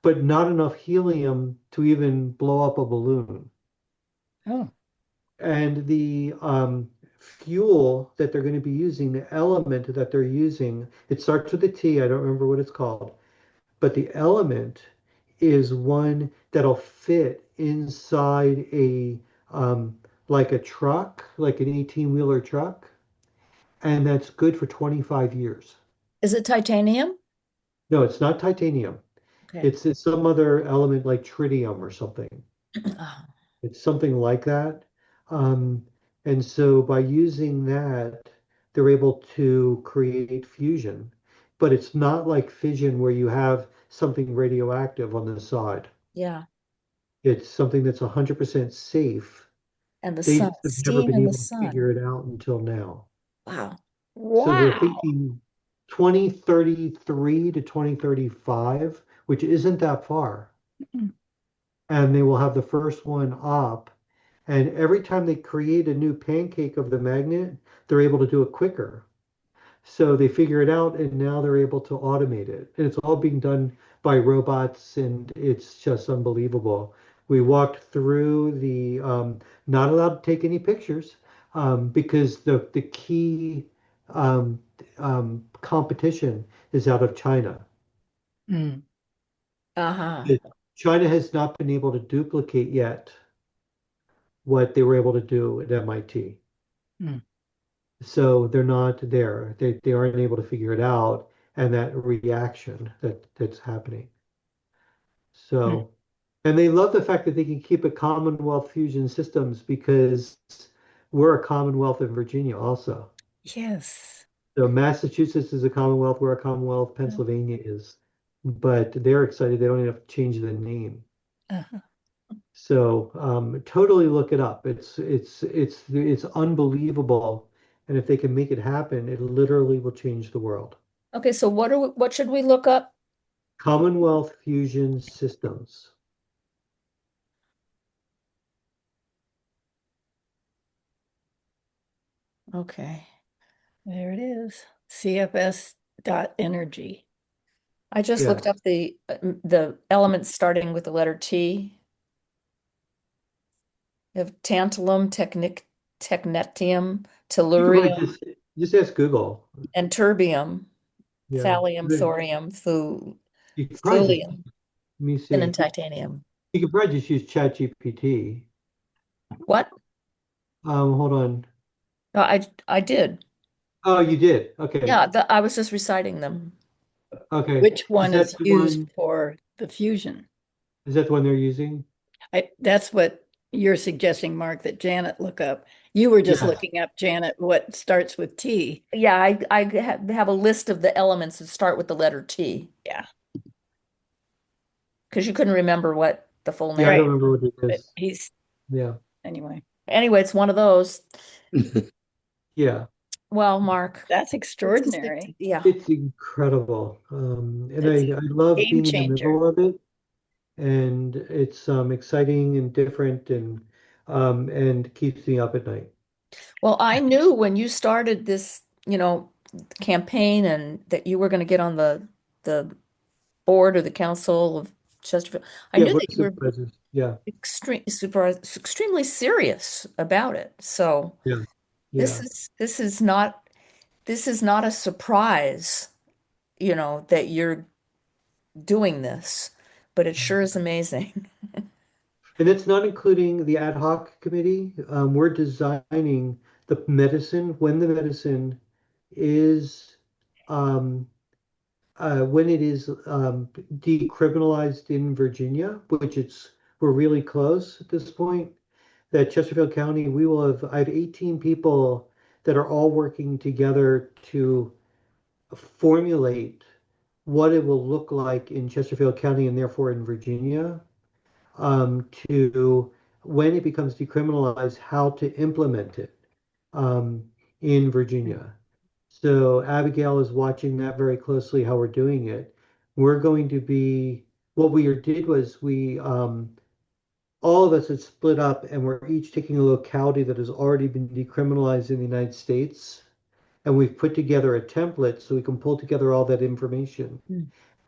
but not enough helium to even blow up a balloon. Oh. And the fuel that they're going to be using, the element that they're using, it starts with a T, I don't remember what it's called, but the element is one that'll fit inside a um, like a truck, like an 18-wheeler truck, and that's good for 25 years. Is it titanium? No, it's not titanium. Okay. It's some other element like tritium or something. Oh, It's something like that. Um, and so by using that, they're able to create fusion. But it's not like fission where you have something radioactive on the side. yeah. It's something that's 100% safe. And the They sun, just have never steam been in the able to figure sun. it out until now. Wow. So they're Wow. thinking 2033 to 2035, which isn't that far. Mm. And they will have the first one up. And every time they create a new pancake of the magnet, they're able to do it quicker. So they figure it out and now they're able to automate it. And it's all being done by robots and it's just unbelievable. We walked through the, not allowed to take any pictures because the key um, competition is out of China. Mm. Uh-huh. China has not been able to duplicate yet what they were able to do at MIT. Mm. So they're not there. They aren't able to figure it out and that reaction that's happening. Mm. So, and they love the fact that they can keep it Commonwealth Fusion Systems because we're a Commonwealth in Virginia also. Yes. So Massachusetts is a Commonwealth, we're a Commonwealth, Pennsylvania is. But they're excited they don't even have to change the name. Uh-huh. So totally look it up. It's unbelievable. And if they can make it happen, it literally will change the world. Okay, so what should we look up? Commonwealth Fusion Systems. Okay. There it is. CFS dot energy. I just looked Yes. up the elements starting with the letter T. You have tantalum, technetium, You could probably tellurium, just ask Google. and terbium, Yeah. thallium, thorium, You could probably just thulium, let me and then see. titanium. You could probably just use ChatGPT. What? Hold on. No, I did. Oh, you did. Okay. Yeah, I was just reciting them. Okay. Which Is one that is the used one? for the fusion? Is that the one they're using? That's what you're suggesting, Mark, that Janet look up. You were just Yes. looking up, Janet, what starts with T. Yeah, I have a list of the elements that start with the letter T Yeah. because you couldn't remember what the full Yeah, I name. don't Right. remember what it But is. he's Yeah. anyway. Anyway, it's one of those. Yeah. Well, Mark, That's it's just extraordinary. yeah. It's incredible. And It's I love a game being in the changer. middle of it. And it's exciting and different and keeps me up at night. Well, I knew when you started this, campaign and that you were going to get on the board or the council of Chesterfield. I Yeah, knew board that of you were supervisors. Yeah. extremely serious about it. So Yeah. this Yeah. is this is not this is not a surprise, that you're doing this, but it sure is amazing. And it's not including the ad hoc committee. We're designing the medicine when the medicine is um, when it is decriminalized in Virginia, which we're really close at this point, that Chesterfield County, I have 18 people that are all working together to formulate what it will look like in Chesterfield County and therefore in Virginia, to when it becomes decriminalized, how to implement it um, in Virginia. So Abigail is watching that very closely, how we're doing it. We're going to be, what we did was all of us had split up and we're each taking a locality that has already been decriminalized in the United States. And we've put together a template so we can pull together all that information.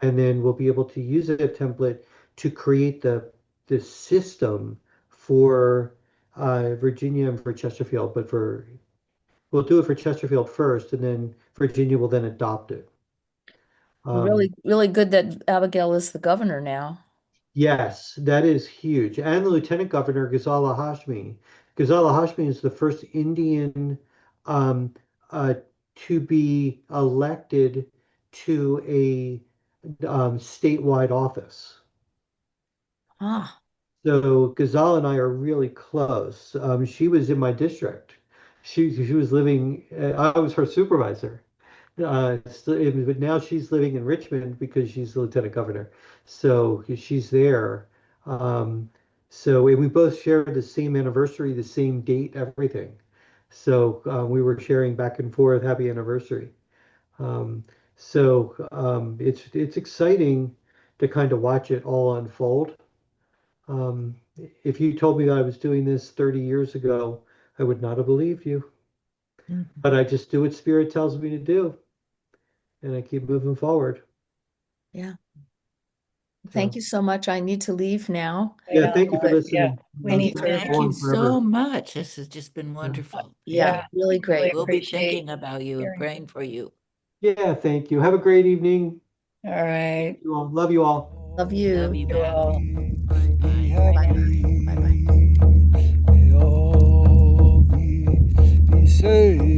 And then we'll be able to use that template to create the system for Virginia and for Chesterfield. But we'll do it for Chesterfield first, and then Virginia will then adopt it. Really, really good that Abigail is the governor now. Yes, that is huge. And the Lieutenant Governor, Ghazala Hashmi. Ghazala Hashmi is the first Indian um, uh, to be elected to a statewide office. Ah. So Ghazala and I are really close. She was in my district. She was living. I was her supervisor. But now she's living in Richmond because she's the lieutenant governor. So she's there. Um, and we both shared the same anniversary, the same date, everything. So we were sharing back and forth, happy anniversary. Um, it's exciting to kind of watch it all unfold. If you told me that I was doing this 30 years ago, I would not have believed you. But I just do what Spirit tells me to do, and I keep moving forward. Yeah. Thank you so much. I need to leave now. Yeah, thank you for listening. I need to. Thank you so much. This has just been wonderful. Yeah, really great. We'll be thinking about you and praying for you. Yeah, thank you. Have a great evening. All right. You all. Love you all. Love you. Love you all. Bye-bye. May all be saved.